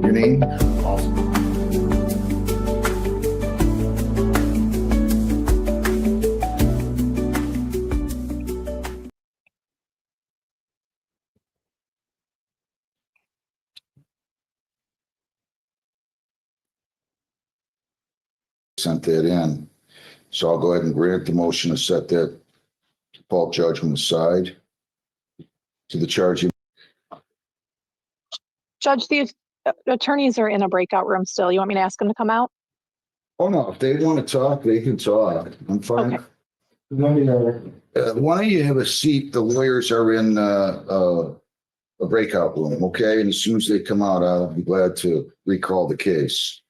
Your name? Sent that in. So I'll go ahead and grant the motion to set that default judgment aside to the charge. Judge, the attorneys are in a breakout room still. You want me to ask them to come out? Oh, no, if they want to talk, they can talk. I'm fine. Okay. Why don't you have a seat? The lawyers are in a breakout room, okay? And as soon as they come out, I'll be glad to recall the case.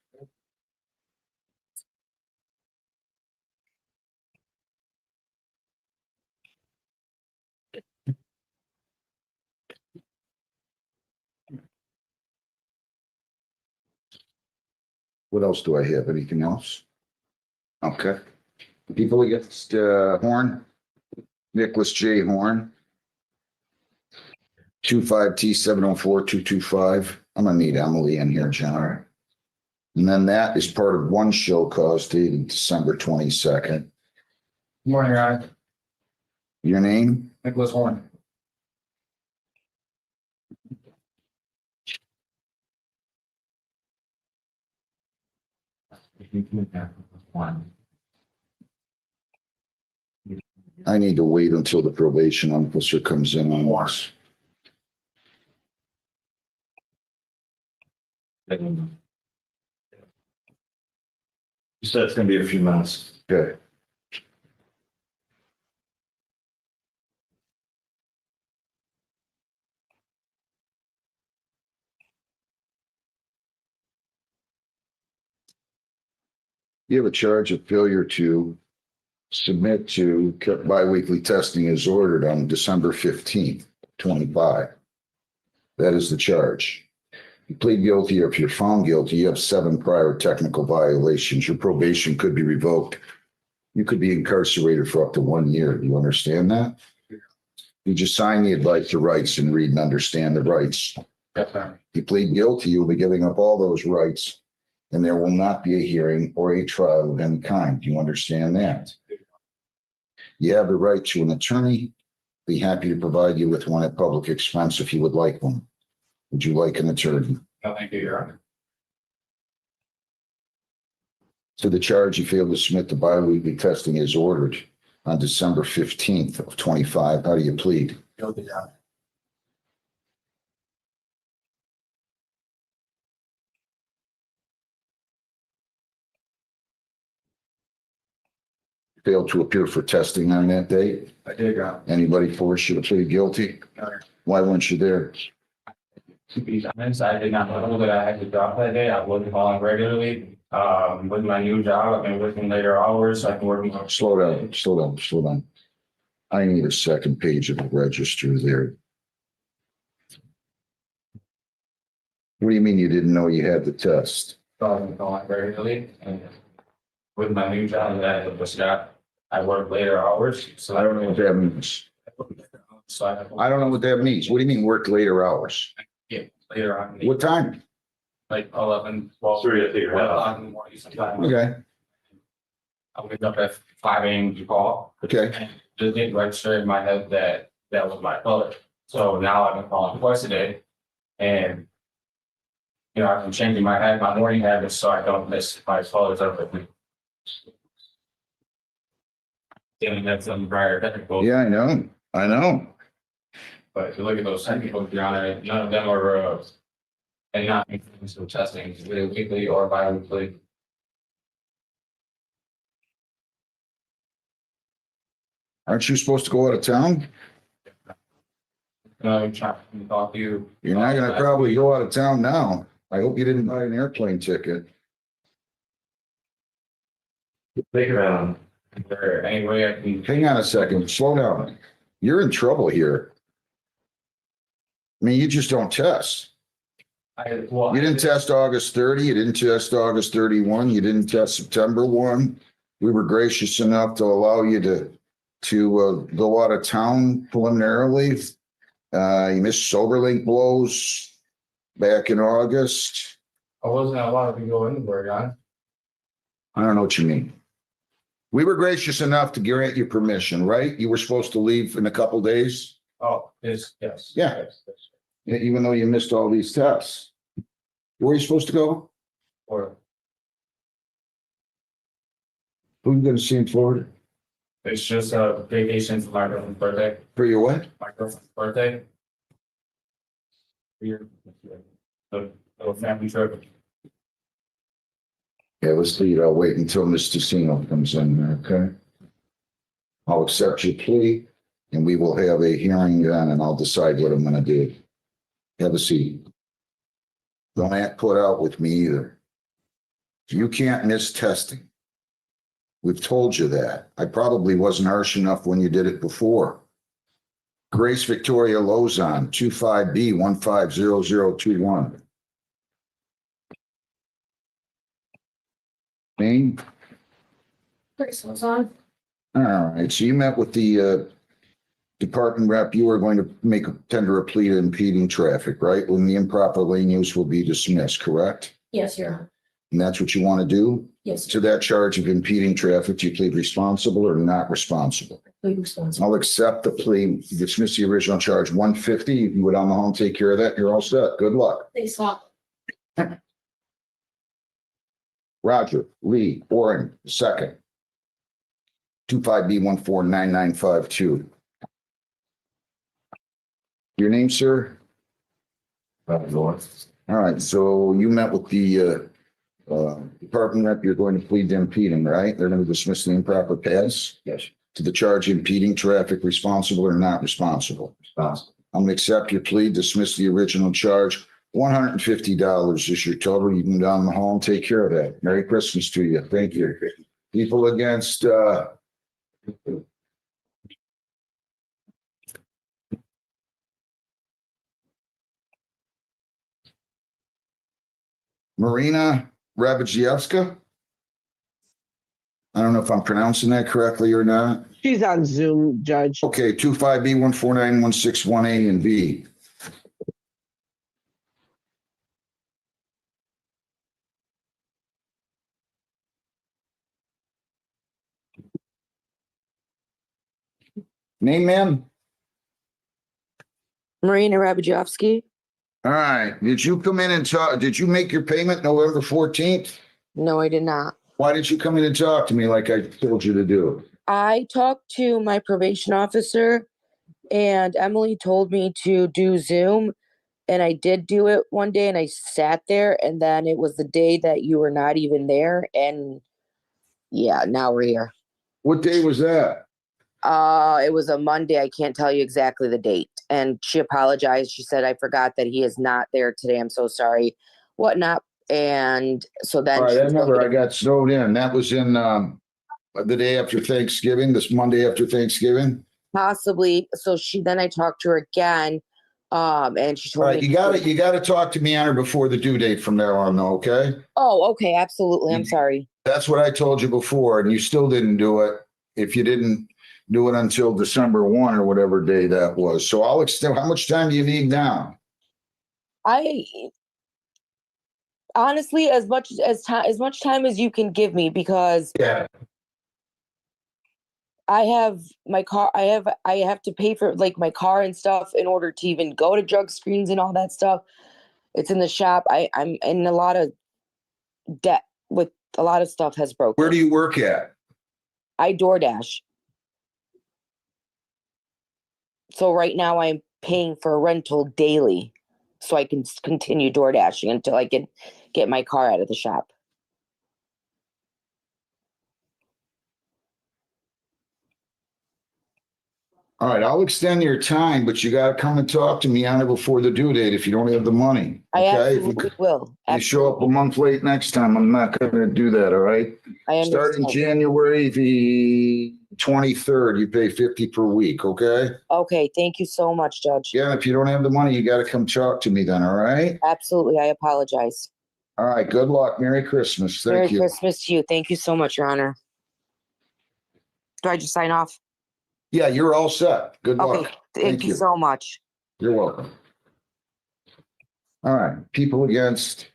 What else do I have? Anything else? Okay. People against Horn, Nicholas J. Horn. 25T704225. I'm gonna need Emily in here, John. And then that is part of one show cause dated December 22nd. Good morning, Your Honor. Your name? Nicholas Horn. I need to wait until the probation officer comes in on this. You said it's gonna be a few months. Okay. You have a charge of failure to submit to biweekly testing as ordered on December 15th, 25. That is the charge. You plead guilty, or if you're found guilty, you have 7 prior technical violations. Your probation could be revoked. You could be incarcerated for up to 1 year. Do you understand that? You just sign the advice to rights and read and understand the rights. Yes, sir. If you plead guilty, you'll be giving up all those rights, and there will not be a hearing or a trial of any kind. Do you understand that? You have the right to an attorney. Be happy to provide you with one at public expense if you would like one. Would you like an attorney? No, thank you, Your Honor. To the charge, you failed to submit the biweekly testing as ordered on December 15th of 25. How do you plead? Guilty, Your Honor. Failed to appear for testing on that date? I did, Your Honor. Anybody force you to plead guilty? Your Honor. Why weren't you there? To be honest, I did not know that I had to drop that day. I wasn't calling regularly. With my new job, I've been working later hours. So I can work more. Slow down. I need a second page of the register there. What do you mean you didn't know you had the test? So I've been calling regularly, and with my new job, that was I work later hours. So I don't know what that means. So I don't know what that means. What do you mean work later hours? Yeah, later on. What time? Like 11, 12. Sorry to take your head off. 11 in the morning sometimes. Okay, I wake up at 5 a.m. to call. okay. And just didn't register in my head that that was my color. So now I've been calling twice a day. And, I've been changing my morning habits so I don't miss my colors up with me. Dealing with some prior technical. Yeah, I know. But if you look at those technicals, Your Honor, none of them are, and not inclusive testing, either weekly or bi-weekly. Aren't you supposed to go out of town? I'm trying to talk to you. You're not gonna probably go out of town now. I hope you didn't buy an airplane ticket. Take it around. Is there any way I can? Hang on a second, slow down. You're in trouble here. I mean, you just don't test. You didn't test August 30, you didn't test August 31, you didn't test September 1. We were gracious enough to allow you to go out of town preliminarily. You missed SoberLink blows back in August. I wasn't allowed to go anywhere, John. I don't know what you mean. We were gracious enough to grant you permission, right? You were supposed to leave in a couple days, Oh, yes. Yeah. Yes. even though you missed all these tests. Where are you supposed to go? Or Who are you going to see in Florida? it's just a vacation for my girlfriend's birthday. For your what? My girlfriend's birthday. Weird. The little family trip. Yeah, let's leave. I'll wait until Mr. Sino comes in, okay? I'll accept your plea and we will have a hearing then and I'll decide what I'm gonna do. Have a seat. Don't act put out with me either. You can't miss testing. We've told you that. I probably wasn't harsh enough when you did it before. Grace Victoria Lozon, 25B150021. Name? Grace was on. All right, so you met with the department rep. You were going to make a tender a plea to impeding traffic, right? When the improper lane use will be dismissed, correct? Yes, Your Honor. And that's what you want to do? Yes, To that charge of impeding traffic, do you plead responsible or not responsible? plead responsible. I'll accept the plea, dismiss the original charge, 150. You can go down the hall and take care of that. You're all set. Good luck. Thanks, Hawk. Roger, Lee, Oren, second. 25B149952. Your name, sir? All right, so you met with the department rep. You're going to plead to impeding, right? They're going to dismiss the improper pass? Yes. To the charge of impeding traffic, responsible or not responsible? Responsible. I'm going to accept your plea, dismiss the original charge. $150 is your total. You can go down the hall and take care of that. Merry Christmas to you. Thank you. People against, Marina Rabajievska. I don't know if I'm pronouncing that correctly or not. She's on Zoom, Judge. Okay, 25B149161A and B. Name, ma'am? Marina Rabajovsky. All right. Did you come in and talk? Did you make your payment November 14th? No, I did not. Why did you come in and talk to me like I told you to do? I talked to my probation officer and Emily told me to do Zoom. And I did do it one day and I sat there and then it was the day that you were not even there. And yeah, now we're here. What day was that? It was a Monday. I can't tell you exactly the date. And she apologized. She said, I forgot that he is not there today. I'm so sorry. Whatnot. And so then All right, she I told remember me I got snowed in. That was in the day after Thanksgiving, this Monday after Thanksgiving. possibly. So then I talked to her again. And she All told right, me you gotta talk to me on or before the due date from there on, though, okay? Oh, okay, absolutely. I'm sorry. That's what I told you before, and you still didn't do it if you didn't do it until December 1 or whatever day that was. So I'll extend, how much time do you need now? I honestly, as much time as you can give me, because Yeah. I have my car. I have to pay for like my car and stuff in order to even go to drug screens and all that stuff. It's in the shop. I'm in a lot of debt with a lot of stuff has broken. Where do you work at? I DoorDash. So right now I'm paying for a rental daily so I can continue door dashing until I can get my car out of the shop. All right, I'll extend your time, but you gotta come and talk to me on it before the due date if you don't have the money. I Okay? If absolutely will. you show up a month late next time, I'm not gonna do that, all right? I Starting understand. January the 23rd, you pay 50 per week, okay? Okay, thank you so much, Judge. Yeah, if you don't have the money, you gotta come talk to me then, all right? Absolutely, I apologize. All right, good luck. Merry Christmas. Merry Thank you. Christmas to you. Thank you so much, Your Honor. Do I just sign off? Yeah, you're all set. Good Okay, luck. thank you so much. You're welcome. All right, people against.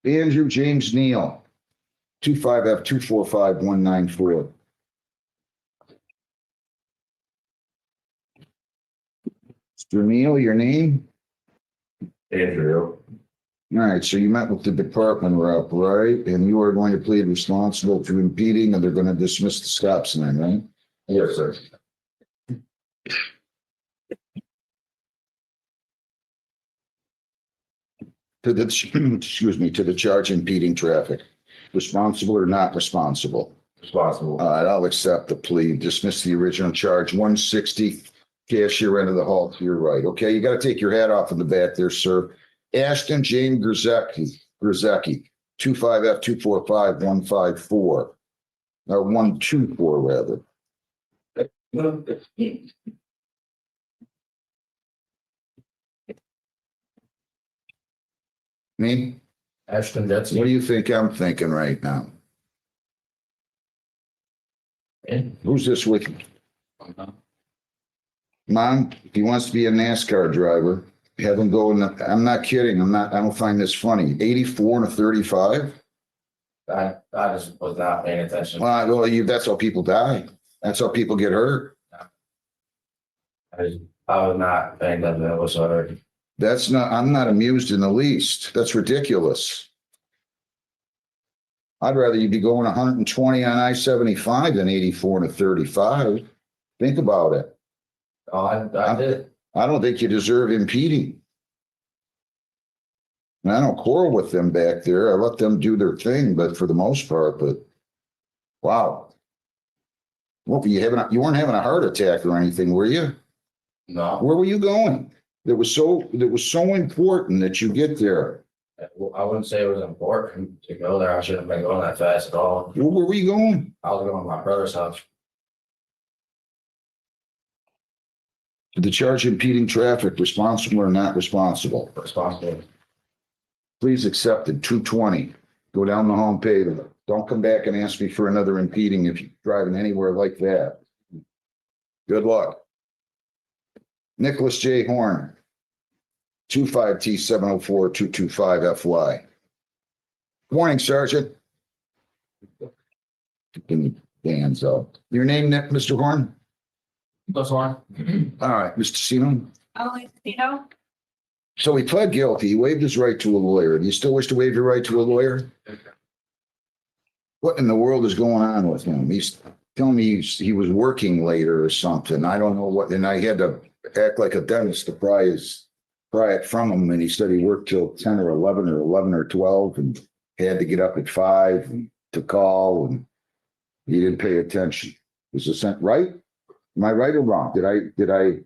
Andrew James Neal, 25F245194. Mr. Neal, your name? Andrew. All right, so you met with the department rep, right? And you are going to plead responsible to impeding, and they're going to dismiss the stop sign, right? Yes, sir. To the, excuse me, to the charge impeding traffic. Responsible or not responsible? Responsible. All right, I'll accept the plea. Dismiss the original charge, 160, cashier end of the hall to your right. Okay, you got to take your hat off in the back there, sir. Ashton Jane Grzecki, 25F245154, or 124 rather. Me? Ashton, that's What do you think I'm thinking right now? Who's this with you? Mom, if he wants to be a NASCAR driver, have him go in the, I'm not kidding. I don't find this funny. 84 and a 35? I just was not paying attention. Well, that's how people die. That's how people get hurt. I was not paying attention whatsoever. That's not, I'm not amused in the least. That's ridiculous. I'd rather you be going 120 on I-75 than 84 and a 35. Think about it. Oh, I did. I don't think you deserve impeding. And I don't quarrel with them back there. I let them do their thing, but for the most part, but wow. What were you having? You weren't having a heart attack or anything, were you? No, Where were you going? That was so important that you get there. I wouldn't say it was important to go there. I shouldn't have been going that fast at all. Where were you going? I was going to my brother's house. To the charge impeding traffic, responsible or not responsible? Responsible. Please accept it, 220. Go down the hall and pay them. Don't come back and ask me for another impeding if you're driving anywhere like that. Good luck. Nicholas J. Horn, 25T704225FY. Good morning, Sergeant. Give me the hands up. Your name, Mr. Horn? That's one. All right, Mr. Seaman. You So he pled guilty. He waived his right to a lawyer. Do you still wish to waive your right to a lawyer? What in the world is going on with him? He's telling me he was working later or something. I don't know what, and I had to act like a dentist to pry it from him. And he said he worked till 10 or 11 or 11 or 12 and had to get up at 5 to call, and he didn't pay attention. Is this right? Am I right or wrong? Did I?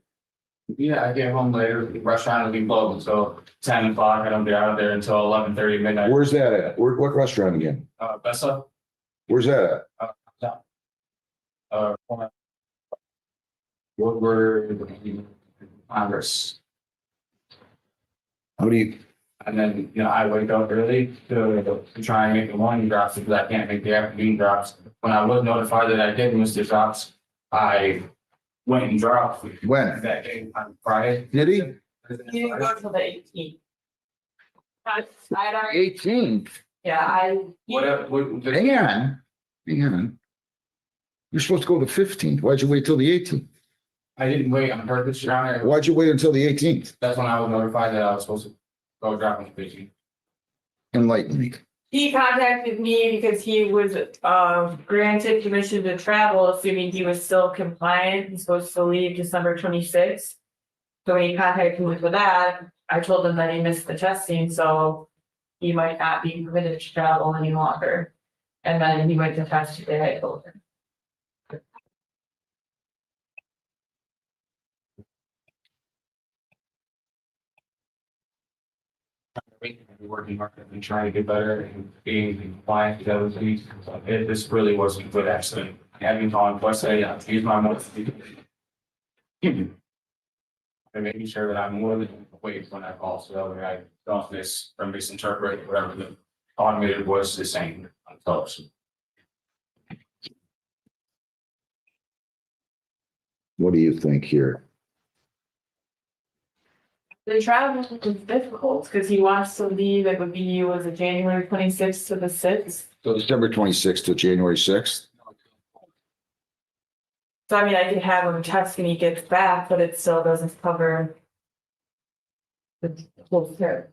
Yeah, I get home later. The restaurant will be closed until 10 o'clock. I don't be out there until 11:30 midnight. Where's that at? What restaurant again? Bessa. Where's that at? Woodward, Congress. How do you? And then, I wake up early to try and make the morning drops because I can't make the afternoon drops. When I was notified that I did miss the drops, I went and dropped When? that day on Friday. Did he? didn't go till the 18th. I'd already, 18th. yeah, Hang on. You're supposed to go the 15th. Why'd you wait till the 18th? I didn't wait on purpose, Your Honor. Why'd you wait until the 18th? That's when I was notified that I was supposed to go drop in the fishing. Enlighten me. he contacted me because he was granted permission to travel, assuming he was still compliant. He's supposed to leave December 26th. So when he contacted me for that, I told him that he missed the testing, so he might not be permitted to travel any longer. And then he went to test today, I told him. working hard and trying to get better and being compliant with everything. This really was a good accident. Having on twice a day, I use my mouth. And making sure that I'm more than awake when I call, so that way I don't misinterpret whatever the automated voice is saying on television. What do you think here? The travel is difficult because he wants to leave. It would be, was it January 26th to the 6th? So December 26th to January 6th? So I mean, I could have him text when he gets back, but it still doesn't cover the whole trip.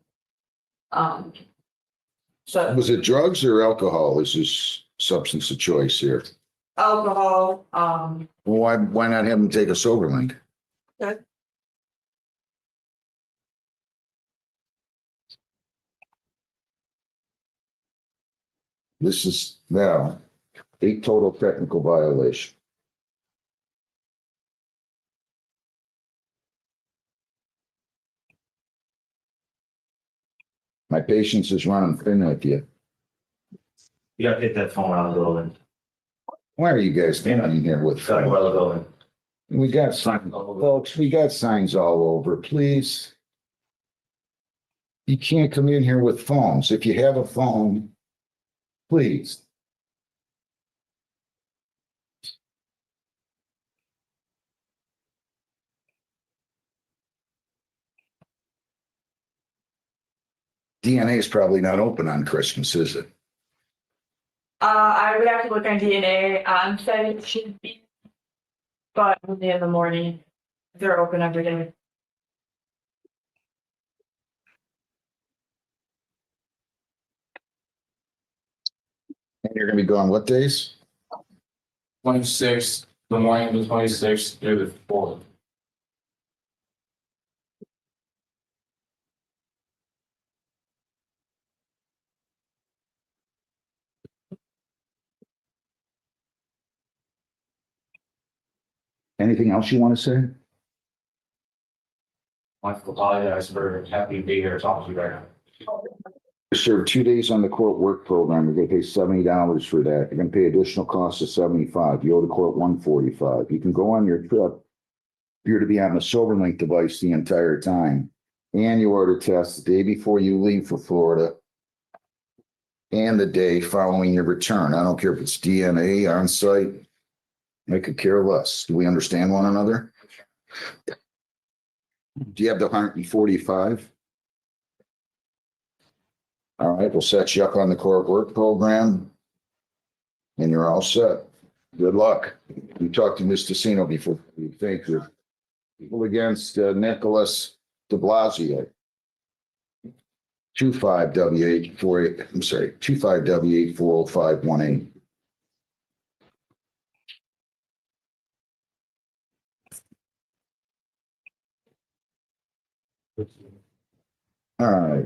So Was it drugs or alcohol is his substance of choice here? alcohol, Well, why not have him take a sober link? Okay. This is now 8 total technical violation. My patience is running thin with you. You gotta hit that phone out of the building. Why are you guys standing here with? Got out of the building. We got signs, folks, we got signs all over, please. You can't come in here with phones. If you have a phone, please. DNA is probably not open on Christmas, is it? I would have to look on DNA on site, it should be. But only in the morning, they're open every day. And you're gonna be gone what days? 26th, the morning of the 26th through the 4th. Anything else you want to say? I apologize for having to be here talking to you right now. Serve 2 days on the court work program. You're gonna pay $70 for that. You're gonna pay additional costs of 75. You owe the court 145. You can go on your trip. You're to be on the SoberLink device the entire time. And you order tests the day before you leave for Florida. And the day following your return. I don't care if it's DNA on site. I could care less. Do we understand one another? Do you have the 145? All right, we'll set you up on the court work program. And you're all set. Good luck. We talked to Ms. Tessino before. Thank you. People against Nicholas de Blasio. 25W848, I'm sorry, 25W8400518. All right.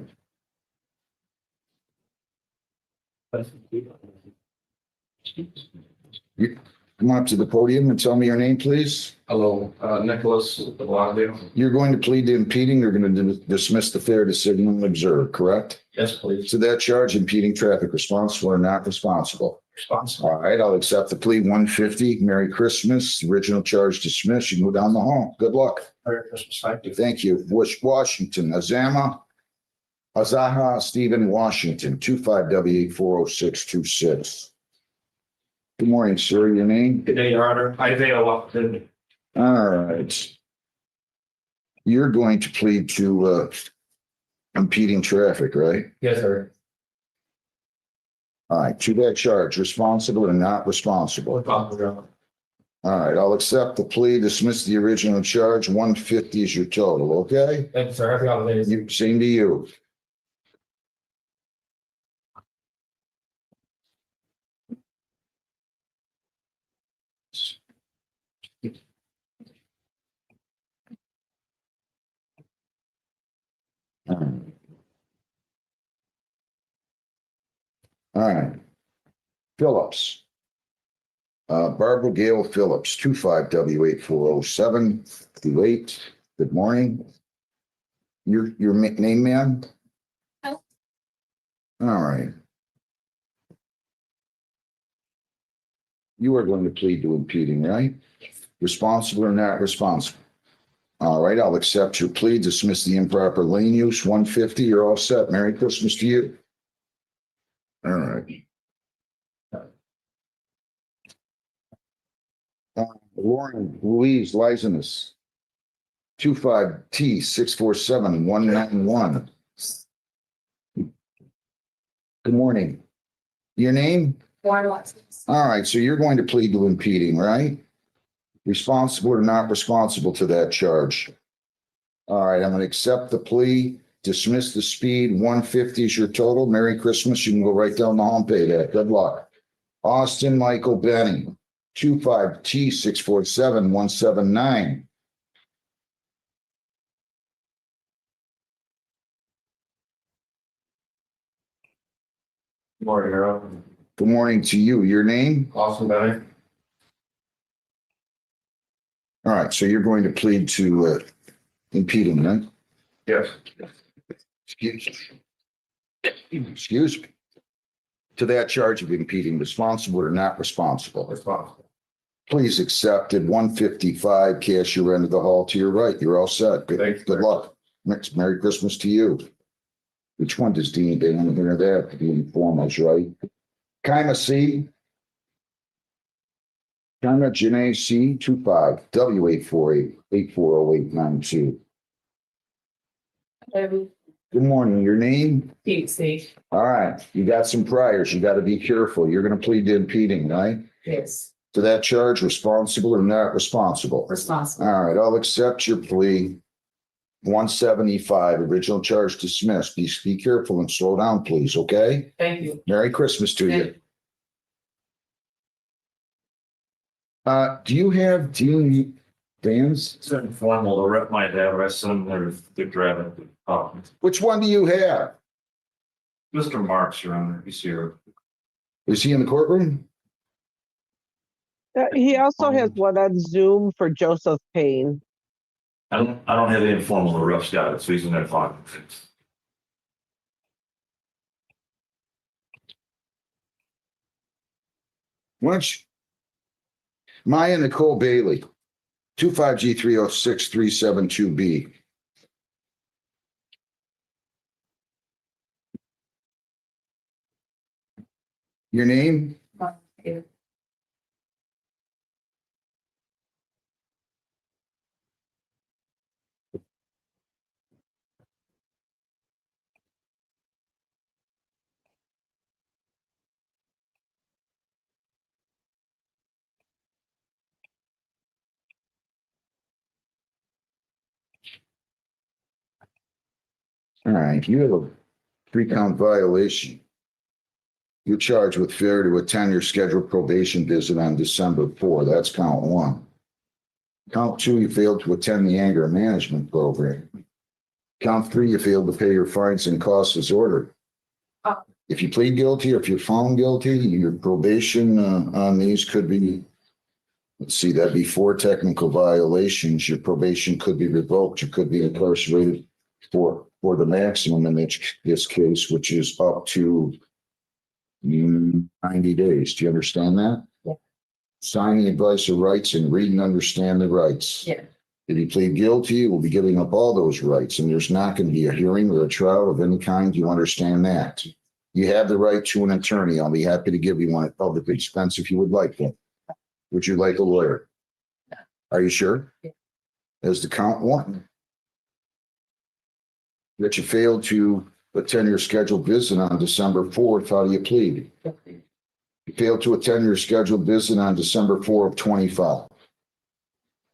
You come up to the podium and tell me your name, please. Hello, Nicholas de Blasio. You're going to plead to impeding. They're going to dismiss the fair to signal and observe, correct? Yes, please. To that charge, impeding traffic responsible or not responsible. Responsible. All right, I'll accept the plea 150. Merry Christmas. Original charge dismissed. You can go down the hall. Good luck. Merry Christmas. Thank you. Thank you. Washington, Azaha Stephen Washington, 25W8402626. Good morning, sir. Your name? Good day, Your Honor. Isaiah Washington. All right. You're going to plead to impeding traffic, right? Yes, sir. All right, to that charge, responsible and not responsible. Responsible. All right, I'll accept the plea, dismiss the original charge. 150 is your total, okay? Thank you, sir. Happy holidays. Same to you. All right. Phillips. Barbara Gale Phillips, 25W84078. Good morning. Your name, ma'am? All right. You are going to plead to impeding, right? Responsible or not responsible? All right, I'll accept your plea, dismiss the improper lane use, 150, you're all set. Merry Christmas to you. All right. Lauren Louise Lizenus, 25T647191. Good morning. Your name? Warren Watson. All right, so you're going to plead to impeding, right? Responsible or not responsible to that charge? All right, I'm going to accept the plea, dismiss the speed, 150 is your total. Merry Christmas. You can go right down the hall and pay that. Good luck. Austin Michael Benning, 25T647179. Morning, Earl. Good morning to you. Your name? Austin Bennett. All right, so you're going to plead to impeding, right? Yes. Excuse me. To that charge of impeding, responsible or not responsible? Responsible. Please accept it. 155, cash your end of the hall to your right. You're all set. Thanks, Good luck. Next, Merry Christmas to you. Which one does Dean, they want to hear that, the informals, right? Kaima C. Kaima Janae C. 25 W848-840892. Good morning. Your name? PC. All right. You got some priors. You got to be careful. You're going to plead to impeding, right? Yes. To that charge, responsible or not responsible? Responsible. All right. I'll accept your plea. 175, original charge dismissed. Be careful and slow down, please, okay? Thank you. Merry Christmas to you. Do you have Dan's? It's informal, the rep might have, I assume they're driving. Which one do you have? Mr. Marks, your honor, he's here. Is he in the courtroom? He also has one on Zoom for Joseph Payne. I don't have the informal, the rep's got it, so he's in there talking. Which? Maya Nicole Bailey, 25G306372B. Your name? All right, you have a 3-count violation. You're charged with failure to attend your scheduled probation visit on December 4. That's count 1. Count 2, you failed to attend the anger management program. Count 3, you failed to pay your fines and costs as ordered. If you plead guilty or if you're found guilty, your probation on these could be, let's see, that'd be 4 technical violations. Your probation could be revoked. You could be incarcerated for the maximum in this case, which is up to 90 days. Do you understand that? Yeah. Sign the advice of rights and read and understand the rights. Yeah. If you plead guilty, we'll be giving up all those rights, and there's not going to be a hearing or a trial of any kind. You understand that? You have the right to an attorney. I'll be happy to give you one at public expense if you would like one. Would you like a lawyer? Are you sure? Yeah. As to count 1. That you failed to attend your scheduled visit on December 4th, how do you plead? You failed to attend your scheduled visit on December 4 of 25.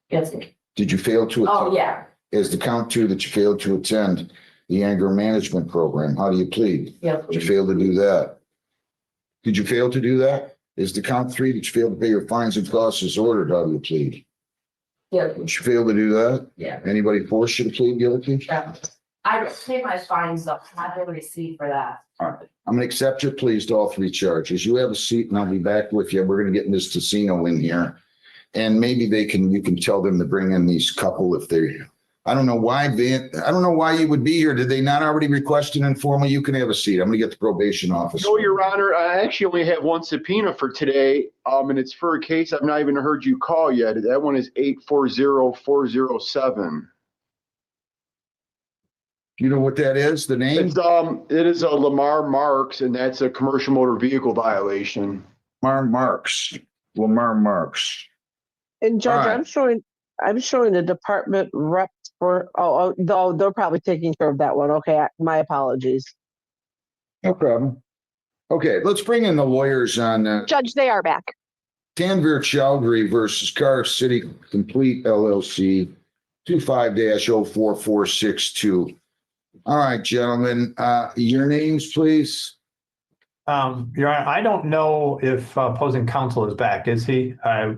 Yes. Did you fail to? Oh, yeah. Is the count 2 that you failed to attend the anger management program? How do you plead? Yeah. Did you fail to do that? Did you fail to do that? Is the count 3 that you failed to pay your fines and costs as ordered? How do you plead? Yeah. Did you fail to do that? Yeah. Anybody force you to plead guilty? I pay my fines up. I have a receipt for that. All right. I'm going to accept your pleas to all 3 charges. You have a seat and I'll be back with you. We're going to get in this casino in here. And maybe you can tell them to bring in these couple if they I don't know why you would be here. Did they not already request an informal? You can have a seat. I'm gonna get the probation officer. No, Your Honor, I actually only have one subpoena for today, and it's for a case I've not even heard you call yet. That one is 840407. You know what that is? The name? It is a Lamar Marks, and that's a commercial motor vehicle violation. Lamar Marks. And Judge, Alright. I'm showing the department reps for, they're probably taking care of that one. Okay, my apologies. No problem. Okay, let's bring in the lawyers on Judge, they are back. Tanvir Chowdhury versus Car City Complete LLC, 25-04462. All right, gentlemen, your names, please. Your Honor, I don't know if opposing counsel is back, is he? I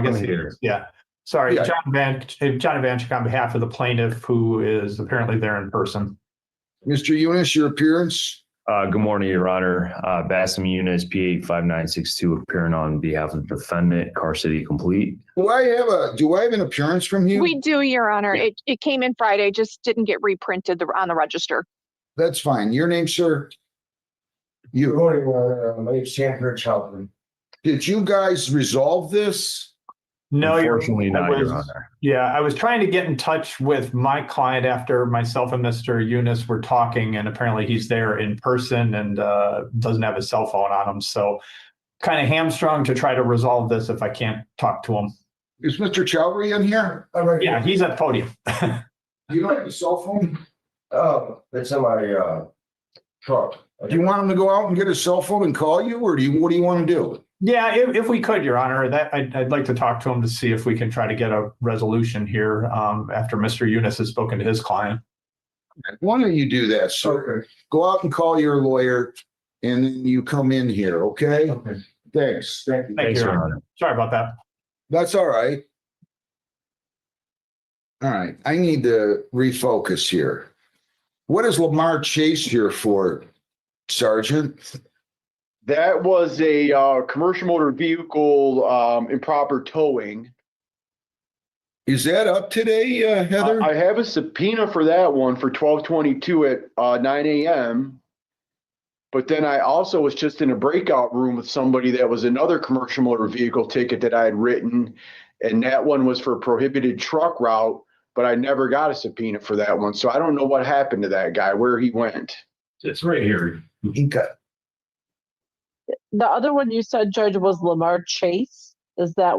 guess he is. Yeah. Sorry, Yeah. John Vanchik on behalf of the plaintiff who is apparently there in person. Mr. Eunice, your appearance? Good morning, Your Honor. Bassam Eunice, PA 5962, appearing on behalf of the defendant, Car City Complete. Do I have an appearance from you? We do, Your Honor. It came in Friday, just didn't get reprinted on the register. That's fine. Your name, sir? Good morning, my name's Tanvir Chowdhury. Did you guys resolve this? No, Unfortunately not, Your Honor. Yeah, I was trying to get in touch with my client after myself and Mr. Eunice were talking, and apparently he's there in person and doesn't have his cell phone on him. So kind of hamstrung to try to resolve this if I can't talk to him. Is Mr. Chowdhury in here? Yeah, he's at the podium. You don't have a cell phone? It's in my truck. Do you want him to go out and get his cell phone and call you, or what do you want to do? Yeah, if we could, Your Honor, that I'd like to talk to him to see if we can try to get a resolution here after Mr. Eunice has spoken to his client. Why don't you do that, sir? Okay. Go out and call your lawyer, and then you come in here, okay? Okay. Thanks. Thank you. Thank you, Your Honor. Sorry about that. That's all right. All right, I need to refocus here. What is Lamar Chase here for, Sergeant? That was a commercial motor vehicle improper towing. Is that up today, Heather? I have a subpoena for that one for 12/22 at 9 a.m. But then I also was just in a breakout room with somebody that was another commercial motor vehicle ticket that I had written. And that one was for prohibited truck route, but I never got a subpoena for that one. So I don't know what happened to that guy, where he went. It's right here. Okay. The other one you said, Judge, was Lamar Chase. Is that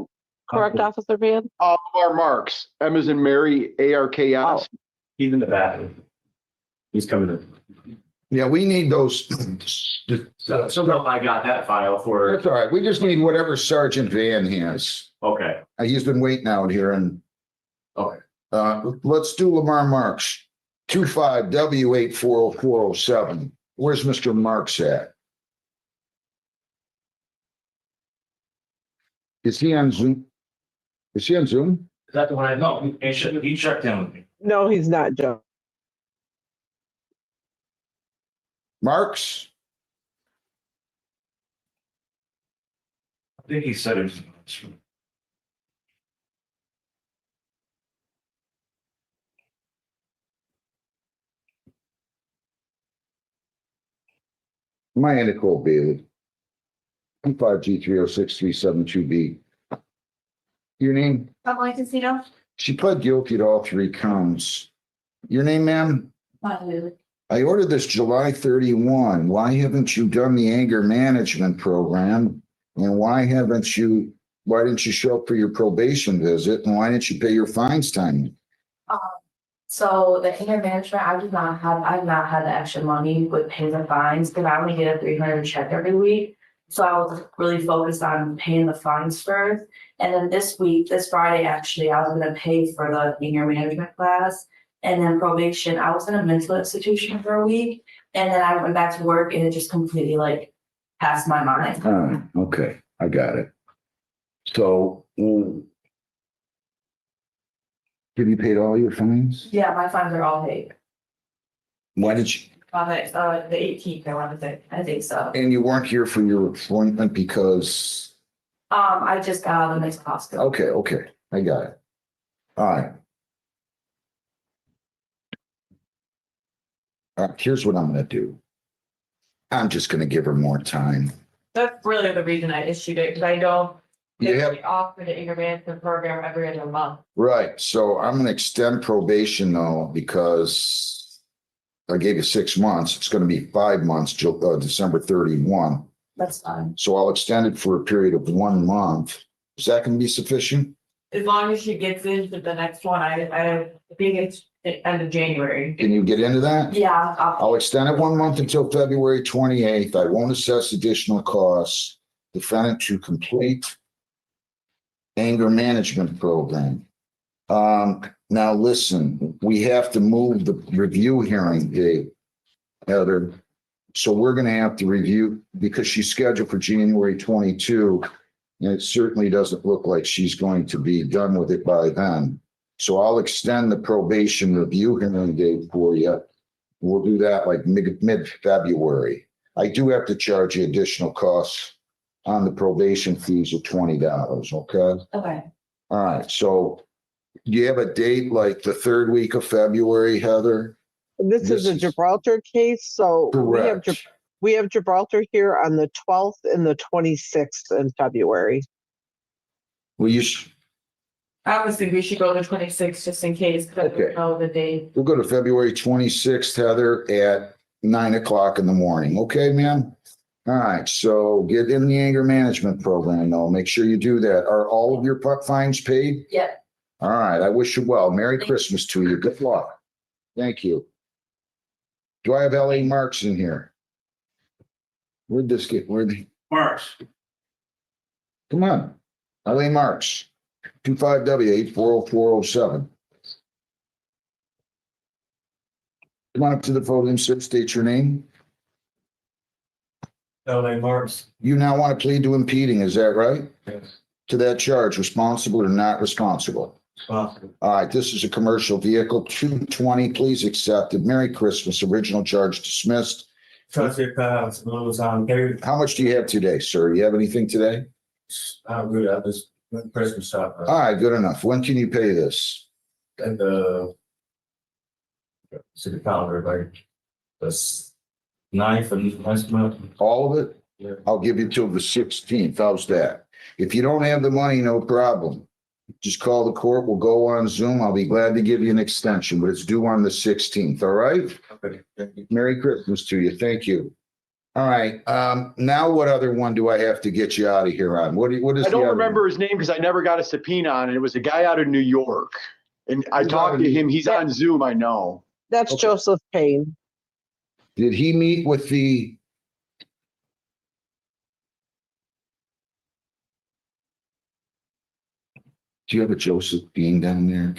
correct, Officer Van? Lamar Marks, M as in Mary, ARKS. He's in the bathroom. He's coming in. Yeah, we need those. So I got that file for, That's all right. We just need whatever Sergeant Van has. okay. He's been waiting out here and Okay. let's do Lamar Marks, 25W840407. Where's Mr. Marks at? Is he on Zoom? Is he on Zoom? Is that the one I know? He checked in with me. No, he's not, Joe. Marks? I think he said it was. My Nicole Bailey. I'm 5G306372B. Your name? Public casino? She pled guilty to all three counts. Your name, ma'am? I ordered this July 31. Why haven't you done the anger management program? And why didn't you show up for your probation visit? And why didn't you pay your fines timely? So the anger management, I've not had the extra money with paying the fines because I only get a 300 check every week. So I was really focused on paying the fines first. And then this Friday, actually, I was gonna pay for the anger management class. And then probation, I was in a mental institution for a week. And then I went back to work and it just completely passed my mind. Okay, I got it. So, have you paid all your fines? Yeah, my fines are all paid. Why did you, The 18th, I think so. and you weren't here for your appointment because, I just got out of the next hospital. okay, I got it. All right. Here's what I'm gonna do. I'm just gonna give her more time. That's really the reason I issued it, because I don't. You have, They offer the anger management program every other month. right, so I'm gonna extend probation though, because I gave you 6 months. It's gonna be 5 months, December 31. That's fine. So I'll extend it for a period of 1 month. Is that gonna be sufficient? As long as she gets into the next one, I think it's the end of January. Can you get into that? Yeah, I'll extend it 1 month until February 28th. I won't assess additional costs. Defendant to complete anger management program. Now listen, we have to move the review hearing date, Heather. So we're gonna have to review, because she's scheduled for January 22. And it certainly doesn't look like she's going to be done with it by then. So I'll extend the probation review hearing date for you. We'll do that like mid-February. I do have to charge you additional costs on the probation fees of $20, okay? okay. All right, so do you have a date like the 3rd week of February, Heather? This is a This is- Gibraltar case, so Correct. we have Gibraltar here on the 12th and the 26th in February. Well, I was thinking we should go to 26 just in case, because I Okay. don't know the date. we'll go to February 26th, Heather, at 9 o'clock in the morning. Okay, ma'am? All right, so get in the anger management program though. Make sure you do that. Are all of your fines paid? Yeah. All right, I wish you well. Merry Christmas to you. Good luck. Thank you. Do I have LA Marks in here? Where'd this get, Marks. come on. LA Marks, 25W840407. Come on up to the podium, sir. State your name. LA Marks. You now want to plead to impeding, is that right? Yes. To that charge, responsible or not responsible? Responsible. All right, this is a commercial vehicle, 220, please accept it. Merry Christmas. Original charge dismissed. Trustee Powell's rules on there. How much do you have today, sir? You have anything today? I'm good. I just went Christmas shop All right, good enough. When can you pay this? at the city calendar, like the 9th of next month. All of it? Yeah. I'll give you till the 16th. How's that? If you don't have the money, no problem. Just call the court. We'll go on Zoom. I'll be glad to give you an extension, but it's due on the 16th, all right? Okay, thank you. Merry Christmas to you. Thank you. All right, now what other one do I have to get you out of here on? What is? I the don't other remember one? his name because I never got a subpoena on it. It was a guy out of New York. And I Who's out talked of to New- him. He's on Zoom, I know. That's Okay. Joseph Payne. Did he meet with the? Do you have a Joseph Bean down there?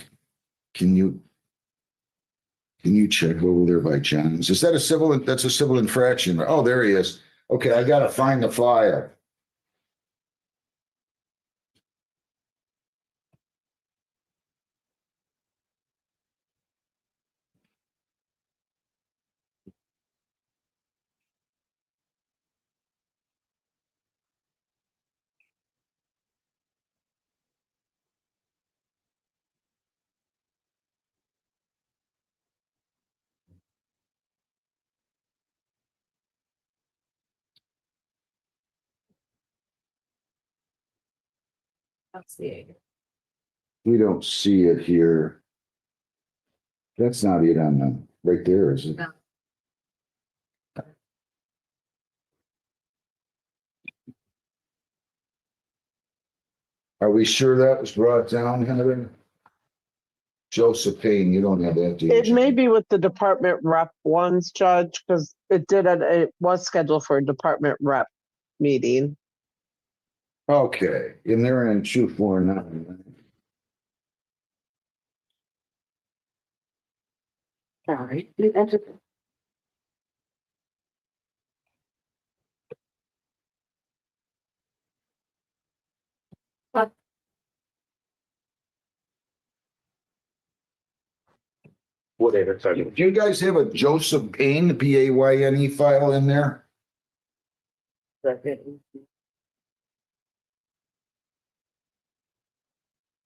Can you check over there by John's? Is that a civil, that's a civil infraction? Oh, there he is. Okay, I gotta find the file. Let's see. We don't see it here. That's not it on the, right there, is it? No. Are we sure that was brought down, Heather? Joseph Payne, you don't have that, do you? It may be with the department rep ones, Judge, because it was scheduled for a department rep meeting. Okay, and they're in 249. All right. Whatever, Do you guys have a Joseph Payne, Payne file in there?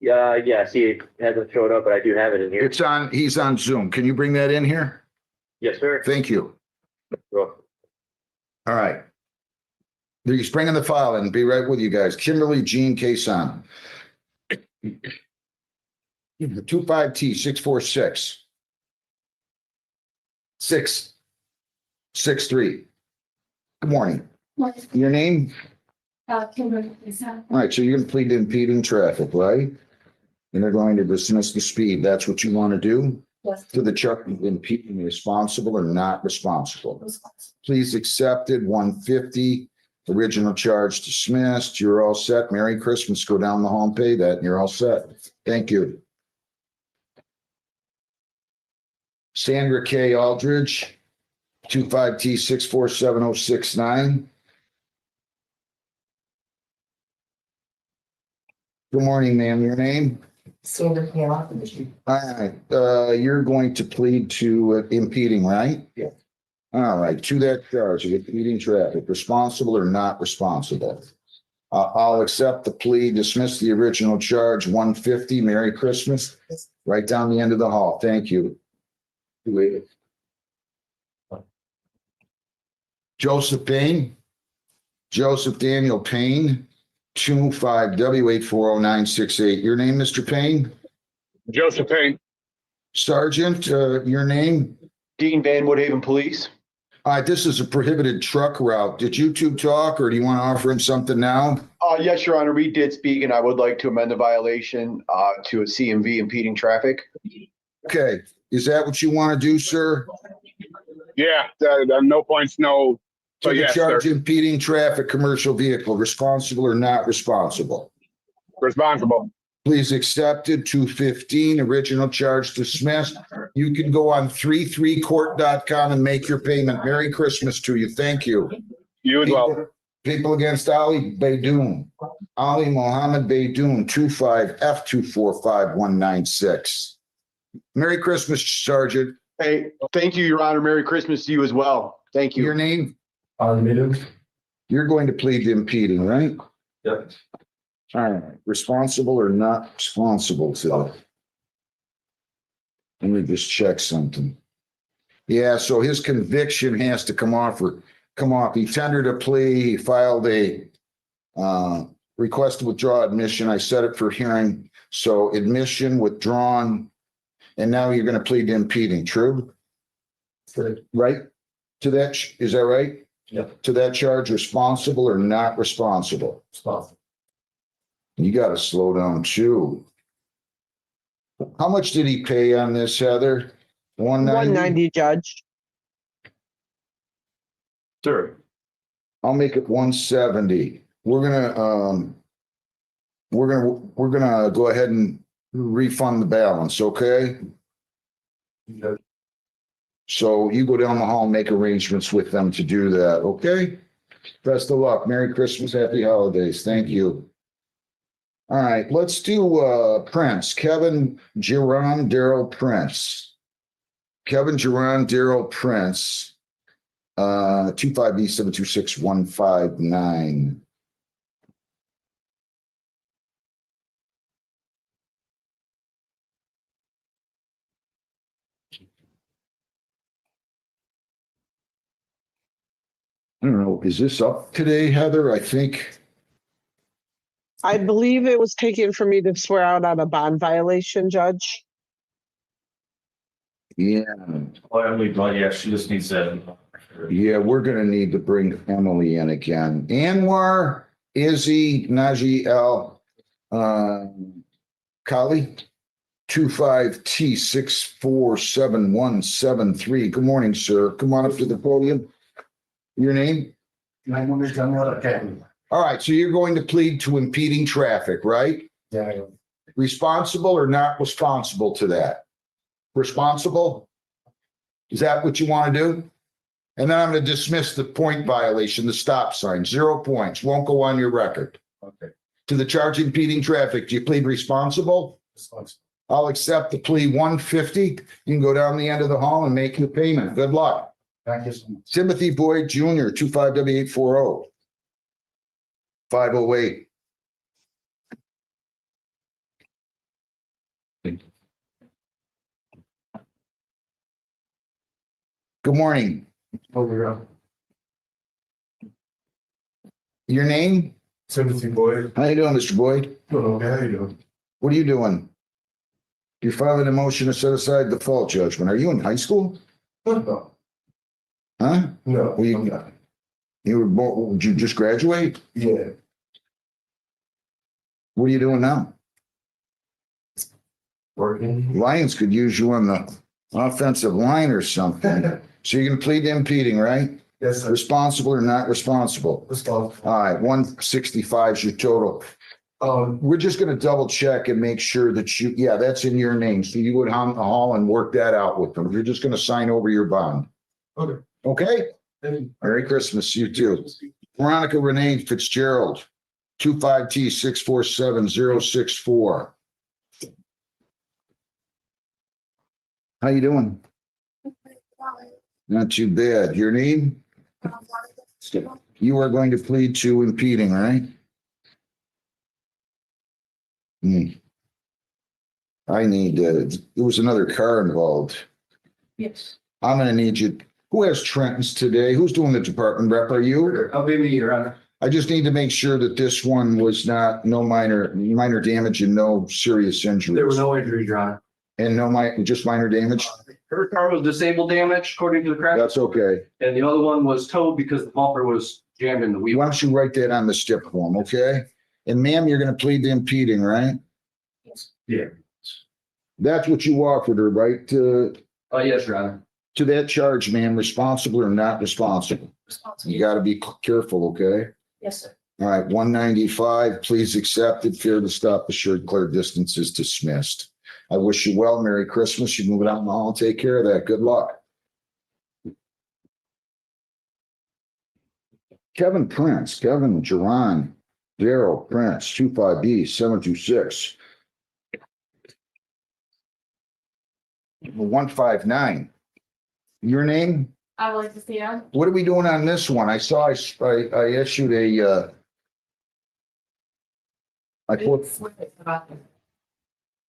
Yes, he hasn't showed up, but I do have it in here. He's on Zoom. Can you bring that in here? Yes, sir. Thank you. All right. He's bringing the file in. Be right with you guys. Kimberly Jean Kason. 25T 646. 663. Good morning. Your name? Kimberly. All right, so you're going to plead to impeding traffic, right? And they're going to dismiss the speed. That's what you want to do? Yes. To the charge of impeding responsible or not responsible. Please accepted 150. Original charge dismissed. You're all set. Merry Christmas. Go down the hall and pay that and you're all set. Thank you. Sandra K. Aldridge, 25T 647-069. Good morning, ma'am. Your name? Sandra Kayla. All right, you're going to plead to impeding, right? Yeah. All right, to that charge of impeding traffic, responsible or not responsible? I'll accept the plea, dismiss the original charge, 150. Merry Christmas. Right down the end of the hall. Thank you. Joseph Payne. Joseph Daniel Payne, 25W840-968. Your name, Mr. Payne? Joseph Payne. Sergeant, your name? Dean Van Woodhaven Police. All right, this is a prohibited truck route. Did you two talk or do you want to offer him something now? Yes, Your Honor, we did speak and I would like to amend the violation to a CMV impeding traffic. Okay, is that what you want to do, sir? Yeah, no points, no. To So the yes, sir. charge impeding traffic, commercial vehicle, responsible or not responsible? Responsible. Please accepted, 215, original charge dismissed. You can go on 33court.com and make your payment. Merry Christmas to you. Thank you. You as well. People against Ali Baydoun. Ali Mohammed Baydoun, 25F245196. Merry Christmas, Sergeant. Hey, thank you, Your Honor. Merry Christmas to you as well. Thank you. Your name? Middleton. You're going to plead to impeding, right? Yep. All right, responsible or not responsible to that? Let me just check something. Yeah, so his conviction has to come off. He tendered a plea, he filed a request to withdraw admission. I set it for hearing. So admission withdrawn. And now you're going to plead to impeding, true? Right? To that, is that right? Yep. To that charge, responsible or not responsible? Responsible. You got to slow down too. How much did he pay on this, Heather? 190, Judge. Sir. I'll make it 170. We're gonna go ahead and refund the balance, okay? Okay. So you go down the hall and make arrangements with them to do that, okay? Best of luck. Merry Christmas, happy holidays. Thank you. All right, let's do Prince. Kevin Giron Daryl Prince. Kevin Giron Daryl Prince. 25B726159. I don't know, is this up today, Heather? I think. I believe it was taken for me to swear out on a bond violation, Judge. Yeah, Well, yeah, she just needs that. yeah, we're gonna need to bring Emily in again. Anwar, Izzy, Naji L, Kali, 25T647173. Good morning, sir. Come on up to the podium. Your name? My name is Daniel Academy. All right, so you're going to plead to impeding traffic, right? Yeah. Responsible or not responsible to that? Responsible? Is that what you want to do? And then I'm going to dismiss the point violation, the stop sign, 0 points, won't go on your record. Okay. To the charge impeding traffic, do you plead responsible? Responsible. I'll accept the plea 150. You can go down the end of the hall and make your payment. Good luck. Thank you so much. Timothy Boyd Jr., 25W840. 508. Good morning. Your name? Timothy Boyd. How you doing, Mr. Boyd? Okay, how you doing? What are you doing? You're filing a motion to set aside default judgment. Are you in high school? No, Huh? no, Well, I'm not. You were born, did you just graduate? Yeah, What are you doing now? working. Lions could use you on the offensive line or something. So you're gonna plead to impeding, right? Yes, sir. Responsible or not responsible? Responsible. All right, 165 is your total. We're just gonna double check and make sure that you, yeah, that's in your name. So you would hum the hall and work that out with them. You're just gonna sign over your bond. Okay. Okay? Thank you. Merry Christmas, you too. Veronica Renee Fitzgerald, 25T647064. How you doing? Not too bad. Your name? You are going to plead to impeding, right? I need, there was another car involved. Yes. I'm gonna need you. Who has Trenton's today? Who's doing the department rep? Are you? I'll be me, Your Honor. I just need to make sure that this one was not, no minor damage and no serious injuries. There were no injuries, Your Honor. And just minor damage? Her car was disabled damage according to the crash, That's okay. and the other one was towed because the bumper was jammed in the wheel. Why don't you write that on the stip form, okay? And ma'am, you're gonna plead to impeding, right? Yeah. That's what you offered her, right? Yes, Your Honor. To that charge, ma'am, responsible or not responsible? You gotta be careful, okay? Yes, sir. All right, 195, please accept it. Fair to stop, assured, clear distance is dismissed. I wish you well. Merry Christmas. You move it out in the hall. Take care of that. Good luck. Kevin Prince, Kevin Jerron, Daryl Prince, 25B 726. 159. Your name? I would like to see him. What are we doing on this one? I saw I issued a I put,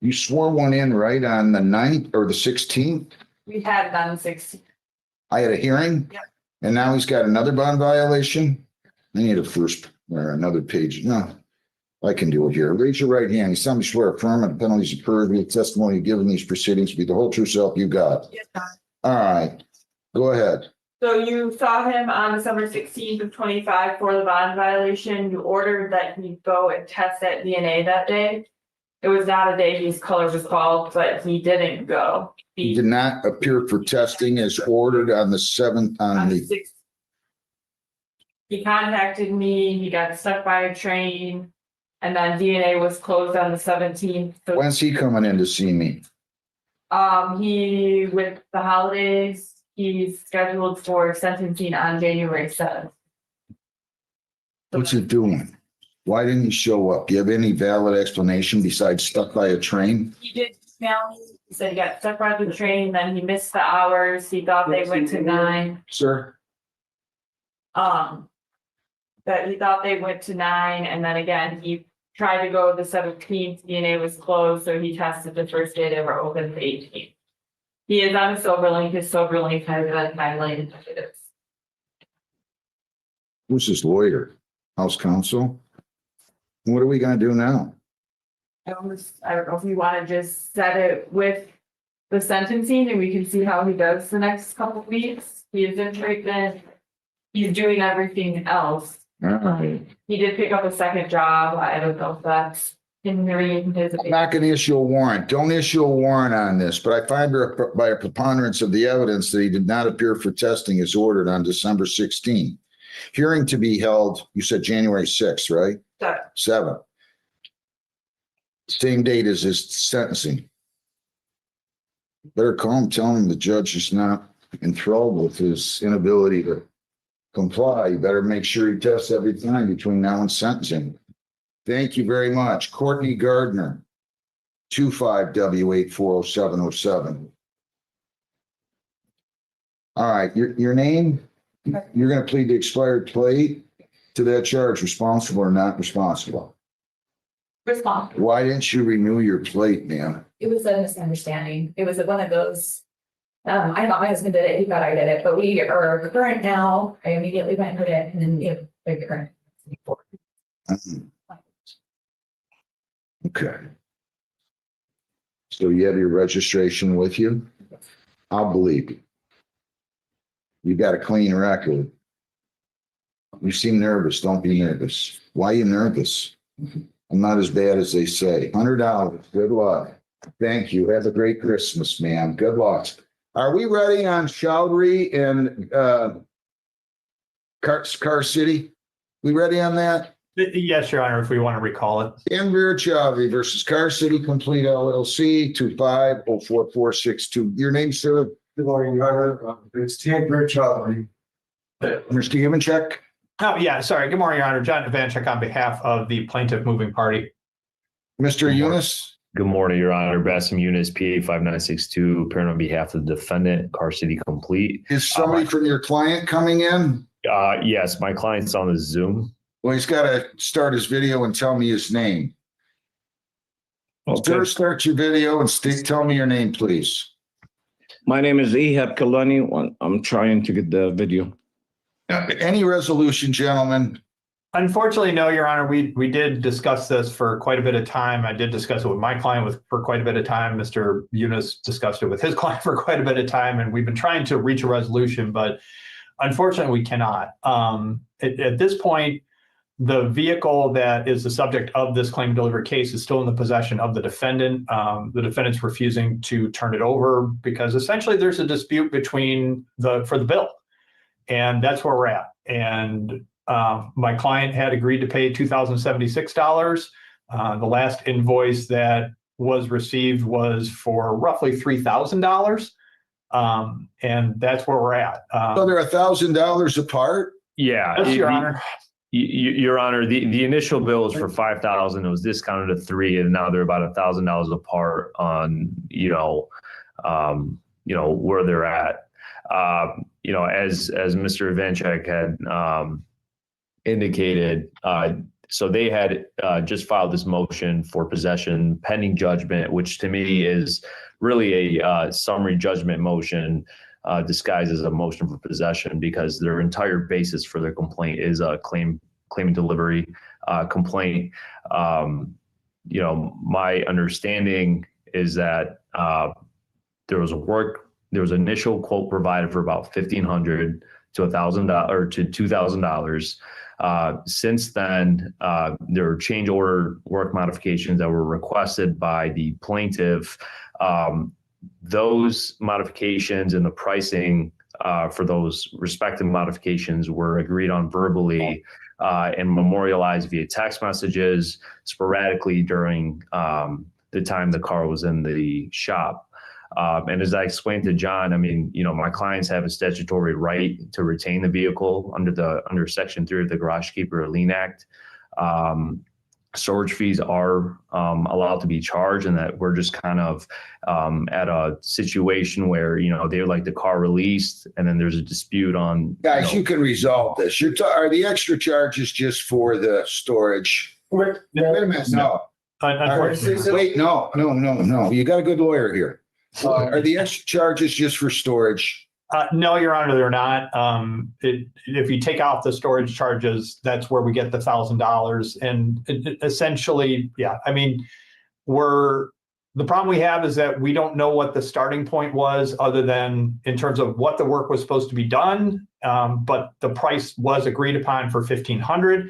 you swore one in, right, on the 9th or the 16th? We had it on the 16th. I had a hearing? Yep. And now he's got another bond violation? I need a first or another page. No, I can do it here. Raise your right hand. You solemnly swear affirm the penalties incurred with testimony given these proceedings to be the whole true self you got. Yes, sir. All right, go ahead. So you saw him on December 16th of 25 for the bond violation. You ordered that he go and test that DNA that day. It was not a day his color was called, but he didn't go. He did not appear for testing as ordered on the 7th on the, 6th. He contacted me, he got stuck by a train, and then DNA was closed on the 17th. So, when's he coming in to see me? he, with the holidays, he's scheduled for sentencing on January 7th. What's he doing? Why didn't he show up? Do you have any valid explanation besides stuck by a train? He did email me, he said he got stuck by the train, then he missed the hours, he thought they went to 9. Sir? That he thought they went to 9, and then again, he tried to go the 17th, DNA was closed, so he tested the first day they were open, the 18th. He is on a sober link, his sober link has been highlighted indicatives. Who's his lawyer? House counsel? What are we gonna do now? I don't know if you wanna just set it with the sentencing and we can see how he does the next couple of weeks. He is in treatment. He's doing everything else. All right. He did pick up a second job. I don't know if that's in his. I'm not gonna issue a warrant. Don't issue a warrant on this, but I find by a preponderance of the evidence that he did not appear for testing as ordered on December 16th. Hearing to be held, you said January 6th, right? 7th. Same date as his sentencing. Better call him, tell him the judge is not enthralled with his inability to comply. You better make sure he tests every time between now and sentencing. Thank you very much. Courtney Gardner, 25W840707. All right, your name? You're gonna plead the expired plate to that charge, responsible or not responsible? Responsible. Why didn't you renew your plate, ma'am? It was a misunderstanding. It was one of those, I thought my husband did it, he thought I did it, but we are current now. I immediately went and put it and then the current. Okay. So you have your registration with you? I'll believe you. You got a clean record. You seem nervous. Don't be nervous. Why are you nervous? I'm not as bad as they say. $100. Good luck. Thank you. Have a great Christmas, ma'am. Good luck. Are we ready on Chowdhury and Car City? We ready on that? Yes, Your Honor, if we want to recall it. Danvir Chowdhury versus Car City Complete LLC, 2504462. Your name, sir? Good morning, Your Honor. It's Tanvir Chowdhury. Mr. Ivanchek? Oh, yeah, sorry. Good morning, Your Honor. John Ivanchek on behalf of the plaintiff moving party. Mr. Eunice? Good morning, Your Honor. Bassam Eunice, PA 5962, appearing on behalf of the defendant, Car City Complete. Is somebody from your client coming in? Yes, my client's on the Zoom. Well, he's got to start his video and tell me his name. Sir, start your video and tell me your name, please. My name is Ehab Kalani. I'm trying to get the video. Any resolution, gentlemen? Unfortunately, no, Your Honor. We did discuss this for quite a bit of time. I did discuss it with my client for quite a bit of time. Mr. Eunice discussed it with his client for quite a bit of time, and we've been trying to reach a resolution, but unfortunately, we cannot. At this point, the vehicle that is the subject of this claim delivery case is still in the possession of the defendant. The defendant's refusing to turn it over because essentially there's a dispute for the bill. And that's where we're at. And my client had agreed to pay $2,076. The last invoice that was received was for roughly $3,000. And that's where we're at. So they're $1,000 apart? Yeah. Yes, Your Honor. Your Honor, the initial bill was for $5,000. It was discounted to $3,000, and now they're about $1,000 apart on where they're at. As Mr. Ivanchek had indicated, so they had just filed this motion for possession pending judgment, which to me is really a summary judgment motion disguised as a motion for possession, because their entire basis for their complaint is a claim and delivery complaint. My understanding is that there was initial quote provided for about $1,500 to $1,000 or to $2,000. Since then, there were change order work modifications that were requested by the plaintiff. Those modifications and the pricing for those respective modifications were agreed on verbally and memorialized via text messages sporadically during the time the car was in the shop. And as I explained to John, my clients have a statutory right to retain the vehicle under Section 3 of the Garage Keeper Lien Act. Storage fees are allowed to be charged, and that we're just kind of at a situation where, they would like the car released and then there's a dispute on. Guys, you can resolve this. Are the extra charges just for the storage? Wait a minute. No. Unfortunately. Wait, no. You got a good lawyer here. Are the extra charges just for storage? No, Your Honor, they're not. If you take out the storage charges, that's where we get the $1,000. And essentially, yeah, the problem we have is that we don't know what the starting point was, other than in terms of what the work was supposed to be done. But the price was agreed upon for $1,500.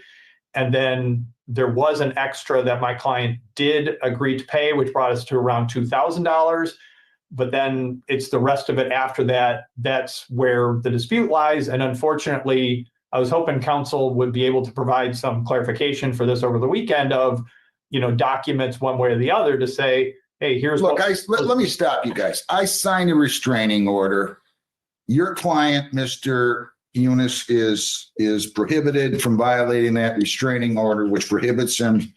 And then there was an extra that my client did agree to pay, which brought us to around $2,000. But then it's the rest of it after that. That's where the dispute lies. And unfortunately, I was hoping counsel would be able to provide some clarification for this over the weekend of, documents one way or the other to say, hey, here's Look, let me stop you guys. I signed a restraining order. Your client, Mr. Eunice, is prohibited from violating that restraining order, which prohibits him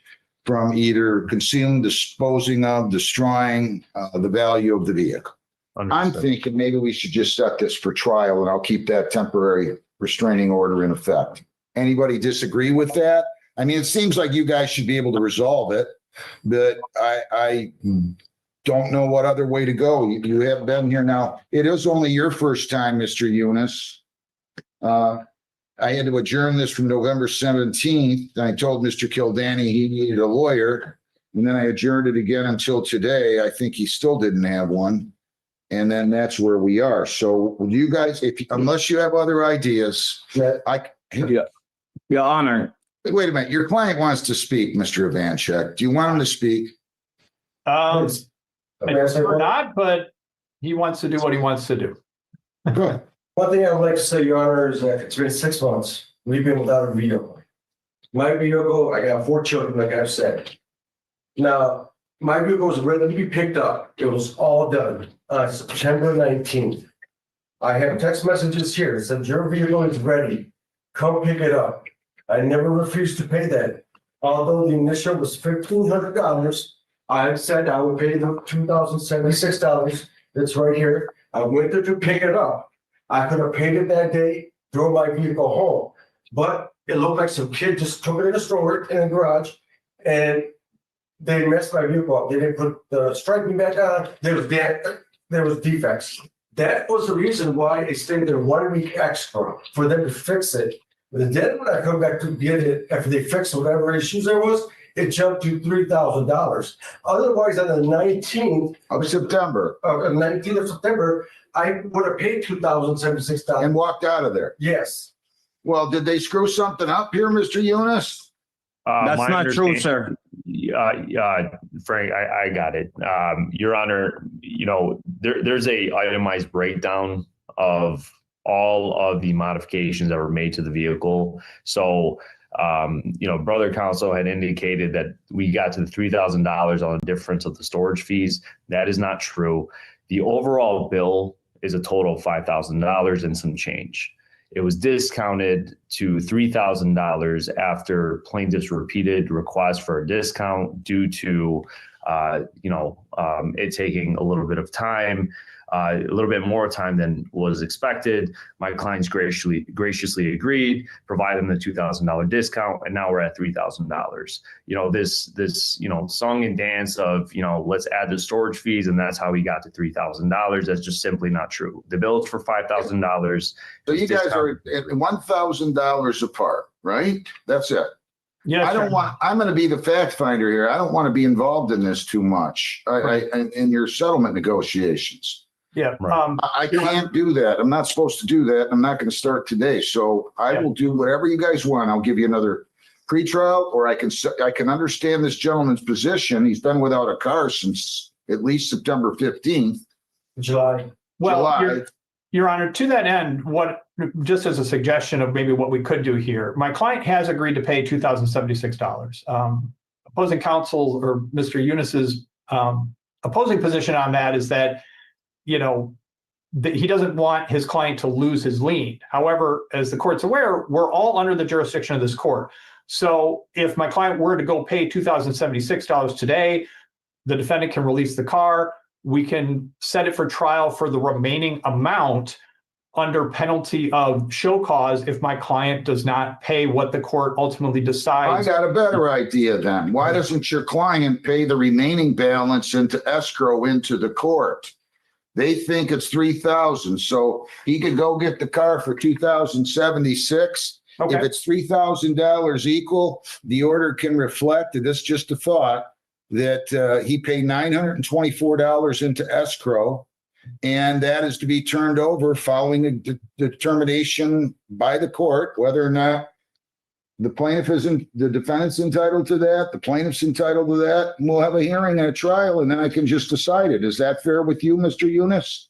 from either concealing, disposing of, destroying the value of the vehicle. I'm thinking maybe we should just set this for trial, and I'll keep that temporary restraining order in effect. Anybody disagree with that? It seems like you guys should be able to resolve it, but don't know what other way to go. You have been here now. It is only your first time, Mr. Eunice. I had to adjourn this from November 17th. I told Mr. Kildani he needed a lawyer. And then I adjourned it again until today. I think he still didn't have one. And then that's where we are. So you guys, unless you have other ideas, Your Honor. Wait a minute. Your client wants to speak, Mr. Ivanchek. Do you want him to speak? I prefer not, but he wants to do what he wants to do. Good. One thing I would like to say, Your Honor, is that it's been 6 months. We've been without a vehicle. My vehicle, I got 4 children, like I've said. Now, my vehicle was ready to be picked up. It was all done on September 19th. I have text messages here. It says your vehicle is ready. Come pick it up. I never refused to pay that. Although the initial was $1,500, I said I would pay the $2,076. It's right here. I went there to pick it up. I could have paid it that day, drove my vehicle home, but it looked like some kid just took it in a stroller in the garage and they messed my vehicle up. They didn't put the striping back on. There was defects. That was the reason why it stayed there 1 week extra for them to fix it. But then when I come back to get it, after they fixed whatever issues there was, it jumped to $3,000. Otherwise, on the 19th of September, I would have paid $2,076 and walked out of there. Yes. Well, did they screw something up here, Mr. Eunice? That's not true, sir. Frank, I got it. Your Honor, there's a itemized breakdown of all of the modifications that were made to the vehicle. So, brother counsel had indicated that we got to the $3,000 on the difference of the storage fees. That is not true. The overall bill is a total of $5,000 and some change. It was discounted to $3,000 after plaintiff's repeated request for a discount due to, it taking a little bit of time, a little bit more time than was expected. My clients graciously agreed, provided them the $2,000 discount, and now we're at $3,000. This song and dance of, let's add the storage fees, and that's how we got to $3,000. That's just simply not true. The bill is for $5,000. So you guys are at $1,000 apart, right? That's it. Yeah, I'm going to be the fact finder here. I don't want to be involved in this too much in your settlement negotiations. Yeah. I can't do that. I'm not supposed to do that. I'm not going to start today. So I will do whatever you guys want. I'll give you another pretrial, or I can understand this gentleman's position. He's been without a car since at least September 15th. July. Well, Your Honor, to that end, just as a suggestion of maybe what we could do here, my client has agreed to pay $2,076. Opposing counsel, or Mr. Eunice's opposing position on that is that, he doesn't want his client to lose his lien. However, as the court's aware, we're all under the jurisdiction of this court. So if my client were to go pay $2,076 today, the defendant can release the car. We can set it for trial for the remaining amount under penalty of show cause if my client does not pay what the court ultimately decides. I got a better idea then. Why doesn't your client pay the remaining balance into escrow into the court? They think it's $3,000, so he could go get the car for $2,076. Okay. If it's $3,000 equal, the order can reflect, and this is just a thought, that he paid $924 into escrow, and that is to be turned over following a determination by the court whether or not the defendant's entitled to that, the plaintiff's entitled to that, and we'll have a hearing and a trial, and then I can just decide it. Is that fair with you, Mr. Eunice?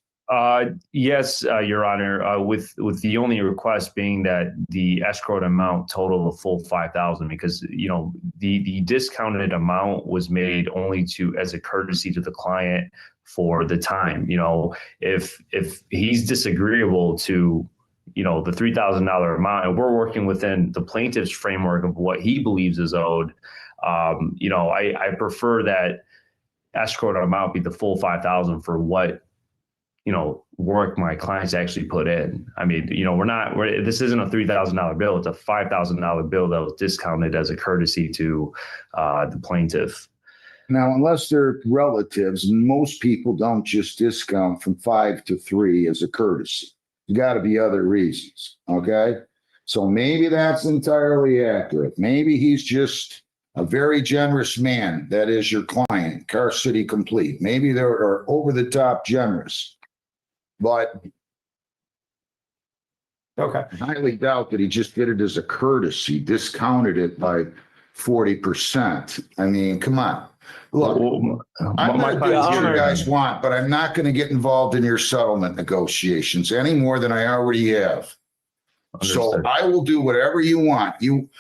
Yes, Your Honor, with the only request being that the escrowed amount total the full $5,000, because the discounted amount was made only as a courtesy to the client for the time. If he's disagreeable to the $3,000 amount, and we're working within the plaintiff's framework of what he believes is owed, I prefer that escrowed amount be the full $5,000 for what work my clients actually put in. I mean, this isn't a $3,000 bill. It's a $5,000 bill that was discounted as a courtesy to the plaintiff. Now, unless they're relatives, most people don't just discount from 5 to 3 as a courtesy. Got to be other reasons. Okay. So maybe that's entirely accurate. Maybe he's just a very generous man. That is your client, Car City Complete. Maybe they're over the top generous, but Okay. I highly doubt that he just did it as a courtesy, discounted it by 40%. I mean, come on. Look, Well, I'm my going to do what client's you here. guys want, but I'm not going to get involved in your settlement negotiations any more than I already have. So Understood. I will do whatever you want. You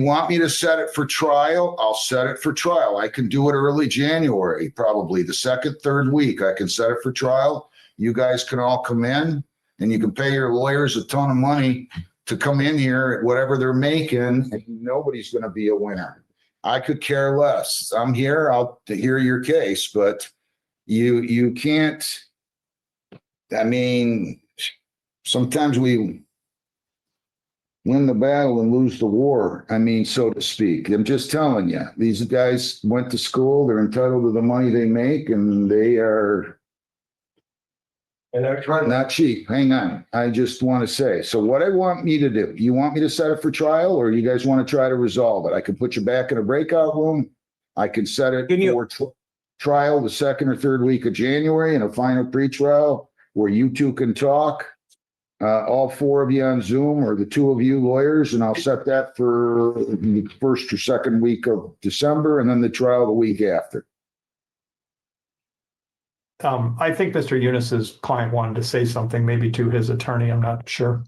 want me to set it for trial? I'll set it for trial. I can do it early January, probably the second, third week. I can set it for trial. You guys can all come in and you can pay your lawyers a ton of money to come in here at whatever they're making, and nobody's going to be a winner. I could care less. I'm here. I'll to hear your case, but you can't. I mean, sometimes we win the battle and lose the war. I mean, so to speak. I'm just telling you, these guys went to school. They're entitled to the money they make, and they are And I tried, not cheap. Hang on. I just want to say, so what I want me to do, you want me to set it for trial, or you guys want to try to resolve it? I can put you back in a breakout room. I can set it for trial the second or third week of January and a final pretrial where you two can talk. All 4 of you on Zoom, or the 2 of you lawyers, and I'll set that for the first or second week of December, and then the trial the week after. I think Mr. Eunice's client wanted to say something, maybe to his attorney. I'm not sure.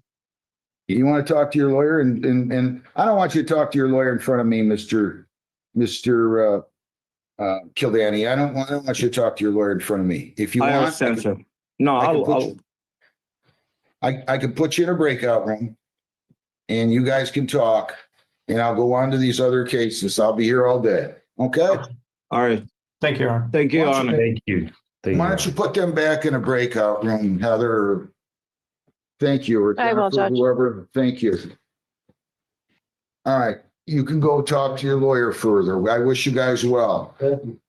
You want to talk to your lawyer, and I don't want you to talk to your lawyer in front of me, Mr. Kildani. I don't want you to talk to your lawyer in front of me. If you I want, understand, sir. No, I can put you in a breakout room and you guys can talk, and I'll go on to these other cases. I'll be here all day. Okay? all right. Thank you, Your Honor. Thank you, Your Why don't Honor. Thank you. Thank Why you. don't you put them back in a breakout room, Heather? Thank you. Or I will, Jennifer, Judge. whoever. Thank you. All right. You can go talk to your lawyer further. I wish you guys well. thank you.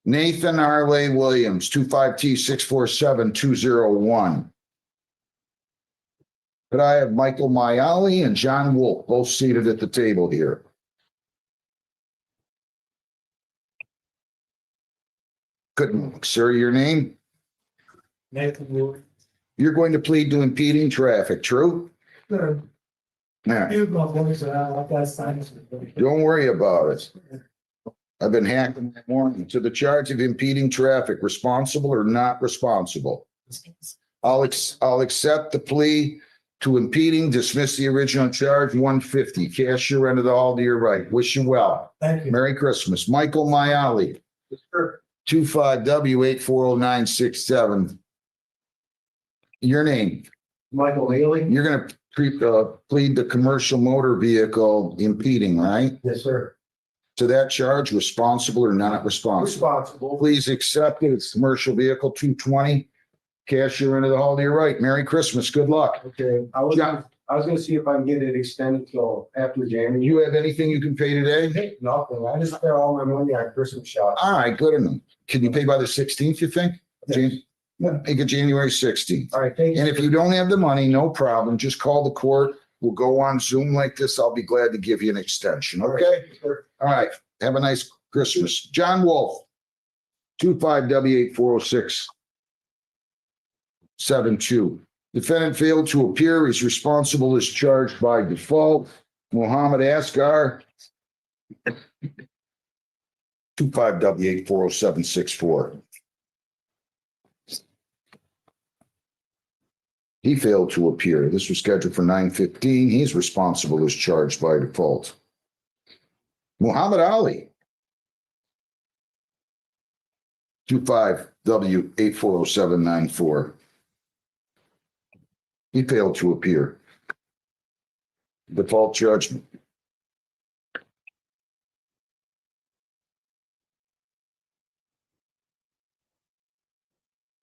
Nathan Arley Williams, 25T647201. Could I have Michael Mayali and John Wolf both seated at the table here? Good, sir, your name? Nathan Wood. You're going to plead to impeding traffic, true? Sure. All right, You my voice around like that science. don't worry about it. I've been hacking that morning to the charge of impeding traffic, responsible or not responsible. I'll accept the plea to impeding, dismiss the original charge, 150. Cash your end of the hall to your right. Wish you well. Thank you. Merry Christmas. Michael Mayali, Sure. 25W840967. Your name? Michael Haley. You're going to plead the commercial motor vehicle impeding, right? Yes, sir. To that charge, responsible or not responsible? Responsible. Please accept it. It's commercial vehicle 220. Cash your end of the hall to your right. Merry Christmas. Good luck. Okay, I was gonna see if I can get it extended till after January. You have anything you can pay today? Hey, nothing. I just spent all my money on Christmas shots. All right, good enough. Can you pay by the 16th, you think? Make it January 16th. All right, thank you. And if you don't have the money, no problem. Just call the court. We'll go on Zoom like this. I'll be glad to give you an extension, okay? All right, have a nice Christmas. John Wolf, 25W84672. Defendant failed to appear. He's responsible as charged by default. Mohammed Asghar, 25W8406764. He failed to appear. This was scheduled for 9:15. He's responsible as charged by default. Muhammad Ali, 25W84074. He failed to appear. Default judgment.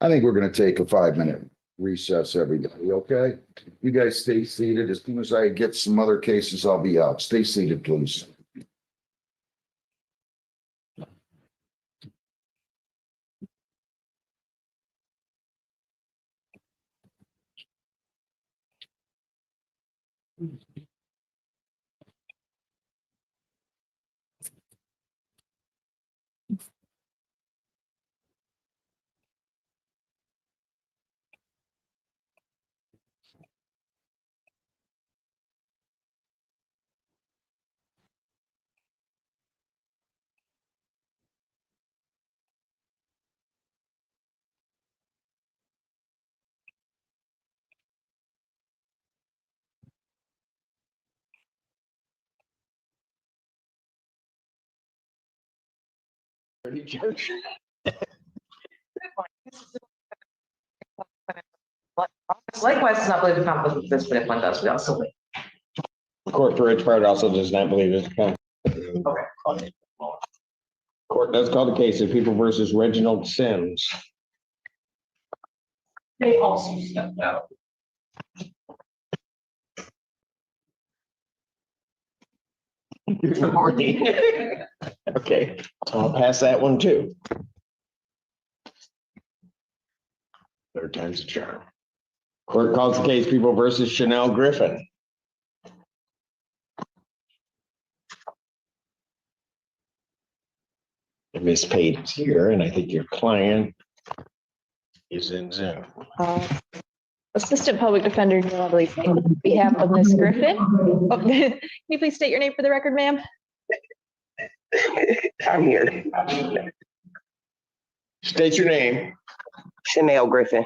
I think we're going to take a 5-minute recess, everybody, okay? You guys stay seated. As soon as I get some other cases, I'll be out. Stay seated, please. Likewise, does not believe the conflict of interest, but if one does, we also wait. Court for its part also does not believe it's conflict. Okay. Court does call the case of People versus Reginald Sims. They also stepped out. Good morning. Okay, I'll pass that one too. Third time's a charm. Court calls the case People versus Chanel Griffin. Miss Pate's here, and I think your client is in Zoom. Assistant Public Defender, I believe, on behalf of Ms. Griffin. Oh, can you please state your name for the record, ma'am? I'm here. State your name. Chanel Griffin.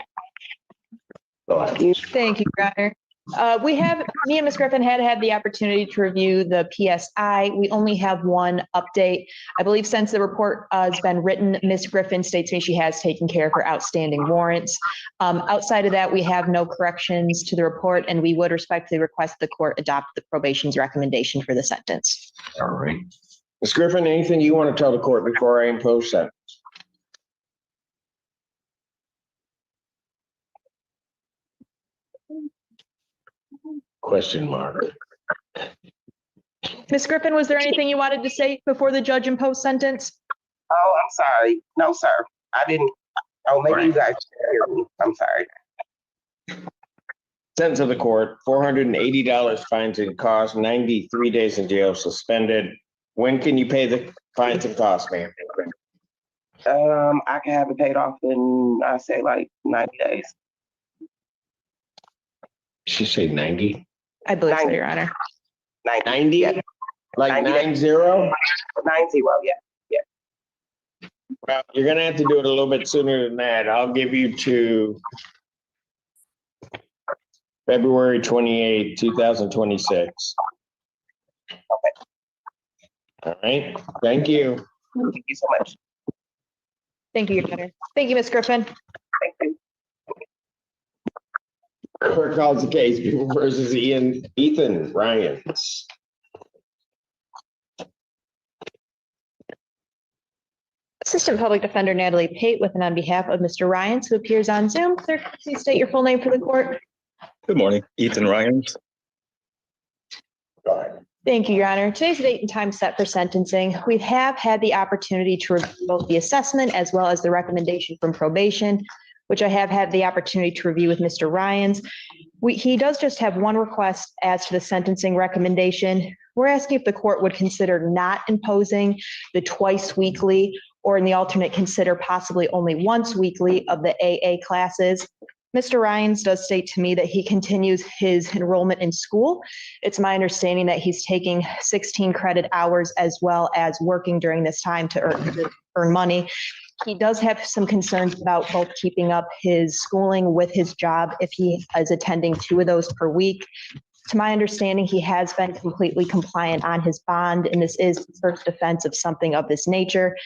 Thank you, Your Honor. Me and Ms. Griffin had the opportunity to review the PSI. We only have one update. I believe since the report has been written, Ms. Griffin states to me she has taken care of her outstanding warrants. Outside of that, we have no corrections to the report, and we would respectfully request the court adopt the probation's recommendation for the sentence. All right. Ms. Griffin, anything you want to tell the court before I impose sentence? Question mark. Ms. Griffin, was there anything you wanted to say before the judge imposed sentence? Oh, I'm sorry. No, sir. I didn't. Oh, maybe you guys hear me. I'm sorry. Sentence of the court, $480 fines and costs, 93 days in jail, suspended. When can you pay the fines and costs, ma'am? I can have it paid off in, I say, like 90 days. She said 90? I believe so, 90. Your Honor. 90? Yeah. Like 90 90? 90, yeah. Well, you're gonna have to do it a little bit sooner than that. I'll give you to February 28, 2026. All right, thank you. Thank you so much. Thank you, Your Honor. Thank you, Ms. Griffin. Thank you. Court calls the case People versus Ethan Ryans. Assistant Public Defender Natalie Pate with and on behalf of Mr. Ryans, who appears on Zoom. Clerk, please state your full name for the court. Good morning, Ethan Ryans. Go ahead. Thank you, Your Honor. Today's the date and time set for sentencing. We have had the opportunity to review both the assessment as well as the recommendation from probation, which I have had the opportunity to review with Mr. Ryans. He does just have one request as to the sentencing recommendation. We're asking if the court would consider not imposing the twice weekly, or in the alternate, consider possibly only once weekly of the AA classes. Mr. Ryans does state to me that he continues his enrollment in school. It's my understanding that he's taking 16 credit hours as well as working during this time to earn money. He does have some concerns about both keeping up his schooling with his job if he is attending 2 of those per week. To my understanding, he has been completely compliant on his bond, and this is his first offense of something of this nature.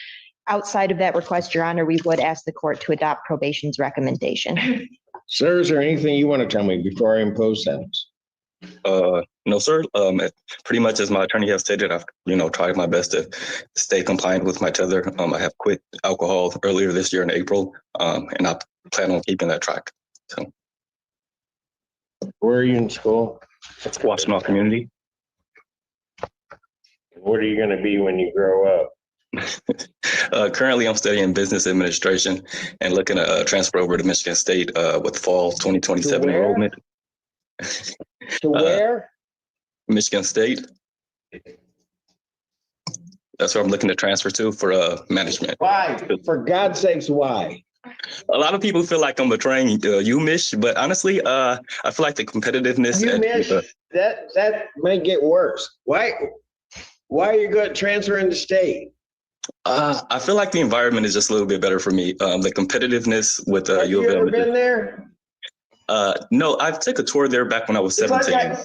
Outside of that request, Your Honor, we would ask the court to adopt probation's recommendation. Sir, is there anything you want to tell me before I impose sentence? No, sir. Pretty much as my attorney has stated, I've tried my best to stay compliant with my tether. I have quit alcohol earlier this year in April, and I plan on keeping that track. So, where are you in school? It's Washtenaw Community. What are you going to be when you grow up? Currently, I'm studying business administration and looking to transfer over to Michigan State with fall 2027 enrollment. To where? Michigan State. That's where I'm looking to transfer to for management. Why? For God's sakes, why? A lot of people feel like I'm betraying you, Mish, but honestly, I feel like the competitiveness. That might get worse. Why are you going to transfer in the state? I feel like the environment is just a little bit better for me. The competitiveness with Have U of you M. ever been there? No, I took a tour there back when I was 17.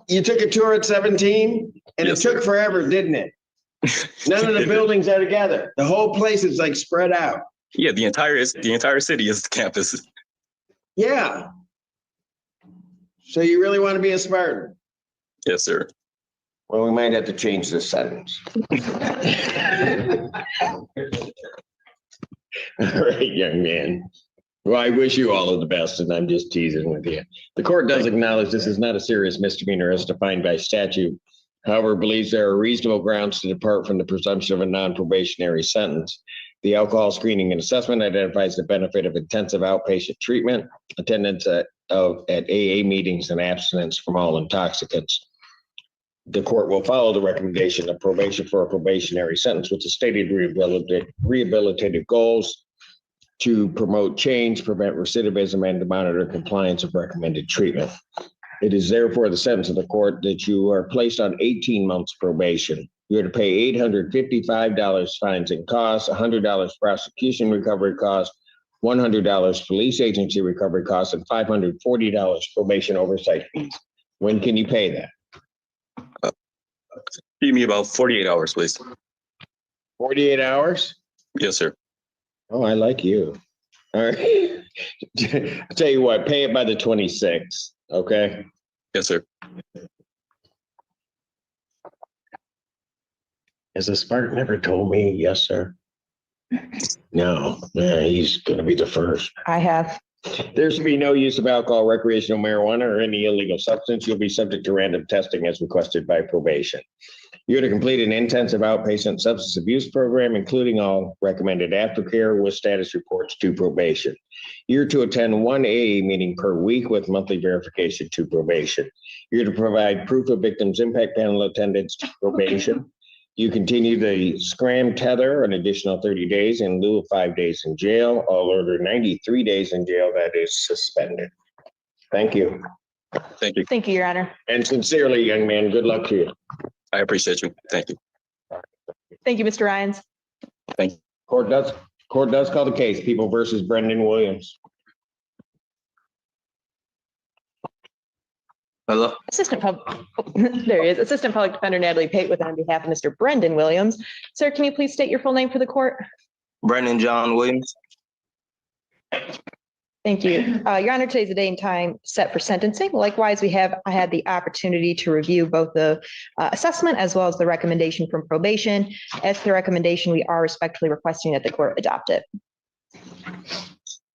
You took a tour at 17, and Yes, it took sir. forever, didn't it? None of the buildings are together. The whole place is like spread out. Yeah, the entire city is the campus. Yeah. So you really want to be a Spartan? Yes, sir. Well, we might have to change this sentence. All right, young man. Well, I wish you all of the best, and I'm just teasing with you. The court does acknowledge this is not a serious misdemeanor as defined by statute. However, believes there are reasonable grounds to depart from the presumption of a non-probationary sentence. The alcohol screening and assessment identifies the benefit of intensive outpatient treatment, attendance at AA meetings, and abstinence from all intoxicants. The court will follow the recommendation of probation for a probationary sentence with the stated rehabilitative goals to promote change, prevent recidivism, and to monitor compliance of recommended treatment. It is therefore the sentence of the court that you are placed on 18 months probation. You are to pay $855 fines and costs, $100 prosecution recovery costs, $100 police agency recovery costs, and $540 probation oversight fees. When can you pay that? Give me about 48 hours, please. 48 hours? Yes, sir. Oh, I like you. All right. I'll tell you what, pay it by the 26th, okay? Yes, sir. Has the Spartan ever told me yes, sir? No, he's going to be the first. I have. There should be no use of alcohol, recreational marijuana, or any illegal substance. You'll be subject to random testing as requested by probation. You're to complete an intensive outpatient substance abuse program, including all recommended aftercare with status reports to probation. You're to attend one AA meeting per week with monthly verification to probation. You're to provide proof of victims' impact panel attendance to probation. You continue the scram tether an additional 30 days in lieu of 5 days in jail. All order 93 days in jail that is suspended. Thank you. Thank you. Thank you, Your Honor. And sincerely, young man, good luck to you. I appreciate you. Thank you. Thank you, Mr. Ryans. Thank you. Court does call the case. People versus Brendan Williams. Hello. There he is. Assistant Public Defender Natalie Pate with on behalf of Mr. Brendan Williams. Sir, can you please state your full name for the court? Brendan John Williams. Thank you. Your Honor, today's the day and time set for sentencing. Likewise, I had the opportunity to review both the assessment as well as the recommendation from probation. As to the recommendation, we are respectfully requesting that the court adopt it.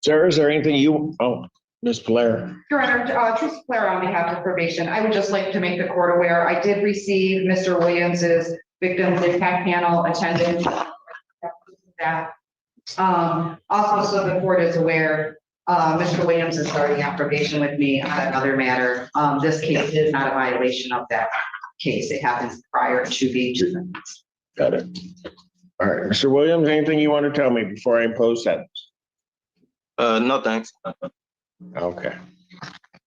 Sir, is there anything Ms. Blair? Your Honor, Teresa Blair on behalf of probation. I would just like to make the court aware, I did receive Mr. Williams's victims impact panel attendance. Also, so the court is aware, Mr. Williams is starting out probation with me on another matter. This case is not a violation of that case. It happens prior to the treatment. Got it. All right, Mr. Williams, anything you want to tell me before I impose sentence? No, thanks. Okay.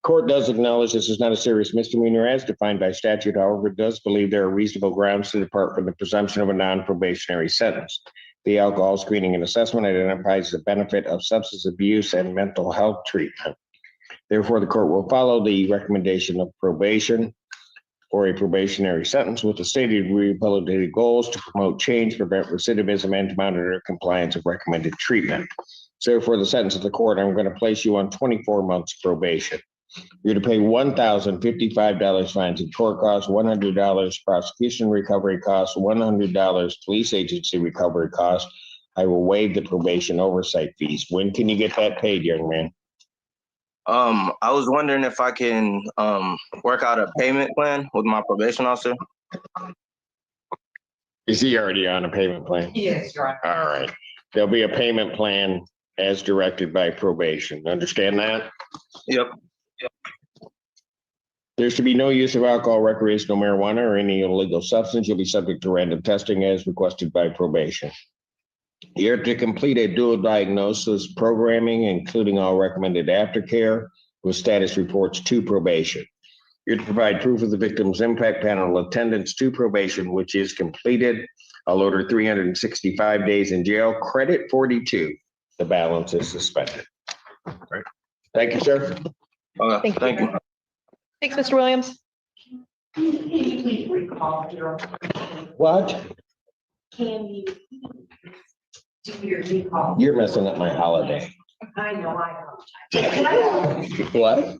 Court does acknowledge this is not a serious misdemeanor as defined by statute. However, it does believe there are reasonable grounds to depart from the presumption of a non-probationary sentence. The alcohol screening and assessment identifies the benefit of substance abuse and mental health treatment. Therefore, the court will follow the recommendation of probation for a probationary sentence with the stated rehabilitative goals to promote change, prevent recidivism, and to monitor compliance of recommended treatment. So for the sentence of the court, I'm going to place you on 24 months probation. You're to pay $1,055 fines and court costs, $100 prosecution recovery costs, $100 police agency recovery costs. I will waive the probation oversight fees. When can you get that paid, young man? I was wondering if I can work out a payment plan with my probation officer. Is he already on a payment plan? Yes, Your Honor. All right. There'll be a payment plan as directed by probation. Understand that? Yep. There's to be no use of alcohol, recreational marijuana, or any illegal substance. You'll be subject to random testing as requested by probation. You're to complete a dual diagnosis programming, including all recommended aftercare with status reports to probation. You're to provide proof of the victim's impact panel attendance to probation, which is completed. I'll order 365 days in jail, credit 42. The balance is suspended. All right. Thank you, sir. Thank you. Thanks, Mr. Williams. What? can do your recall. You're messing up my holiday. I know, I apologize. What?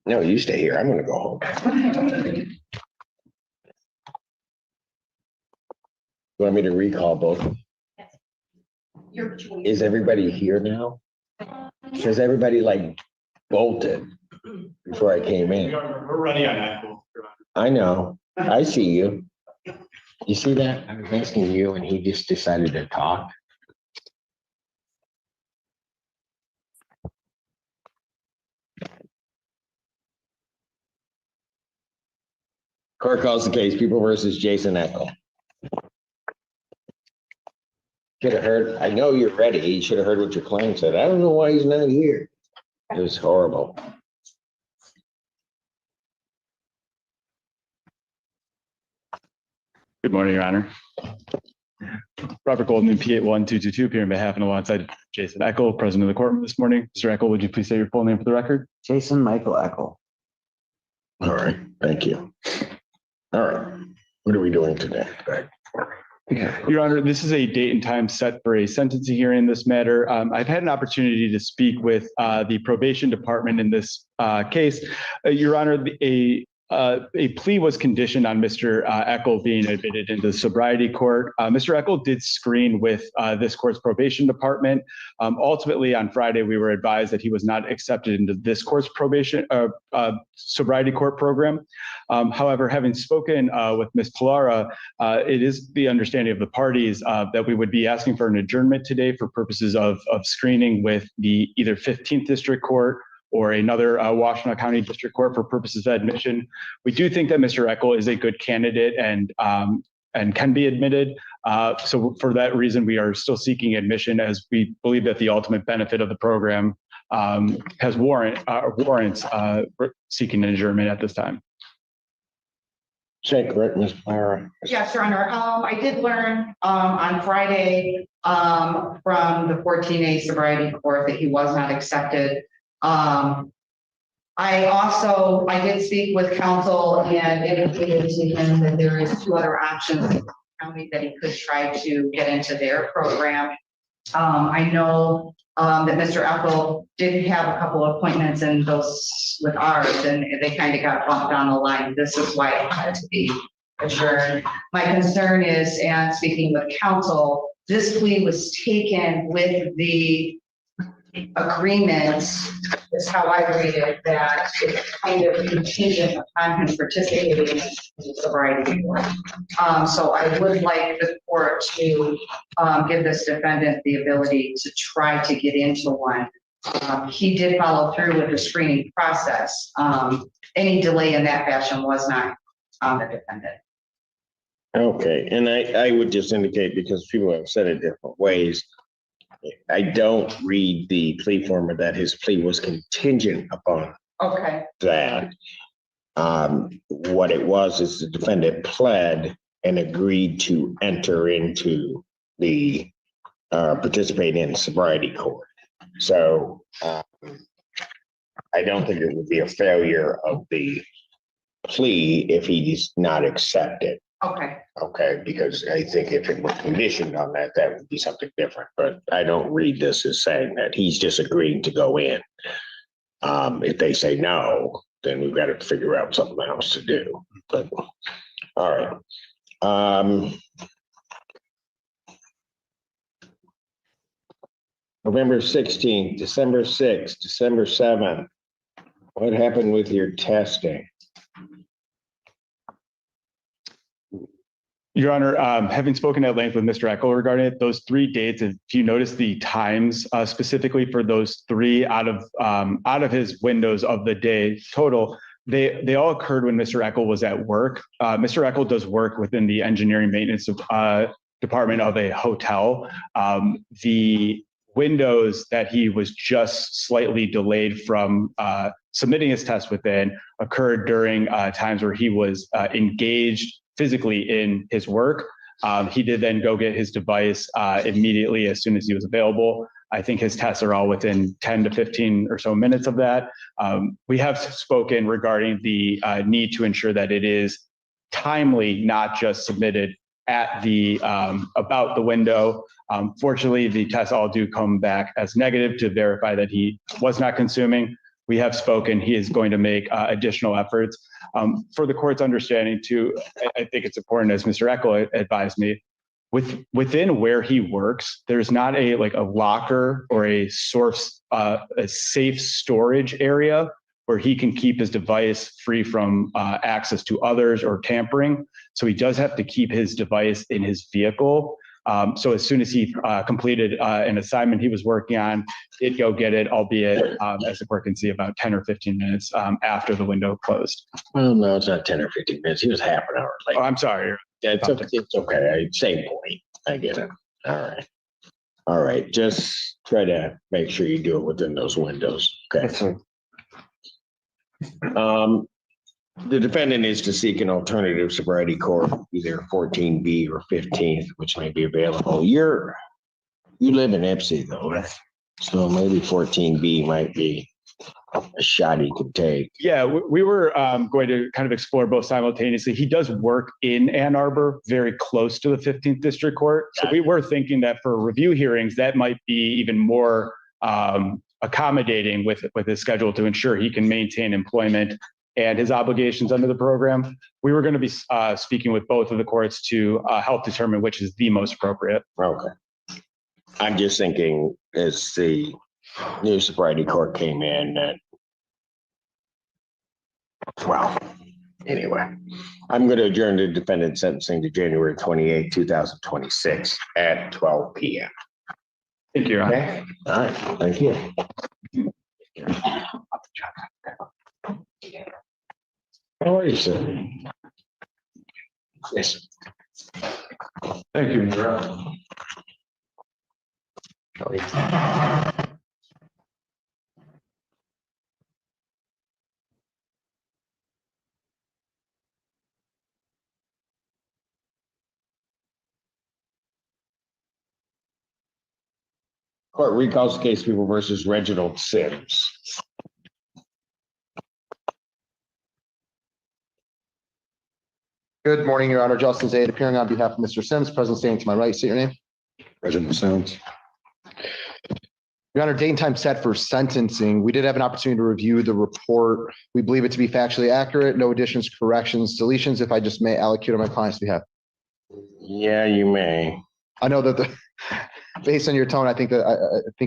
No, you stay here. I'm gonna go home. You want me to recall both? Is everybody here now? Because everybody like bolted before I came in. We're ready on that. I know. I see you. You see that? I was asking you and he just decided to talk. Court calls the case, People versus Jason Eckel. Should have heard, I know you're ready. You should have heard what your client said. I don't know why he's not here. It was horrible. Good morning, Your Honor. Robert Goldman, P81222, here on behalf and alongside Jason Eckel, President of the courtroom this morning. Mr. Eckel, would you please say your full name for the record? Jason Michael Eckel. All right, thank you. All right, what are we doing today? Your Honor, this is a date and time set for a sentencing hearing in this matter. I've had an opportunity to speak with the probation department in this case. Your Honor, a plea was conditioned on Mr. Eckel being admitted into the sobriety court. Mr. Eckel did screen with this court's probation department. Ultimately, on Friday, we were advised that he was not accepted into this court's probation sobriety court program. However, having spoken with Ms. Pilara, it is the understanding of the parties that we would be asking for an adjournment today for purposes of screening with the either 15th District Court or another Washtenaw County District Court for purposes of admission. We do think that Mr. Eckel is a good candidate and can be admitted. So for that reason, we are still seeking admission as we believe that the ultimate benefit of the program warrants seeking an adjournment at this time. Check, right, Ms. Pilara? Yes, Your Honor. I did learn on Friday from the 14A sobriety court that he was not accepted. I did speak with counsel and indicated to him that there is 2 other options in the county that he could try to get into their program. I know that Mr. Eckel did have a couple of appointments in those with ours, and they kind of got bumped down the line. This is why it had to be adjourned. My concern is, and speaking with counsel, this plea was taken with the agreement, is how I read it, that it's kind of contingent upon him participating in the sobriety court. So I would like the court to give this defendant the ability to try to get into one. He did follow through with the screening process. Any delay in that fashion was not on the defendant. Okay, and I would just indicate, because people have said it different ways, I don't read the plea form that his plea was contingent upon that. What it was is the defendant pled and agreed to enter into the participate in sobriety court. So I don't think it would be a failure of the plea if he does not accept it. Okay, because I think if it were conditioned on that, that would be something different. But I don't read this as saying that he's just agreeing to go in. If they say no, then we've got to figure out something else to do. But all right. November 16th, December 6th, December 7th. What happened with your testing? Your Honor, having spoken at length with Mr. Eckel regarding it, those 3 dates, if you notice the times specifically for those 3 out of his windows of the day total, they all occurred when Mr. Eckel was at work. Mr. Eckel does work within the engineering maintenance department of a hotel. The windows that he was just slightly delayed from submitting his test within occurred during times where he was engaged physically in his work. He did then go get his device immediately as soon as he was available. I think his tests are all within 10 to 15 or so minutes of that. We have spoken regarding the need to ensure that it is timely, not just submitted at the about the window. Fortunately, the tests all do come back as negative to verify that he was not consuming. We have spoken. He is going to make additional efforts. For the court's understanding too, I think it's important, as Mr. Eckel advised me, within where he works, there's not a locker or a safe storage area where he can keep his device free from access to others or tampering. So he does have to keep his device in his vehicle. So as soon as he completed an assignment he was working on, he'd go get it, albeit as the court can see, about 10 or 15 minutes after the window closed. Well, no, it's not 10 or 15 minutes. He was half an hour late. Oh, I'm sorry. Yeah, it's okay. Same point. I get it. All right. All right. Just try to make sure you do it within those windows. Okay. The defendant is to seek an alternative sobriety court, either 14B or 15th, which may be available. You live in Ipsy though, right? So maybe 14B might be a shot he could take. Yeah, we were going to kind of explore both simultaneously. He does work in Ann Arbor, very close to the 15th District Court. So we were thinking that for review hearings, that might be even more accommodating with his schedule to ensure he can maintain employment and his obligations under the program. We were going to be speaking with both of the courts to help determine which is the most appropriate. Okay. I'm just thinking as the new sobriety court came in that, well, anyway, I'm going to adjourn the defendant sentencing to January 28, 2026 at 12 p.m. Thank you, Your Honor. Okay. All right. Thank you. How are you, sir? Yes. Thank you, Your Honor. Court recalls the case People versus Reginald Sims. Good morning, Your Honor. Justin Zaid appearing on behalf of Mr. Sims, present standing to my right. State your name. Reginald Sims. Your Honor, date and time set for sentencing. We did have an opportunity to review the report. We believe it to be factually accurate. No additions, corrections, deletions. If I just may allocate on my client's behalf. Yeah, you may. I know that based on your tone, I think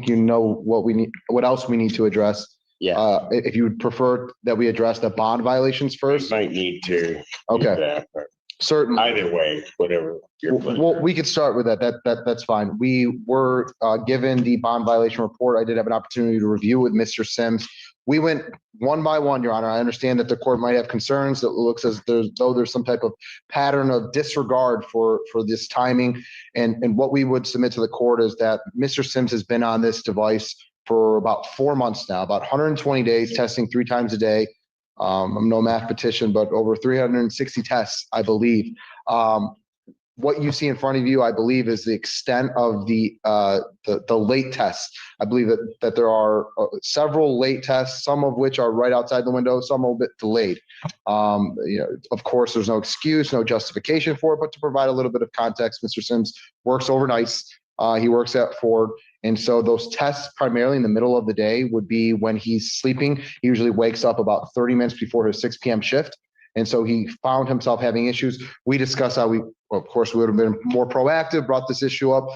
you know what we need, what else we need to address. Yeah. If you would prefer that we address the bond violations first. Might need to. Okay. That, but certainly. either way, whatever. Well, we could start with that. That's fine. We were given the bond violation report. I did have an opportunity to review with Mr. Sims. We went one by one, Your Honor. I understand that the court might have concerns. That looks as though there's some type of pattern of disregard for this timing. And what we would submit to the court is that Mr. Sims has been on this device for about 4 months now, about 120 days, testing 3 times a day. I'm no mathematician, but over 360 tests, I believe. What you see in front of you, I believe, is the extent of the late tests. I believe that there are several late tests, some of which are right outside the window, some a little bit delayed. Of course, there's no excuse, no justification for it, but to provide a little bit of context, Mr. Sims works overnights. He works at Ford. And so those tests primarily in the middle of the day would be when he's sleeping. He usually wakes up about 30 minutes before his 6 p.m. shift. And so he found himself having issues. We discussed how of course, we would have been more proactive, brought this issue up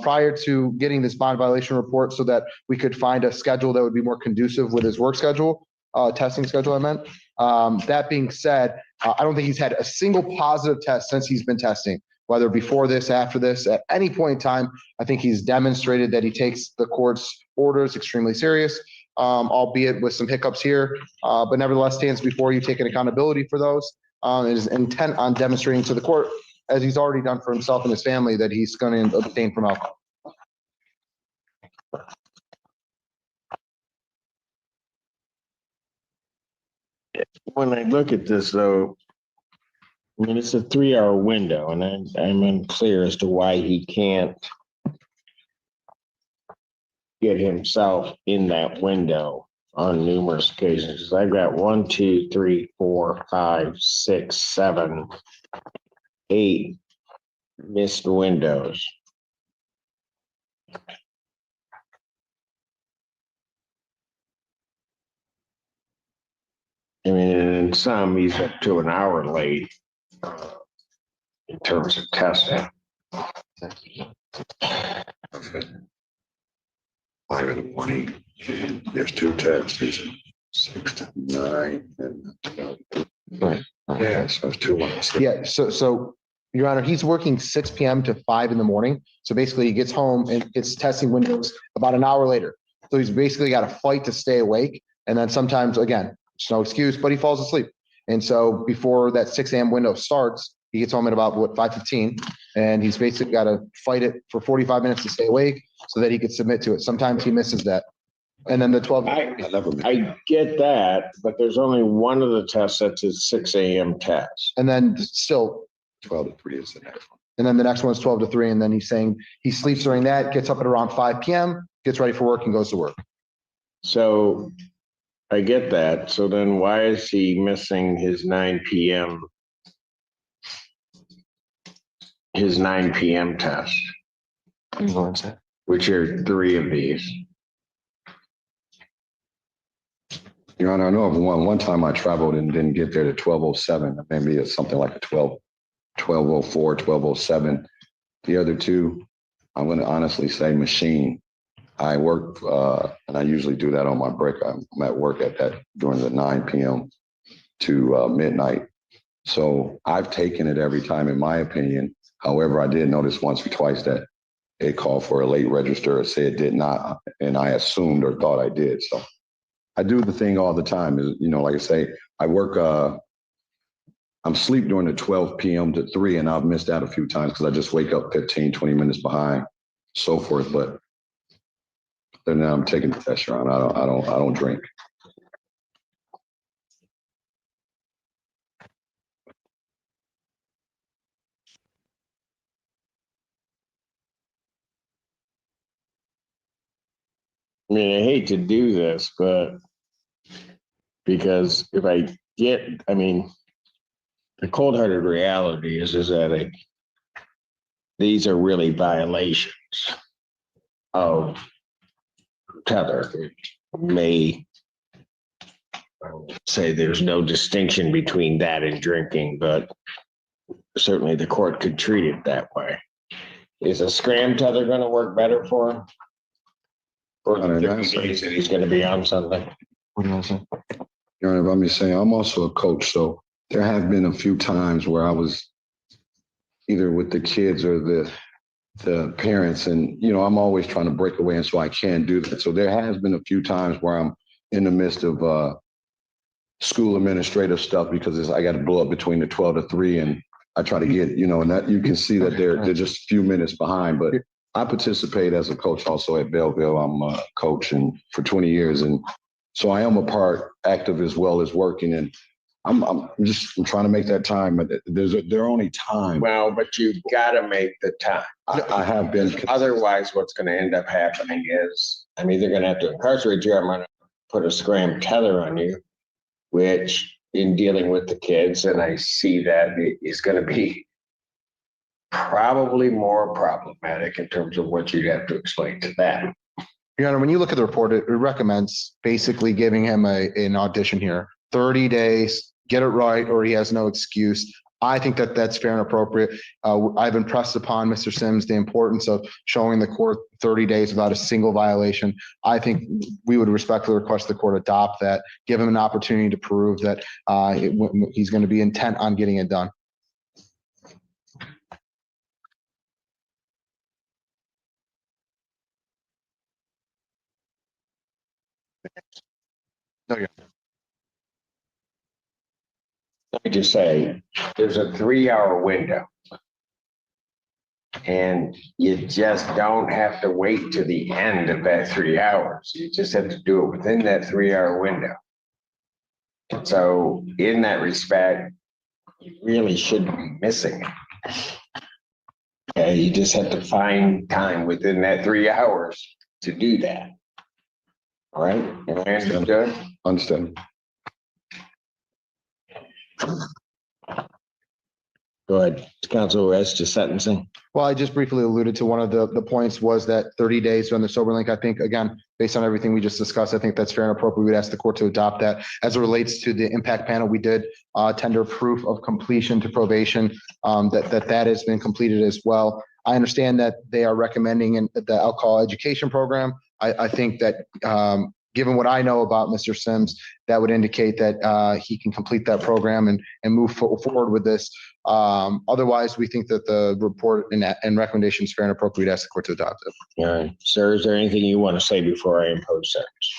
prior to getting this bond violation report so that we could find a schedule that would be more conducive with his work schedule, testing schedule, I meant. That being said, I don't think he's had a single positive test since he's been testing. Whether before this, after this, at any point in time, I think he's demonstrated that he takes the court's orders extremely serious, albeit with some hiccups here, but nevertheless stands before you taking accountability for those and is intent on demonstrating to the court, as he's already done for himself and his family, that he's going to abstain from alcohol. When I look at this, though, I mean, it's a 3-hour window, and I'm unclear as to why he can't get himself in that window on numerous occasions. I've got 1, 2, 3, 4, 5, 6, 7, 8 missed windows. I mean, in some, he's up to an hour late in terms of testing. 5 in the morning. There's 2 tests, 6 to 9 and 12. Right. Yeah, so it's 2 months. Yeah, so Your Honor, he's working 6 PM to 5 in the morning. So basically he gets home and it's testing windows about an hour later. So he's basically got to fight to stay awake. And then sometimes, again, it's no excuse, but he falls asleep. And so before that 6 AM window starts, he gets home at about 5:15, and he's basically got to fight it for 45 minutes to stay awake so that he could submit to it. Sometimes he misses that. And then the 12. I get that, but there's only one of the tests that's a 6 AM test. And then still 12 to 3 is the next one. And then the next one's 12 to 3. And then he's saying he sleeps during that, gets up at around 5 PM, gets ready for work and goes to work. So I get that. So then why is he missing his 9 PM? His 9 PM test, which are 3 of these. Your Honor, I know of one time I traveled and didn't get there to 12:07. Maybe it's something like a 12:04, 12:07. The other 2, I'm going to honestly say machine. I work, and I usually do that on my break. I'm at work at that during the 9 PM to midnight. So I've taken it every time, in my opinion. However, I did notice once or twice that it called for a late register or said it did not, and I assumed or thought I did. So I do the thing all the time. Is, like I say, I work, I'm asleep during the 12 PM to 3, and I've missed that a few times because I just wake up 15, 20 minutes behind, so forth. But then I'm taking the test, Your Honor. I don't drink. I mean, I hate to do this, but because if I get, I mean, the cold-hearted reality is that these are really violations of tether. It may say there's no distinction between that and drinking, but certainly the court could treat it that way. Is a scram tether going to work better for him? For the 30 days that he's going to be on Sunday? What do you want to say? Your Honor, if I'm saying, I'm also a coach, so there have been a few times where I was either with the kids or the parents, and I'm always trying to break away, and so I can't do that. So there has been a few times where I'm in the midst of school administrative stuff because I got to blow up between the 12 to 3, and I try to get, and that you can see that they're just a few minutes behind. But I participate as a coach also at Belleville. I'm a coach for 20 years, and so I am a part active as well as working. And I'm trying to make that time, but there are only time. Well, but you've got to make the time. I have been. Otherwise, what's going to end up happening is I'm either going to have to incarcerate you, I'm going to put a scram tether on you, which in dealing with the kids, and I see that is going to be probably more problematic in terms of what you have to explain to them. Your Honor, when you look at the report, it recommends basically giving him an audition here, 30 days, get it right, or he has no excuse. I think that's fair and appropriate. I've impressed upon Mr. Sims the importance of showing the court 30 days without a single violation. I think we would respectfully request the court adopt that, give him an opportunity to prove that he's going to be intent on getting it done. No, yeah. Let me just say, there's a 3-hour window. And you just don't have to wait to the end of that 3 hours. You just have to do it within that 3-hour window. So in that respect, you really shouldn't be missing it. Okay, you just have to find time within that 3 hours to do that. All right, am I understood? Understand. Go ahead, Council West, just sentencing. Well, I just briefly alluded to one of the points was that 30 days on the sober link. I think, again, based on everything we just discussed, I think that's fair and appropriate. We'd ask the court to adopt that. As it relates to the impact panel, we did tender proof of completion to probation, that has been completed as well. I understand that they are recommending in the alcohol education program. I think that given what I know about Mr. Sims, that would indicate that he can complete that program and move forward with this. Otherwise, we think that the report and recommendation is fair and appropriate. Ask the court to adopt it. All right, sir, is there anything you want to say before I impose sentence?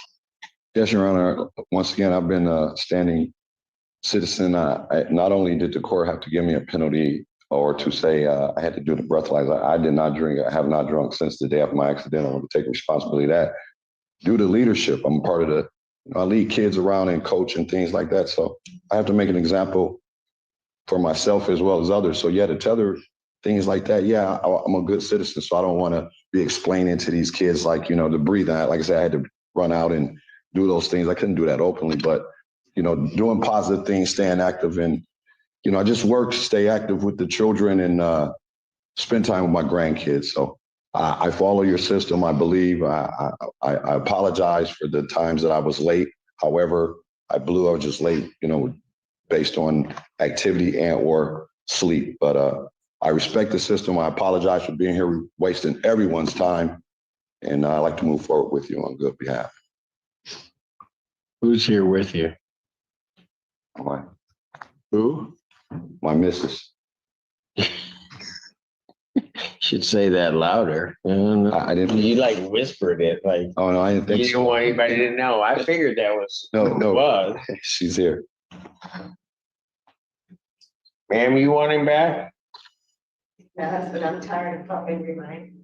Yes, Your Honor. Once again, I've been a standing citizen. Not only did the court have to give me a penalty or to say I had to do the breathalyzer, I did not drink. I have not drunk since the day of my accident. I want to take responsibility of that. Due to leadership, I'm part of the, I lead kids around and coach and things like that. So I have to make an example for myself as well as others. So yeah, to tether things like that, yeah, I'm a good citizen. So I don't want to be explaining to these kids like, to breathe. Like I said, I had to run out and do those things. I couldn't do that openly, but, doing positive things, staying active. And, I just work to stay active with the children and spend time with my grandkids. So I follow your system. I believe I apologize for the times that I was late. However, I was just late, based on activity and or sleep. But I respect the system. I apologize for being here, wasting everyone's time. And I'd like to move forward with you on good behalf. Who's here with you? Who? My missus. Should say that louder. I didn't. You like whispered it, like. Oh no, I didn't think. You didn't want anybody to know. I figured that was. No. Who it was. She's here. Ma'am, you want him back? Yes, but I'm tired of probably reminding.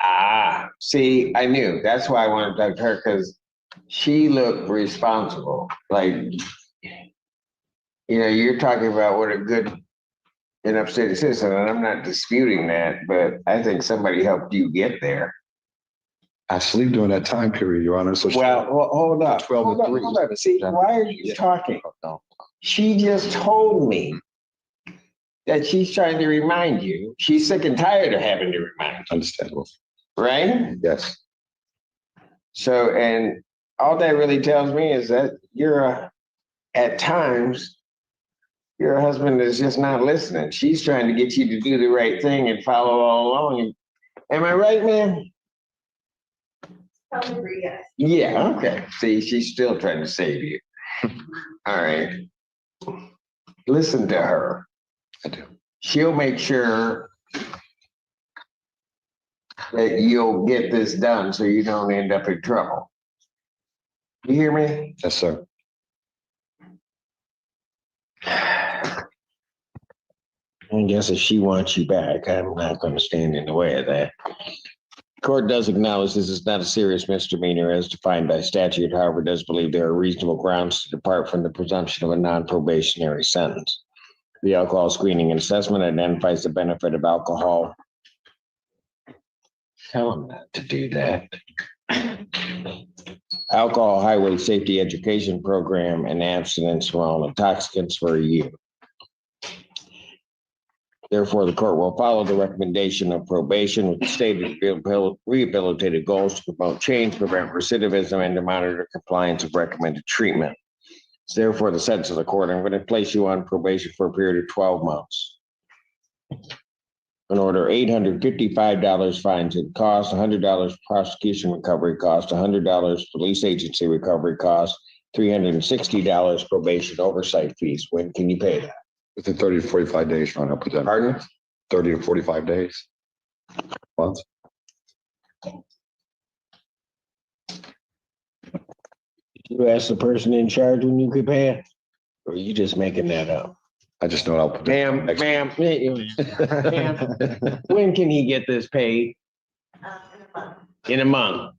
Ah, see, I knew. That's why I wanted to talk to her, because she looked responsible. Like, you're talking about what a good an upstate citizen, and I'm not disputing that, but I think somebody helped you get there. I sleep during that time period, Your Honor. So well, hold up. 12 to 3. Hold up. See, why are you talking? No. She just told me that she's trying to remind you. She's sick and tired of having to remind you. Understandable. Right? Yes. So, and all that really tells me is that at times, your husband is just not listening. She's trying to get you to do the right thing and follow all along. Am I right, man? Yes. Yeah, okay. See, she's still trying to save you. All right. Listen to her. I do. She'll make sure that you'll get this done so you don't end up in trouble. You hear me? Yes, sir. I guess if she wants you back, I'm not going to stand in the way of that. Court does acknowledge this is not a serious misdemeanor as defined by statute. However, does believe there are reasonable grounds to depart from the presumption of a non-probationary sentence. The alcohol screening and assessment identifies the benefit of alcohol. Tell him not to do that. Alcohol highway safety education program and abstinence from all intoxicants for a year. Therefore, the court will follow the recommendation of probation with stated rehabilitative goals to promote change, prevent recidivism, and to monitor compliance of recommended treatment. So therefore, the sentence of the court, I'm going to place you on probation for a period of 12 months. In order, $855 fines and cost, $100 prosecution recovery cost, $100 police agency recovery cost, $360 probation oversight fees. When can you pay that? Within 30 to 45 days, Ron, I'll put that. Pardon? 30 to 45 days. Months. You ask the person in charge when you could pay it? Or are you just making that up? I just know I'll put Ma'am, when can he get this paid? In a month.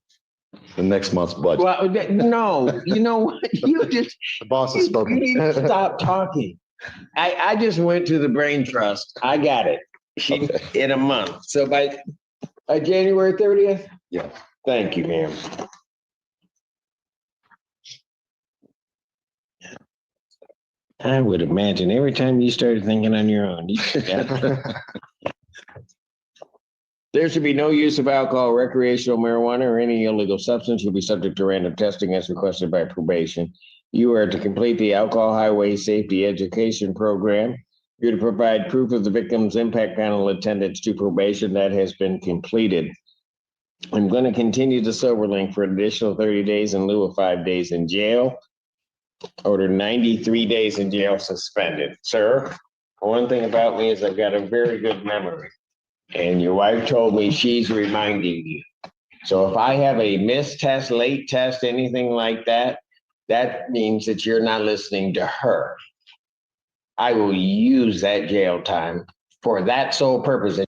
The next month's budget. Well, no, you know what? You just The boss has spoken. You need to stop talking. I just went to the brain trust. I got it. In a month. So by January 30th? Yeah. Thank you, ma'am. I would imagine every time you started thinking on your own. There should be no use of alcohol, recreational marijuana, or any illegal substance. You'll be subject to random testing as requested by probation. You are to complete the Alcohol Highway Safety Education Program. You're to provide proof of the victim's impact panel attendance to probation. That has been completed. I'm going to continue the sober link for an additional 30 days in lieu of 5 days in jail. Order 93 days in jail suspended. Sir, one thing about me is I've got a very good memory. And your wife told me she's reminding you. So if I have a missed test, late test, anything like that, that means that you're not listening to her. I will use that jail time for that sole purpose.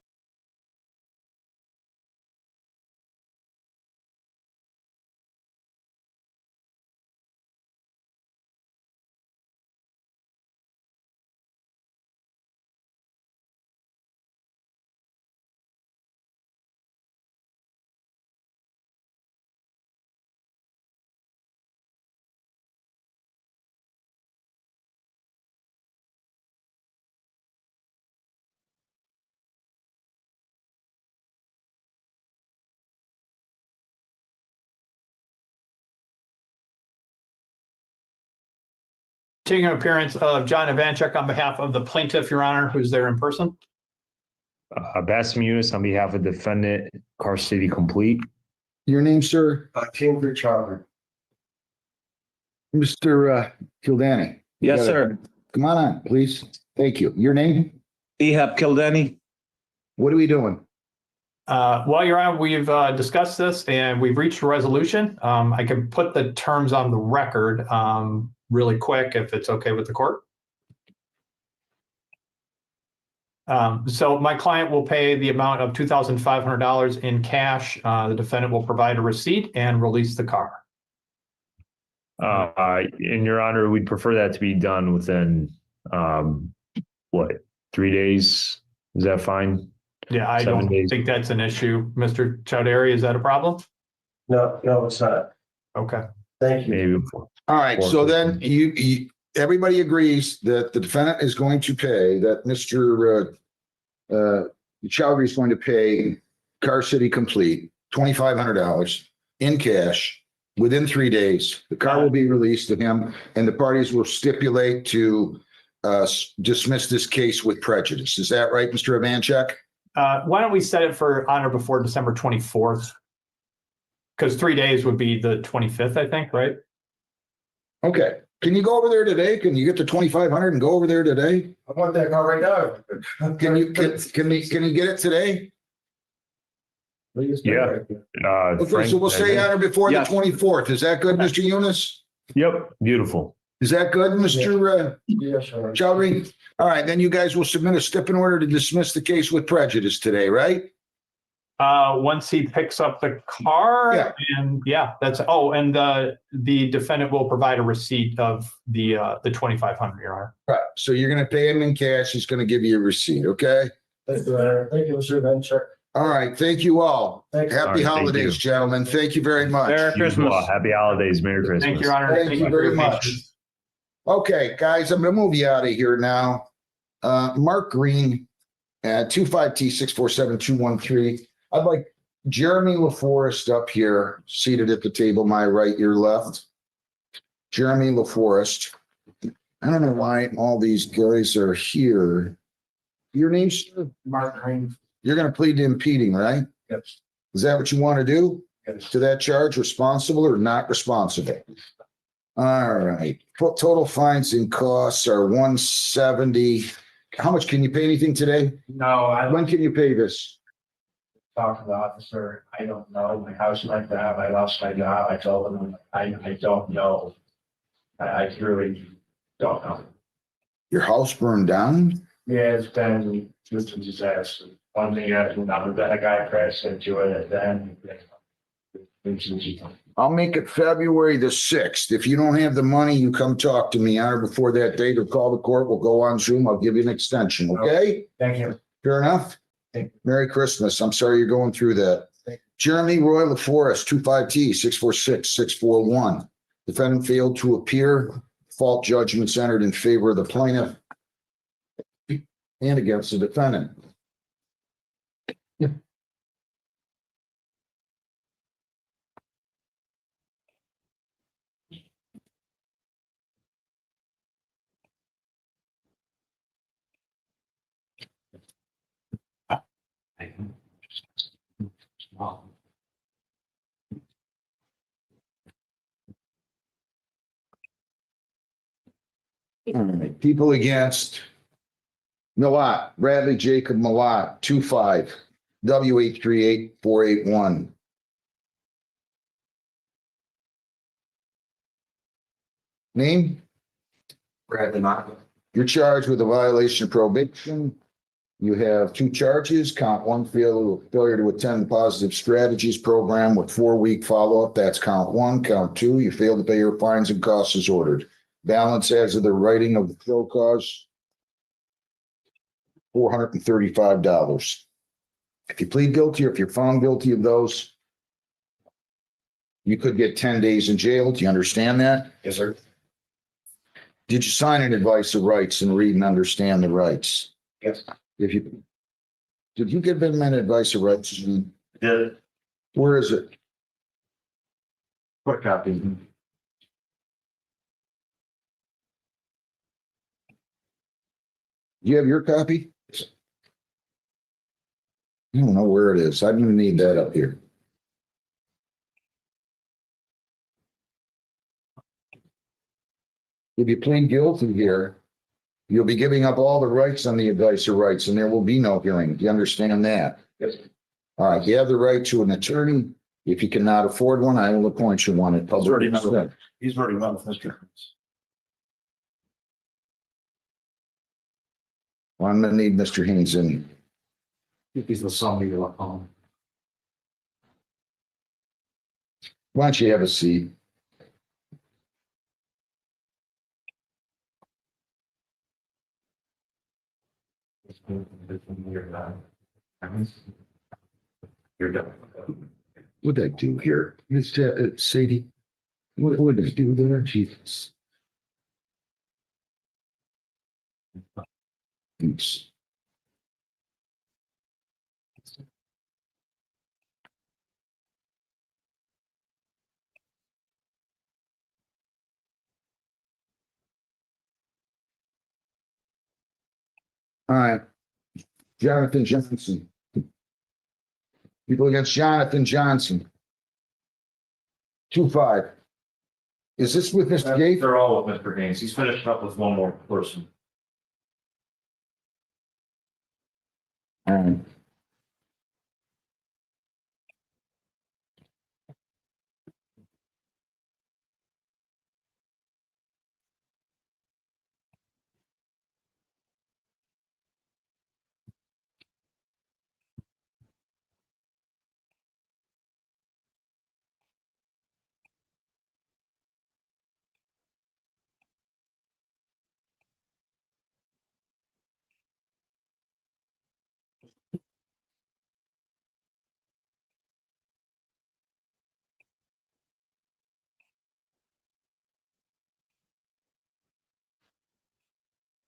Taking an appearance of John Ivanchuk on behalf of the plaintiff, Your Honor, who's there in person. Bassam Eunice on behalf of defendant, Car City Complete. Your name, sir? Cambridge Charter. Mr. Kildani. You Yes, gotta- sir. Come on, please. Thank you. Your name? Ehab Kildani. What are we doing? Well, Your Honor, we've discussed this and we've reached a resolution. I can put the terms on the record really quick if it's okay with the court. So my client will pay the amount of $2,500 in cash. The defendant will provide a receipt and release the car. In Your Honor, we'd prefer that to be done within, 3 days? Is that fine? Yeah, I 7 don't days. think that's an issue. Mr. Chowdhury, is that a problem? No, it's not. Okay. Thank you. Maybe. All right, so then everybody agrees that the defendant is going to pay, that Mr. Chowdhury is going to pay Car City Complete $2,500 in cash within 3 days. The car will be released to him and the parties will stipulate to dismiss this case with prejudice. Is that right, Mr. Ivanchuk? Why don't we set it for honor before December 24th? Because 3 days would be the 25th, I think, right? Okay. Can you go over there today? Can you get the 2,500 and go over there today? I want that car right now. Can you get it today? Yeah. Okay, so we'll say honor before the Yes. 24th. Is that good, Mr. Eunice? Yep, beautiful. Is that good, Mr. Yeah, sure. Chowdhury? All right, then you guys will submit a step-in order to dismiss the case with prejudice today, right? Once he picks up the car, Yeah. and and the defendant will provide a receipt of the 2,500, Your Honor. Right, so you're gonna pay him in cash. He's gonna give you a receipt, okay? Thank you, Aaron. Thank you, Mr. Venture. All right, thank you all. Thank you. Happy All right, thank holidays, you. gentlemen. Thank you very much. Merry Christmas. Happy holidays. Merry Christmas. Thank you, Your Honor. Thank you for very your much. patience. Okay, guys, I'm gonna move you out of here now. Mark Green at 25T647213. I'd like Jeremy LaForest up here, seated at the table, my right, your left. Jeremy LaForest. I don't know why all these guys are here. Your name's Mark Green. You're gonna plead to impeding, right? Yes. Is that what you want to do? Yes. To that charge, responsible or not responsible? All right. Total fines and costs are 170. How much can you pay anything today? No, I When can you pay this? talked to the officer. I don't know. My house went down. I lost my job. I told him I don't know. I really don't know. Your house burned down? Yeah, it's been just a disaster. One thing after another, then a guy crashed into it, and then. I'll make it February the 6th. If you don't have the money, you come talk to me on or before that date or call the court. We'll go on Zoom. I'll give you an extension, okay? Thank you. Fair enough? Thank you. Merry Christmas. I'm sorry you're going through that. Thank Jeremy Roy LaForest, 25T646641. Defendant failed to appear fault judgments entered in favor of the plaintiff and against the defendant. All right, people against Milat, Bradley Jacob Milat, 25 W838481. Name? Bradley Michael. You're charged with a violation of probation. You have two charges. Count one, failure to attend the Positive Strategies Program with 4-week follow-up. That's count one. Count two, you failed to pay your fines and costs as ordered. Balance as of the writing of the show cause, $435. If you plead guilty or if you're found guilty of those, you could get 10 days in jail. Do you understand that? Yes, sir. Did you sign an advice of rights and read and understand the rights? Yes. Did you give them an advice of rights? Did it? Where is it? Quick copy. Do you have your copy? I don't know where it is. I'm gonna need that up here. If you plead guilty here, you'll be giving up all the rights on the advice of rights, and there will be no hearing. Do you understand that? Yes. All right, you have the right to an attorney. If you cannot afford one, I will appoint you one at He's already public. met with, he's already met with Mr. Well, I'm gonna need Mr. Haynes in. If he's the somebody you're on. Why don't you have a seat? You're done. What'd I do here? Miss Sadie? What did I do there? Jesus. Oops. All right. Jonathan Johnson. People against Jonathan Johnson. 2-5. Is this with Mr. Gates? They're all with Mr. Gaines. He's finished up with one more person. All right.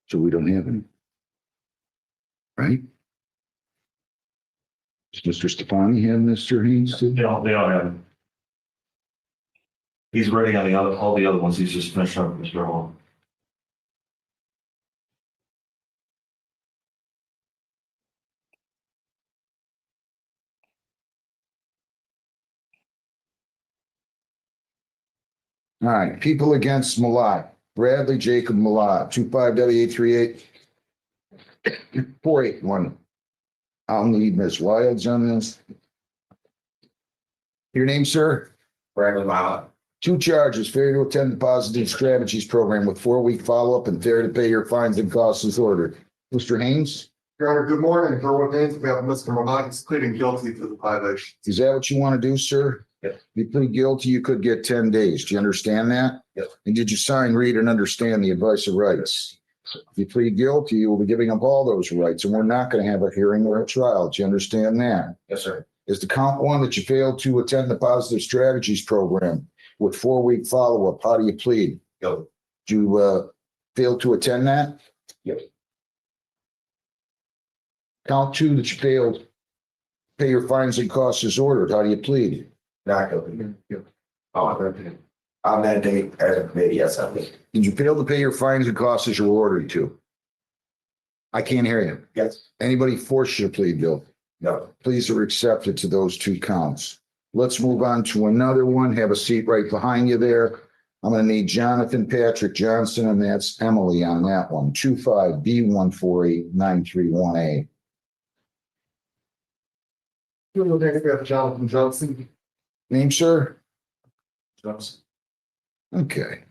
So we don't have any. Right? Does Mr. Stefani have Mr. Haynes too? They all have him. He's ready on all the other ones. He's just finished up with Mr. Hall. All right, people against Malat, Bradley Jacob Malat, 25W838-481. I'll need Ms. Wilds on this. Your name, sir? Bradley Milat. Two charges, failure to attend the Positive Strategies Program with 4-week follow-up and failure to pay your fines and costs as ordered. Mr. Haynes, Your Honor, good morning. For what names we have Mr. Malat, he's pleading guilty to the violation. is that what you want to do, sir? Yes. If you plead guilty, you could get 10 days. Do you understand that? Yes. And did you sign, read, and understand the advice of rights? If you plead guilty, you will be giving up all those rights, and we're not going to have a hearing or a trial. Do you understand that? Yes, sir. Is the count one that you failed to attend the Positive Strategies Program with 4-week follow-up? How do you plead? Go. Do you, fail to attend that? Yep. Count 2 that you failed. Pay your fines and costs as ordered. How do you plead? Not guilty. On that date, as of maybe, yes, I think. Did you fail to pay your fines and costs as you were ordered to? I can't hear you. Yes. Anybody force you to plead guilty? No. Please are accepted to those 2 counts. Let's move on to another one. Have a seat right behind you there. I'm going to need Jonathan Patrick Johnson, and that's Emily on that one. 25B1489318. Jonathan Johnson. Name, sir? Johnson. Okay.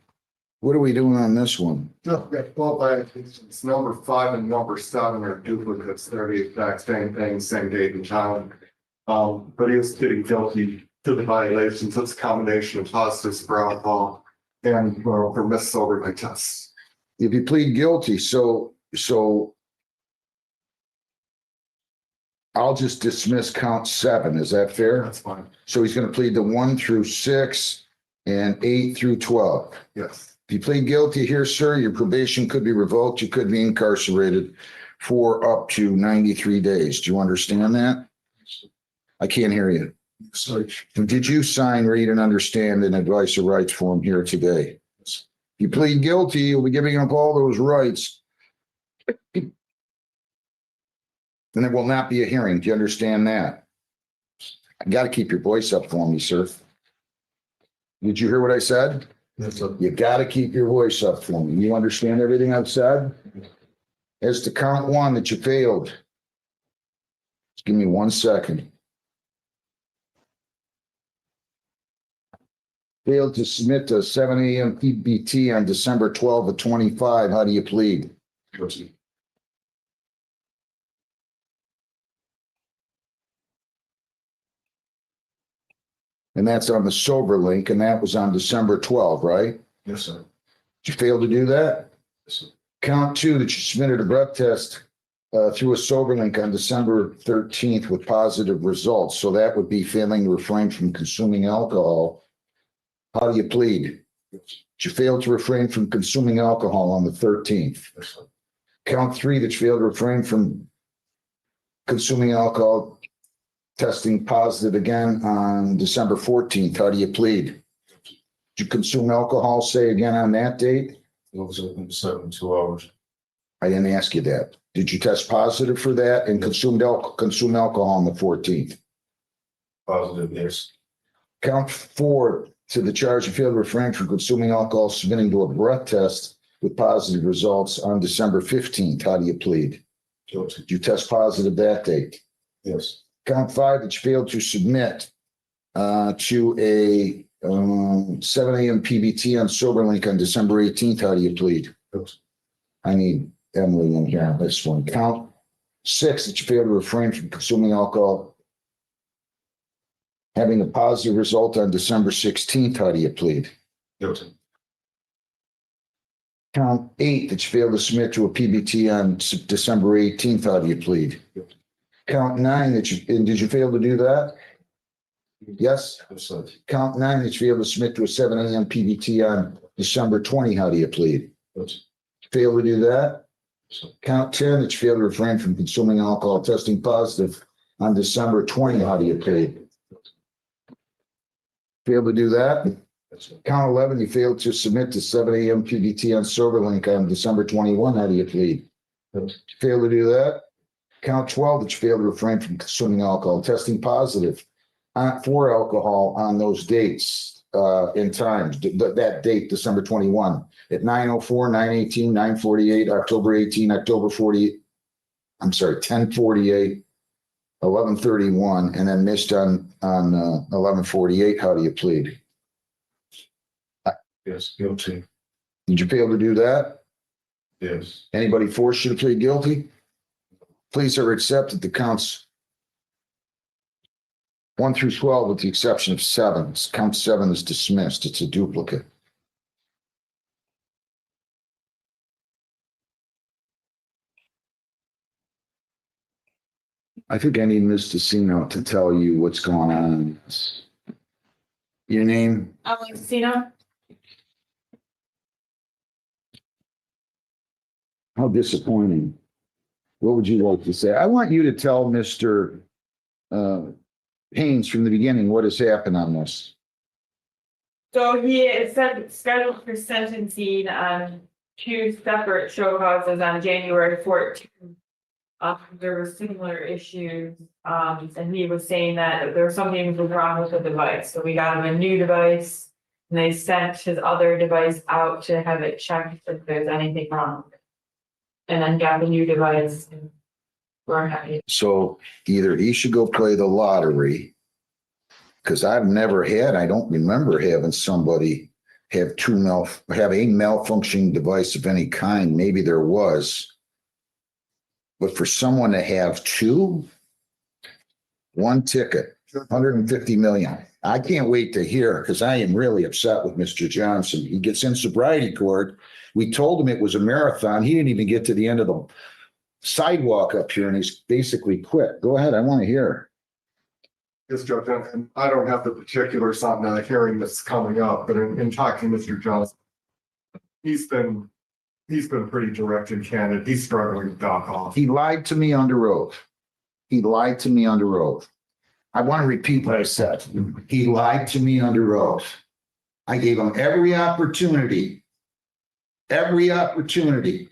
What are we doing on this one? No, yeah, well, it's number 5 and number 7 are duplicates. They're the exact same thing, same date and time. But he was pleading guilty to the violations. It's a combination of positive for alcohol and for misoberly tests. If you plead guilty, so I'll just dismiss count 7. Is that fair? That's fine. So he's going to plead the 1 through 6 and 8 through 12. Yes. If you plead guilty here, sir, your probation could be revoked. You could be incarcerated for up to 93 days. Do you understand that? I can't hear you. Sorry. Did you sign, read, and understand an advice of rights form here today? If you plead guilty, you'll be giving up all those rights. And there will not be a hearing. Do you understand that? I got to keep your voice up for me, sir. Did you hear what I said? Yes, sir. You got to keep your voice up for me. You understand everything I've said? As to count 1 that you failed. Just give me 1 second. Failed to submit to 7 a.m. PBT on December 12 of 25. How do you plead? Guilty. And that's on the sober link, and that was on December 12, right? Yes, sir. Did you fail to do that? Yes, sir. Count 2 that you submitted a breath test through a sober link on December 13th with positive results. So that would be failing to refrain from consuming alcohol. How do you plead? Did you fail to refrain from consuming alcohol on the 13th? Yes, sir. Count 3 that you failed to refrain from consuming alcohol, testing positive again on December 14th. How do you plead? Did you consume alcohol, say again on that date? It was open 72 hours. I didn't ask you that. Did you test positive for that and consume alcohol on the 14th? Positive, yes. Count 4 to the charge of failed to refrain from consuming alcohol, submitting to a breath test with positive results on December 15th. How do you plead? Guilty. Did you test positive that date? Yes. Count 5 that you failed to submit to a 7 a.m. PBT on sober link on December 18th. How do you plead? Guilty. I need Emily in here on this one. Count 6 that you failed to refrain from consuming alcohol, having a positive result on December 16th. How do you plead? Guilty. Count 8 that you failed to submit to a PBT on December 18th. How do you plead? Guilty. Count 9 that did you fail to do that? Yes. Yes, sir. Count 9 that you failed to submit to a 7 a.m. PBT on December 20. How do you plead? Guilty. Fail to do that? Yes, sir. Count 10 that you failed to refrain from consuming alcohol, testing positive on December 20. How do you plead? Fail to do that? Yes, sir. Count 11, you failed to submit to 7 a.m. PBT on sober link on December 21. How do you plead? Guilty. Fail to do that? Count 12 that you failed to refrain from consuming alcohol, testing positive for alcohol on those dates in time. That date, December 21, at 9:04, 9:18, 9:48, October 18, October 48. I'm sorry, 10:48, 11:31, and then missed on 11:48. How do you plead? Yes, guilty. Did you fail to do that? Yes. Anybody force you to plead guilty? Please are accepted the counts 1 through 12 with the exception of 7. Count 7 is dismissed. It's a duplicate. I think I need Ms. DeCino to tell you what's going on. Your name? Emily Casino. How disappointing. What would you like to say? I want you to tell Mr. Haynes from the beginning what has happened on this. So he is scheduled for sentencing on 2 separate show causes on January 14th. There were similar issues, and he was saying that there was something was wrong with the device. So we got him a new device, and they sent his other device out to have it checked if there's anything wrong. And then got the new device. And we're happy. So either he should go play the lottery, because I don't remember having somebody have a malfunctioning device of any kind. Maybe there was. But for someone to have 2, 1 ticket, 150 million. I can't wait to hear, because I am really upset with Mr. Johnson. He gets in sobriety court. We told him it was a marathon. He didn't even get to the end of the sidewalk up here, and he's basically quit. Go ahead. I want to hear. Yes, Judge, and I don't have the particulars on the hearing that's coming up, but in talking to Mr. Johnson, he's been pretty direct and candid. He's struggling with alcohol. He lied to me under oath. He lied to me under oath. I want to repeat what I said. He lied to me under oath. I gave him every opportunity to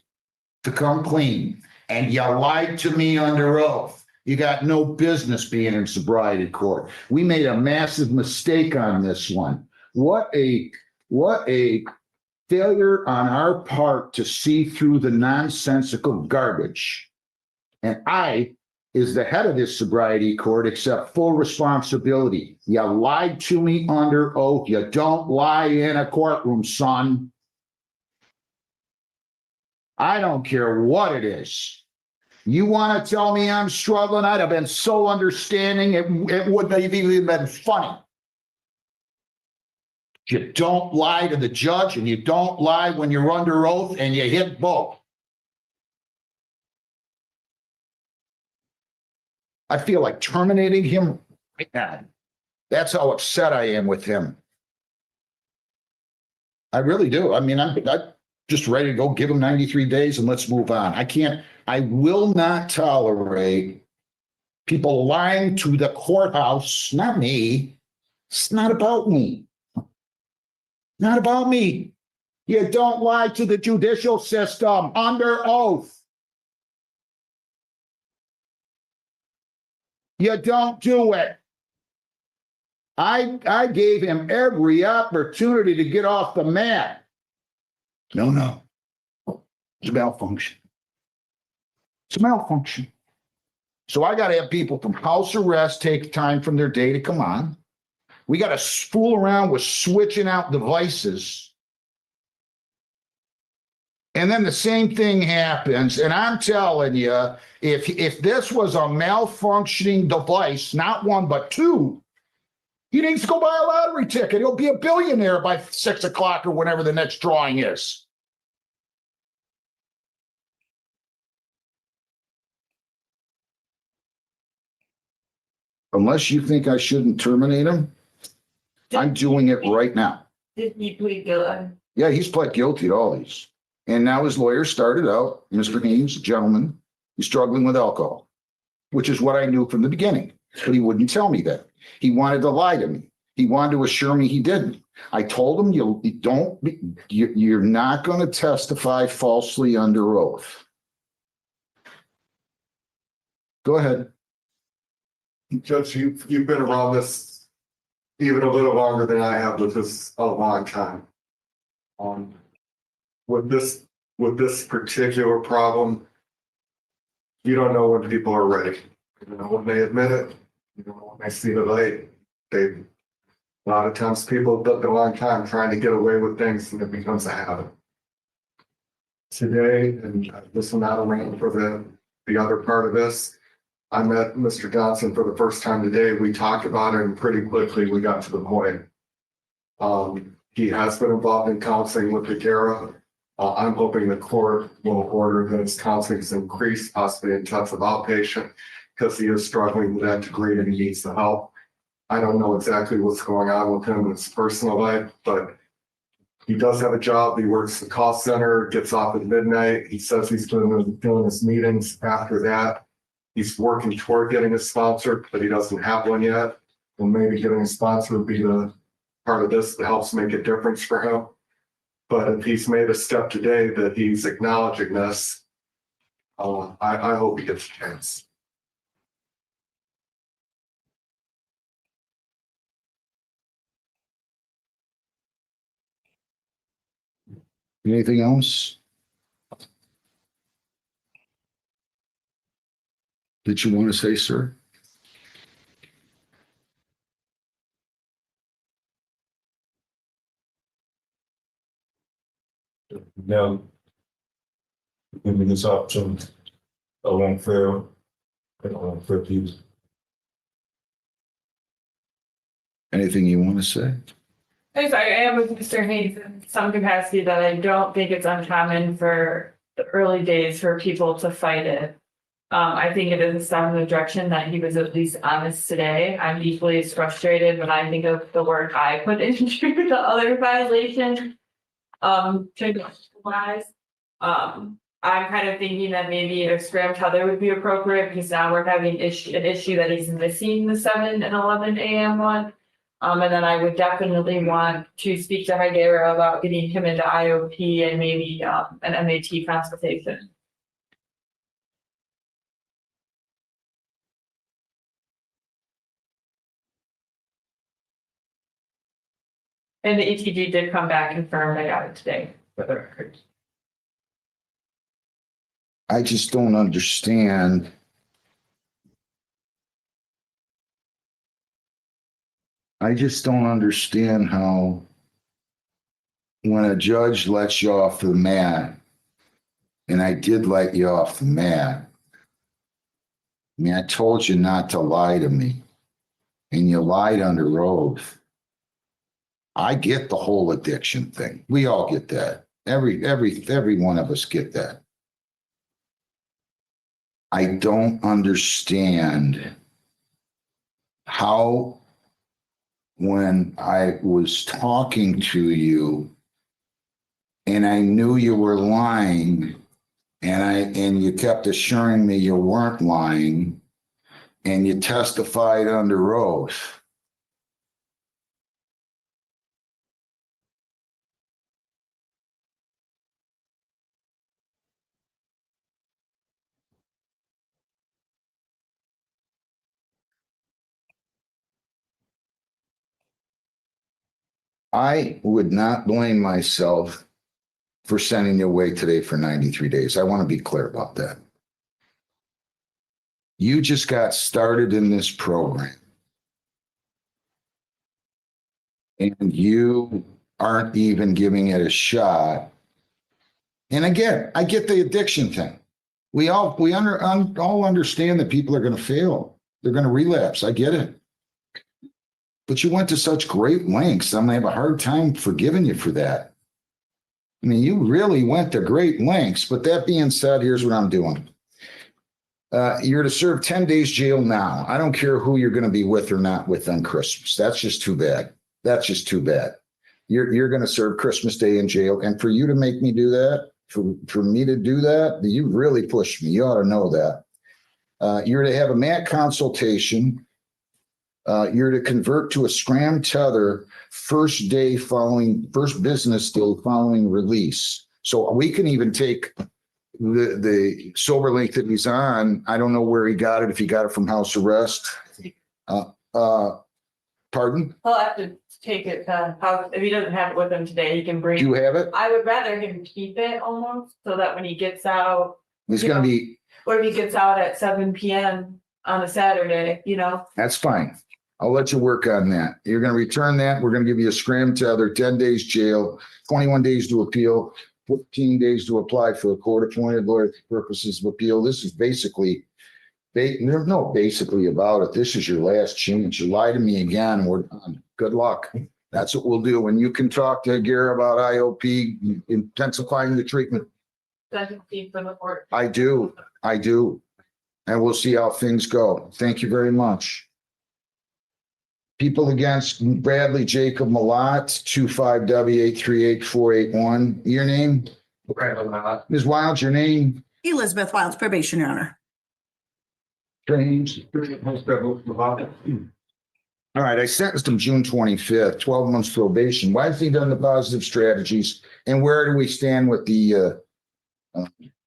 come clean, and you lied to me under oath. You got no business being in sobriety court. We made a massive mistake on this one. What a failure on our part to see through the nonsensical garbage. And I, as the head of this sobriety court, accept full responsibility. You lied to me under oath. You don't lie in a courtroom, son. I don't care what it is. You want to tell me I'm struggling? I'd have been so understanding, it wouldn't have even been funny. You don't lie to the judge, and you don't lie when you're under oath, and you hit both. I feel like terminating him right now. That's how upset I am with him. I really do. I mean, I'm just ready to go give him 93 days and let's move on. I will not tolerate people lying to the courthouse, not me. It's not about me. Not about me. You don't lie to the judicial system under oath. You don't do it. I gave him every opportunity to get off the mat. No. It's a malfunction. It's a malfunction. So I got to have people from house arrest take time from their day to come on. We got to fool around with switching out devices. And then the same thing happens. And I'm telling you, if this was a malfunctioning device, not 1, but 2, he needs to go buy a lottery ticket. He'll be a billionaire by 6 o'clock or whenever the next drawing is. Unless you think I shouldn't terminate him, I'm doing it right now. Did he plead guilty? Yeah, he's pled guilty to all these. And now his lawyer started out, Mr. Haynes, a gentleman, he's struggling with alcohol, which is what I knew from the beginning. But he wouldn't tell me that. He wanted to lie to me. He wanted to assure me he didn't. I told him, you're not going to testify falsely under oath. Go ahead. Judge, you've been around this even a little longer than I have, with this a long time. With this particular problem, you don't know when people are ready. You don't know when they admit it. You don't know when they see the light. A lot of times people have lived a long time trying to get away with things, and it becomes a habit. Today, and this will not arrange for the other part of this, I met Mr. Johnson for the first time today. We talked about it, and pretty quickly we got to the point. He has been involved in counseling with the GARA. I'm hoping the court will order that his counseling is increased, possibly in touch with outpatient, because he is struggling with that degree and he needs the help. I don't know exactly what's going on with him in his personal life, but He does have a job. He works the call center, gets off at midnight. He says he's doing his meetings after that. He's working toward getting a sponsor, but he doesn't have one yet. And maybe getting a sponsor would be the part of this that helps make a difference for him. But if he's made a step today that he's acknowledging this, I hope he gets a chance. Anything else that you want to say, sir? Now, give me this option. I won't fail. I won't fail you. Anything you want to say? I am with Mr. Hayes in some capacity that I don't think it's uncommon for the early days for people to fight it. I think it is a step in the direction that he was at least honest today. I'm equally as frustrated when I think of the work I put into the other violation. Wise. I'm kind of thinking that maybe a scram tether would be appropriate because now we're having an issue that he's missing the 7 and 11 a.m. one. And then I would definitely want to speak to Higuera about getting him into IOP and maybe an MAT consultation. And the ETG did come back and confirm I got it today for the record. I just don't understand. I just don't understand how when a judge lets you off the mat, and I did let you off the mat. I mean, I told you not to lie to me, and you lied under oath. I get the whole addiction thing. We all get that. Every one of us get that. I don't understand how when I was talking to you and I knew you were lying and you kept assuring me you weren't lying and you testified under oath. I would not blame myself for sending you away today for 93 days. I want to be clear about that. You just got started in this program. And you aren't even giving it a shot. And again, I get the addiction thing. We all understand that people are going to fail. They're going to relapse. I get it. But you went to such great lengths. I'm going to have a hard time forgiving you for that. I mean, you really went to great lengths. But that being said, here's what I'm doing. You're to serve 10 days jail now. I don't care who you're going to be with or not with on Christmas. That's just too bad. That's just too bad. You're going to serve Christmas Day in jail. And for you to make me do that, for me to do that, you really pushed me. You ought to know that. You're to have a MAT consultation. You're to convert to a scram tether first business day following release. So we can even take the sober length that he's on. I don't know where he got it, if he got it from house arrest. Pardon? He'll have to take it to house. If he doesn't have it with him today, he can bring. Do you have it? I would rather him keep it almost so that when he gets out. He's going to be. Or if he gets out at 7 p.m. on a Saturday, That's fine. I'll let you work on that. You're going to return that. We're going to give you a scram tether, 10 days jail, 21 days to appeal, 14 days to apply for a court-appointed lawyer for purposes of appeal. This is basically, there's no basically about it. This is your last chance. You lie to me again, we're done. Good luck. That's what we'll do. When you can talk to Gary about IOP, intensifying the treatment. From the court. I do. And we'll see how things go. Thank you very much. People against Bradley Jacob Malat, 25W838481. Your name? Ms. Wilds, your name? Elizabeth Wilds, probation, Your Honor. James? All right, I sentenced him June 25th, 12 months probation. Why has he done the positive strategies? And where do we stand with the,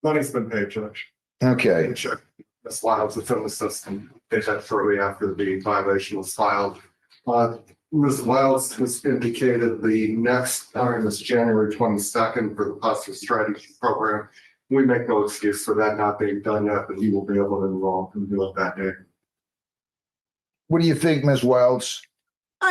Money's been paid, Judge. okay, Check. Ms. Wilds within the system. They had shortly after the violation was filed. Ms. Wilds has indicated the next time is January 22nd for the positive strategy program. We make no excuse for that not being done yet, but he will be able to enroll and do it that day. what do you think, Ms. Wilds?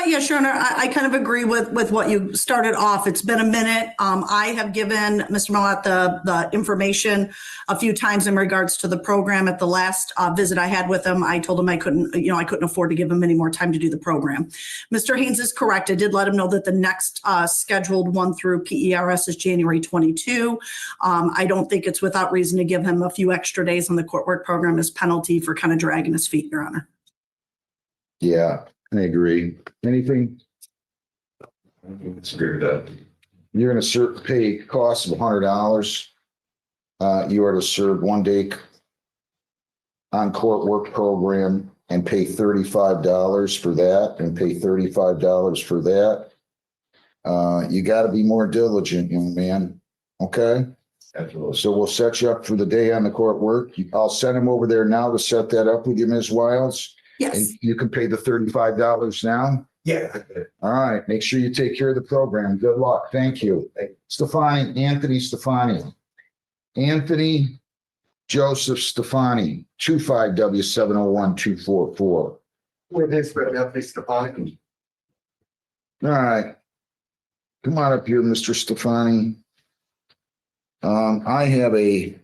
Yes, Your Honor, I kind of agree with what you started off. It's been a minute. I have given Mr. Millat the information a few times in regards to the program. At the last visit I had with him, I told him I couldn't afford to give him any more time to do the program. Mr. Haynes is correct. I did let him know that the next scheduled one through PERS is January 22. I don't think it's without reason to give him a few extra days on the court work program as penalty for kind of dragging his feet, Your Honor. Yeah, I agree. Anything? It's agree with that. You're gonna pay costs of $100. You are to serve 1 day on court work program and pay $35 for that and pay $35 for that. You gotta be more diligent, young man. Okay? Absolutely. So we'll set you up for the day on the court work. I'll send him over there now to set that up with you, Ms. Wilds. Yes. And you can pay the $35 now. Yeah. All right. Make sure you take care of the program. Good luck. Thank you. Anthony Stefani. Anthony Joseph Stefani, 25W701244. With this, but Anthony Stefani. All right. Come on up here, Mr. Stefani. I have a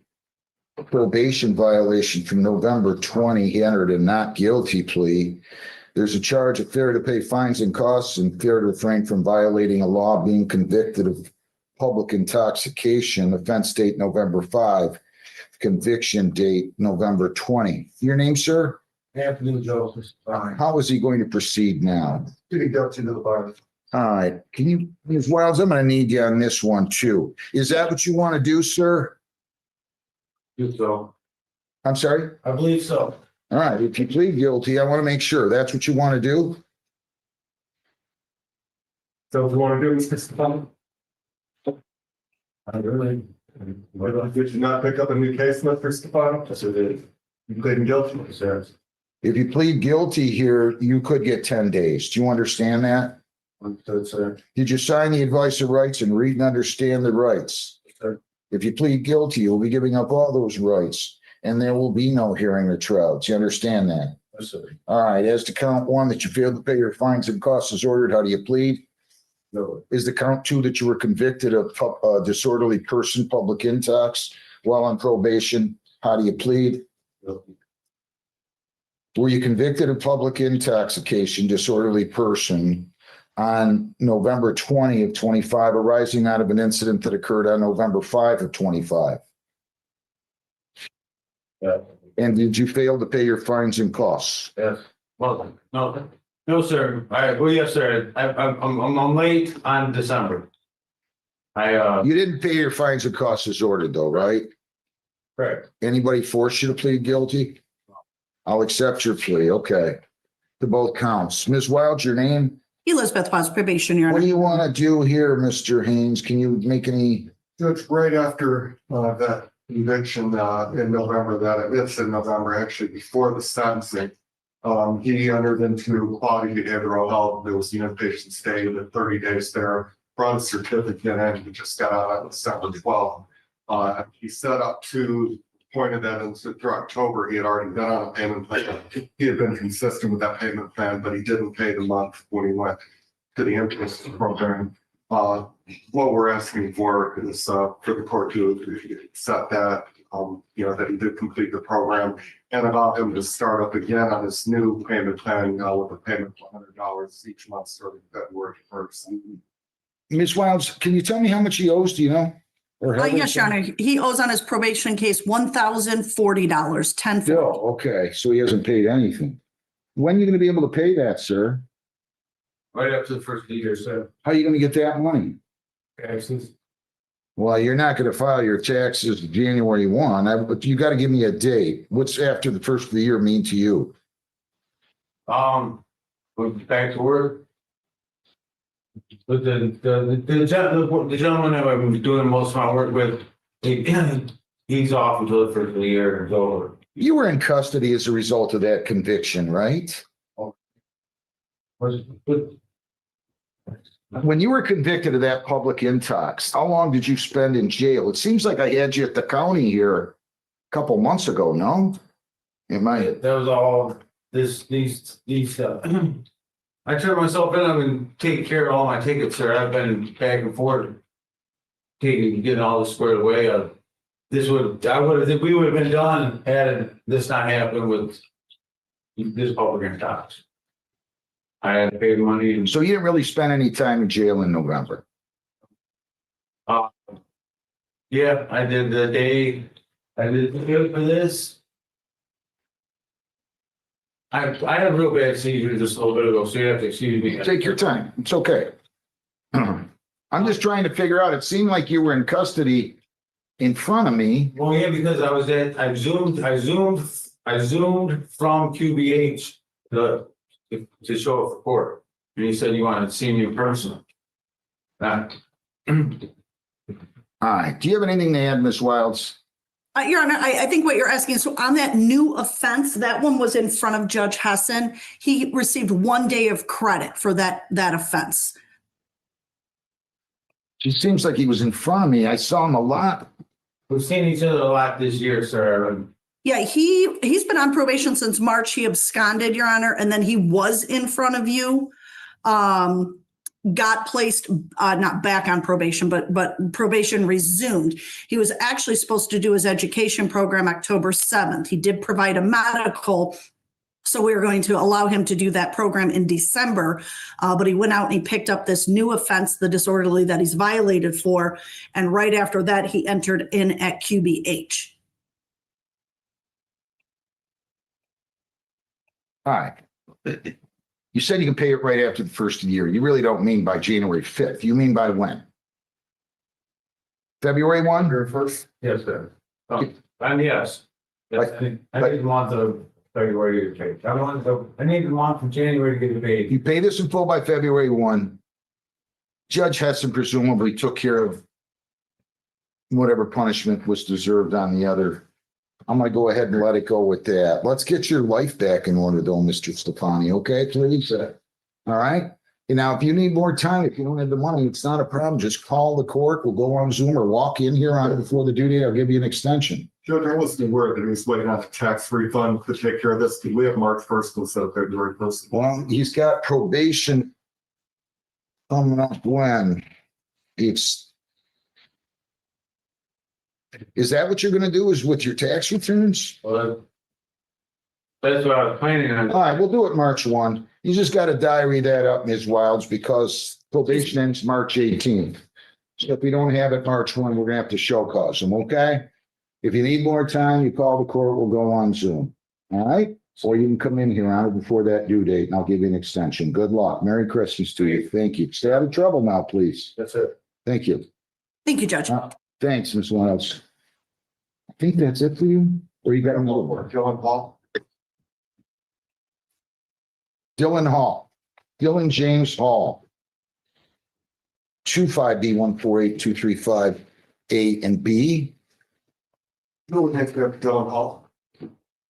probation violation from November 20. He entered a not guilty plea. There's a charge of failure to pay fines and costs and failure to refrain from violating a law, being convicted of public intoxication, offense date November 5, conviction date November 20. Your name, sir? Anthony Joseph. How is he going to proceed now? Pleading guilty to the bar. All right. Can you, Ms. Wiles, I'm going to need you on this one too. Is that what you want to do, sir? So, I'm sorry? I believe so. All right. If you plead guilty, I want to make sure that's what you want to do. So if you want to do Mr. Stefani? I really. Did you not pick up a new case, Mr. Stefani? Yes, I did. You pleading guilty? Sir. If you plead guilty here, you could get 10 days. Do you understand that? Understood, sir. Did you sign the advice of rights and read and understand the rights? Sir. If you plead guilty, you'll be giving up all those rights and there will be no hearing or trial. Do you understand that? Yes, sir. All right. As to count 1 that you failed to pay your fines and costs as ordered, how do you plead? No. Is the count 2 that you were convicted of disorderly person, public intox while on probation? How do you plead? No. Were you convicted of public intoxication, disorderly person on November 20 of 25, arising out of an incident that occurred on November 5 of 25? Yeah. And did you fail to pay your fines and costs? Yes. Well, no, sir. Yes, sir. I'm late on December. You didn't pay your fines and costs as ordered though, right? Correct. Anybody forced you to plead guilty? I'll accept your plea. Okay. To both counts. Ms. Wild, your name? Elizabeth Wilds, probation, Your What Honor. do you want to do here, Mr. Haynes? Can you make any? Judge, right after that conviction in November, actually before the sentencing, he entered into quality behavioral health. There was an inpatient stay with 30 days there, brought a certificate in, he just got out on December 12th. He set up to pointed that into through October, he had already been on a payment plan. He had been consistent with that payment plan, but he didn't pay the month when he went to the interest program. What we're asking for is for the court to accept that, that he did complete the program and allow him to start up again on this new payment plan with a payment of $100 each month starting February 1st. Ms. Wilds, can you tell me how much he owes? Do you know? Yes, Your Honor. He owes on his probation case $1,040, $10. Bill, okay, so he hasn't paid anything. When are you going to be able to pay that, sir? right up to the first of the year, so How are you gonna get that money? taxes. Well, you're not gonna file your taxes January 1, but you gotta give me a date. What's after the first of the year mean to you? We're back to work. But the gentleman that I've been doing most of my work with, he's off until the first of the year is over. You were in custody as a result of that conviction, right? When you were convicted of that public intox, how long did you spend in jail? It seems like I had you at the county here a couple months ago, no? Am I? That was all these I turned myself in, I've been taking care of all my tickets, sir. I've been back and forth. Getting all this squared away. We would have been done had this not happened with this public intox. I had to pay the money and So you didn't really spend any time in jail in November? yeah, I did the day I did the day for this. I had a real bad seizure just a little bit ago, so you have to excuse me. Take your time. It's okay. I'm just trying to figure out, it seemed like you were in custody in front of me. Well, yeah, because I zoomed from QBH to show up for court. And he said you wanted to see me in person. All right. Do you have anything to add, Ms. Wilds? Your Honor, I think what you're asking, so on that new offense, that one was in front of Judge Hessen. He received 1 day of credit for that offense. It seems like he was in front of me. I saw him a lot. We've seen each other a lot this year, sir. Yeah, he's been on probation since March. He absconded, Your Honor, and then he was in front of you. Got placed, not back on probation, but probation resumed. He was actually supposed to do his education program October 7th. He did provide a medical, so we were going to allow him to do that program in December. But he went out and he picked up this new offense, the disorderly that he's violated for. And right after that, he entered in at QBH. All right. You said you can pay it right after the first of the year. You really don't mean by January 5th. You mean by when? February 1 or 1st? Yes, sir. And yes. I need the month of February to pay. I need the month of January to get paid. You pay this in full by February 1. Judge Hessen presumably took care of whatever punishment was deserved on the other. I'm going to go ahead and let it go with that. Let's get your life back in order, though, Mr. Stefani. Okay, please. All right. And now, if you need more time, if you don't have the money, it's not a problem. Just call the court. We'll go on Zoom or walk in here on it before the due date. I'll give you an extension. Judge, I wasn't aware that he was waiting on the tax refund to take care of this. Did we have March 1st instead of February 1st? Well, he's got probation coming up when? Is that what you're going to do, is with your tax returns? Well, that's what I was planning on. All right, we'll do it March 1. You just got to diary that up, Ms. Wilds, because probation ends March 18th. So if we don't have it March 1, we're going to have to show cause them, okay? If you need more time, you call the court, we'll go on Zoom. All right? Or you can come in here on it before that due date, and I'll give you an extension. Good luck. Merry Christmas to you. Thank you. Stay out of trouble now, please. That's it. Thank you. Thank you, Judge. Thanks, Ms. Wilds. I think that's it for you. Or you got another one? Dylan Hall. Dylan Hall. Dylan James Hall. 25B148235 A and B. Dylan Hall.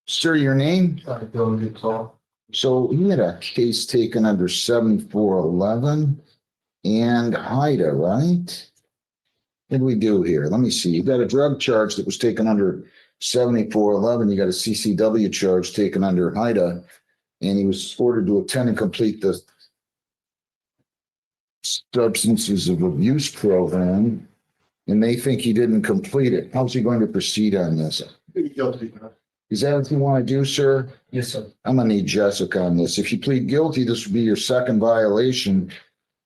Sir, your name? Dylan James Hall. So he had a case taken under 7411 and HIDA, right? What do we do here? Let me see. You got a drug charge that was taken under 7411. You got a CCW charge taken under HIDA, and he was ordered to attend and complete the substances of abuse program, and they think he didn't complete it. How's he going to proceed on this? Guilty. Is that what you want to do, sir? Yes, sir. I'm gonna need Jessica on this. If you plead guilty, this would be your second violation,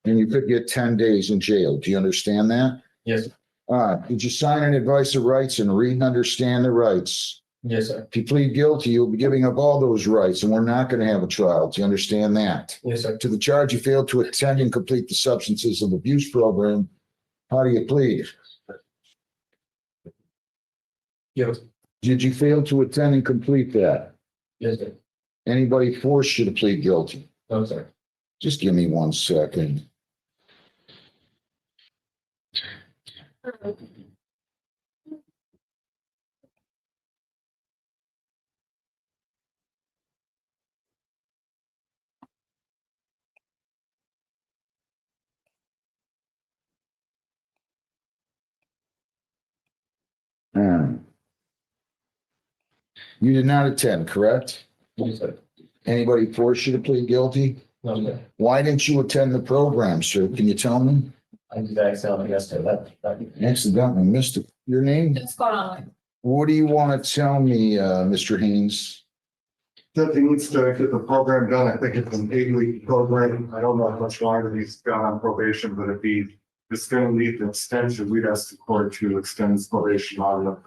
and you could get 10 days in jail. Do you understand that? Yes. All right. Did you sign an advice of rights and read and understand the rights? Yes, sir. If you plead guilty, you'll be giving up all those rights, and we're not going to have a trial. Do you understand that? Yes, sir. To the charge you failed to attend and complete the substances of abuse program, how do you plead? Yes. Did you fail to attend and complete that? Yes, sir. Anybody forced you to plead guilty? No, sir. Just give me 1 second. You did not attend, correct? Yes, sir. Anybody forced you to plead guilty? No, sir. Why didn't you attend the program, sir? Can you tell me? I did accidentally yesterday. Accidentally missed it. Your name? What's going on? What do you want to tell me, Mr. Haynes? That he needs to get the program done. I think it's an 8-week program. I don't know how much longer he's gone on probation, but if he is going to need an extension, we'd ask the court to extend his probation on the.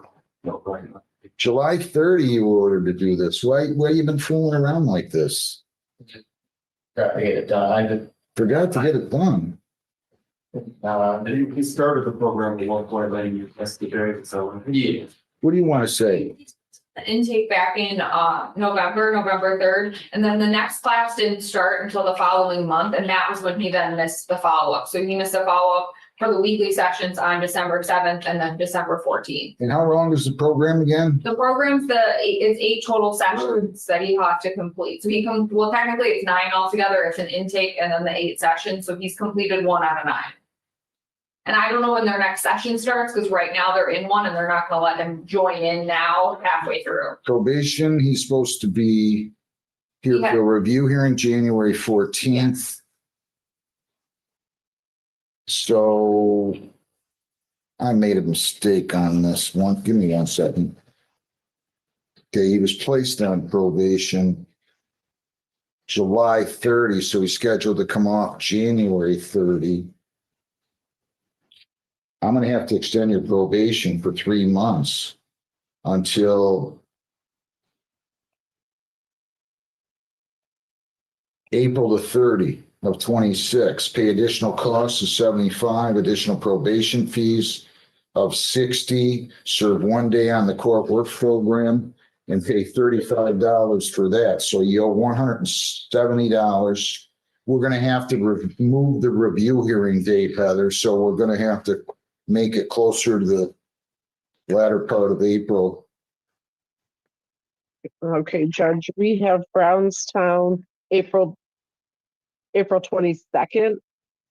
July 30, you were ordered to do this. Why you been fooling around like this? Got to get it done. I did. Forgot to get it done. He started the program at one point, then he missed the date, so. Yeah. What do you want to say? Intake back in November 3rd, and then the next class didn't start until the following month, and that was when he then missed the follow-up. So he missed a follow-up for the weekly sessions on December 7th and then December 14th. And how long is the program again? The program's is 8 total sessions that he has to complete. So well, technically it's 9 altogether. It's an intake and then the 8 sessions. So he's completed 1 out of 9. And I don't know when their next session starts, because right now they're in one and they're not gonna let him join in now halfway through. Probation, he's supposed to be here for a review hearing January 14th. So I made a mistake on this one. Give me 1 second. Okay, he was placed on probation July 30, so he's scheduled to come off January 30. I'm going to have to extend your probation for 3 months until April the 30 of 26. Pay additional costs of 75, additional probation fees of 60, serve 1 day on the court work program, and pay $35 for that. So you owe $170. We're going to have to remove the review hearing date, Heather. So we're going to have to make it closer to the latter part of April. Okay, Judge, we have Brownstown, April 22nd.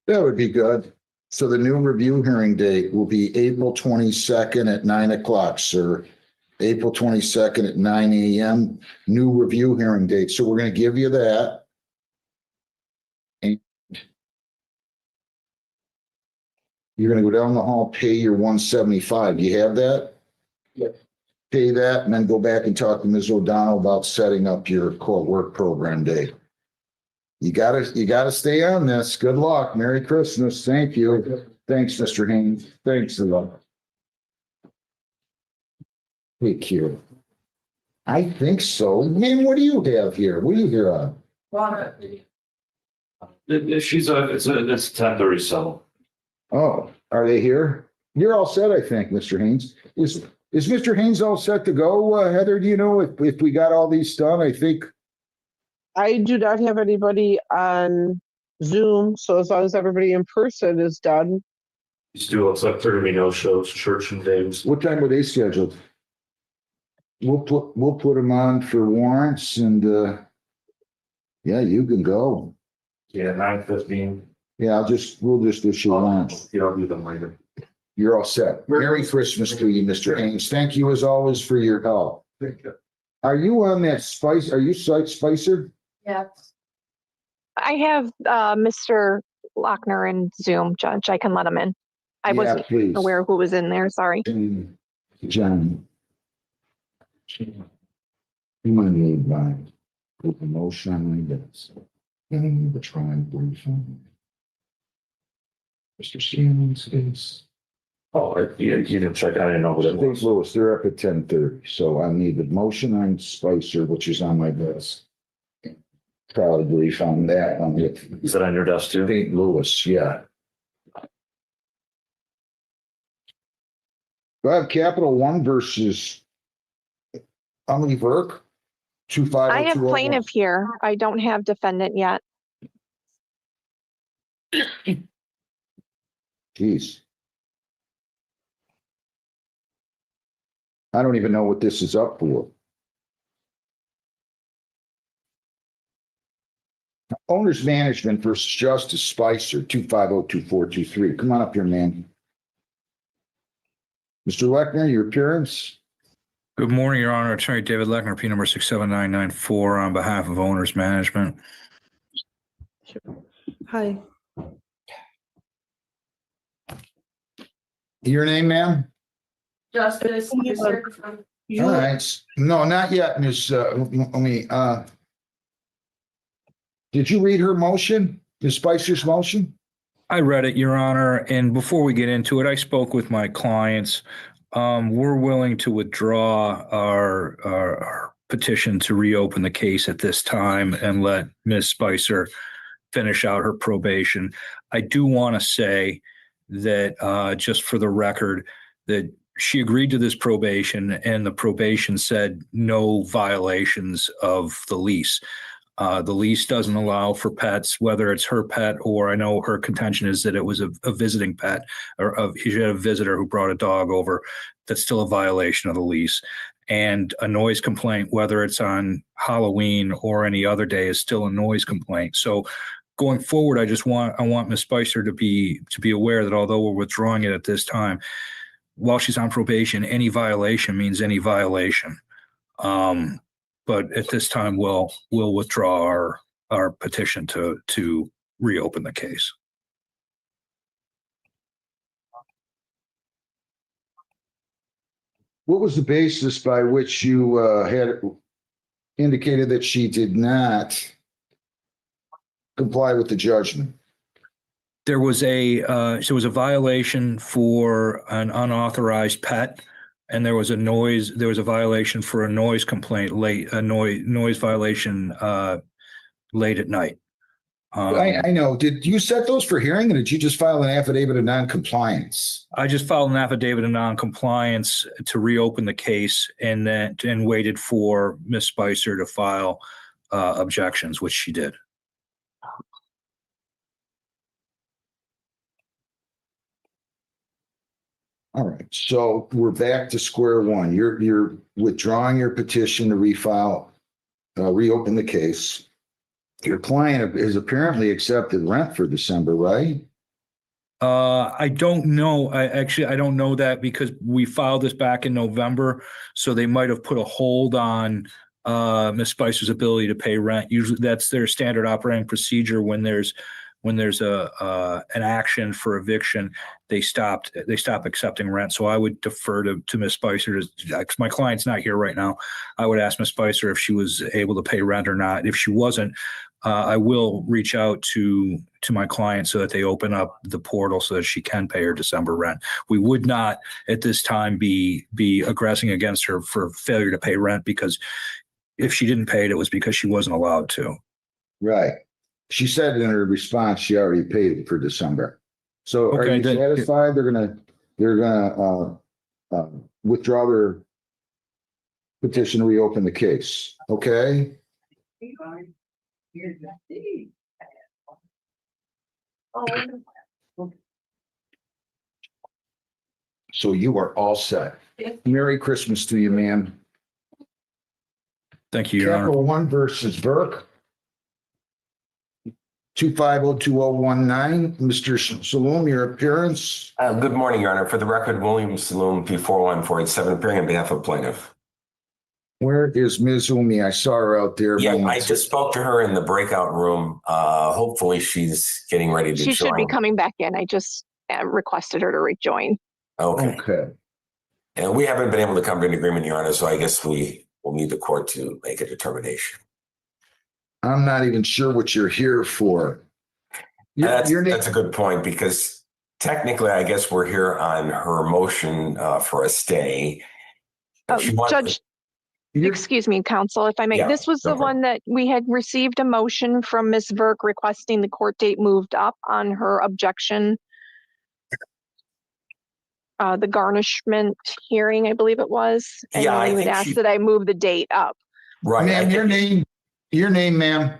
That would be good. So the new review hearing date will be April 22nd at 9 o'clock, sir. April 22nd at 9 a.m. New review hearing date. So we're going to give you that. And you're going to go down the hall, pay your 175. Do you have that? Yeah. Pay that and then go back and talk to Ms. O'Donnell about setting up your court work program day. You gotta stay on this. Good luck. Merry Christmas. Thank you. Thanks, Mr. Haynes. Thanks a lot. Take care. I think so. Man, what do you have here? What do you hear on? It's a 1037. Oh, are they here? You're all set, I think, Mr. Haynes. Is Mr. Haynes all set to go? Heather, do you know if we got all these done? I think. I do not have anybody on Zoom, so as long as everybody in person is done. Still looks like there are gonna be no shows, church and Davis. What time were they scheduled? We'll put them on for warrants and yeah, you can go. Yeah, 9:15. Yeah, we'll just issue warrants. Yeah, I'll do them later. You're all set. Merry Christmas to you, Mr. Haynes. Thank you as always for your help. Thank you. Are you on that Spice? Are you Spicer? Yeah. I have Mr. Lochner in Zoom, Judge. I can let him in. I wasn't please. aware who was in there. Sorry. John. You might need by with the motion on this. The trial brief. Mr. Stevens is. Oh, you didn't check, I didn't know what it St. was. Louis, they're up at 10:30, so I need the motion on Spicer, which is on my desk. Probably found that on it. Is that on your desk too? St. Louis, yeah. Do I have Capital One versus Emily Burke? I have 25021. plaintiff here. I don't have defendant yet. Jeez. I don't even know what this is up for. Owners Management versus Justice Spicer, 2502423. Come on up here, man. Mr. Lechner, your appearance? Good morning, Your Honor. Attorney David Lechner, P number 67994 on behalf of Owners Management. Hi. Your name, ma'am? Justice. All right. No, not yet, Miss, did you read her motion, Ms. Spicer's motion? I read it, Your Honor, and before we get into it, I spoke with my clients. We're willing to withdraw our petition to reopen the case at this time and let Ms. Spicer finish out her probation. I do want to say that, just for the record, that she agreed to this probation and the probation said no violations of the lease. The lease doesn't allow for pets, whether it's her pet or I know her contention is that it was a visiting pet or she had a visitor who brought a dog over. That's still a violation of the lease. And a noise complaint, whether it's on Halloween or any other day, is still a noise complaint. So going forward, I want Ms. Spicer to be aware that although we're withdrawing it at this time, while she's on probation, any violation means any violation. But at this time, we'll withdraw our petition to reopen the case. What was the basis by which you had indicated that she did not comply with the judgment? There was a violation for an unauthorized pet, and there was a violation for a noise complaint noise violation late at night. I know. Did you set those for hearing, or did you just file an affidavit of non-compliance? I just filed an affidavit of non-compliance to reopen the case, and waited for Ms. Spicer to file objections, which she did. All right, so we're back to square one. You're withdrawing your petition to reopen the case. Your client has apparently accepted rent for December, right? I don't know. I don't know that because we filed this back in November, so they might have put a hold on Ms. Spicer's ability to pay rent. Usually, that's their standard operating procedure when there's an action for eviction. They stop accepting rent. So I would defer to Ms. Spicer. My client's not here right now. I would ask Ms. Spicer if she was able to pay rent or not. If she wasn't, I will reach out to my client so that they open up the portal so that she can pay her December rent. We would not at this time be aggressing against her for failure to pay rent, because if she didn't pay it, it was because she wasn't allowed to. Right. She said in her response she already paid it for December. So are you satisfied? They're gonna withdraw their petition to reopen the case. Okay. So you are all set. Merry Christmas to you, ma'am. Thank you, Your Honor. Capital One versus Burke. 2502019. Mr. Saloom, your appearance. Good morning, Your Honor. For the record, William Saloom, P41487, appearing on behalf of plaintiff. Where is Ms. Umi? I saw her out there. Yeah, I just spoke to her in the breakout room. Hopefully she's getting ready to join. She should be coming back in. I just requested her to rejoin. Okay. And we haven't been able to come to an agreement, Your Honor, so I guess we will need the court to make a determination. I'm not even sure what you're here for. That's a good point, because Technically, I guess we're here on her motion for a stay. She wants- Judge, excuse me, counsel, if I may, Yeah, this was go the for it. one that we had received a motion from Ms. Verk requesting the court date moved up on her objection. The garnishment hearing, I believe it was. And Yeah, I you had think asked she- that I move the date up. Right. Ma'am, your name, ma'am.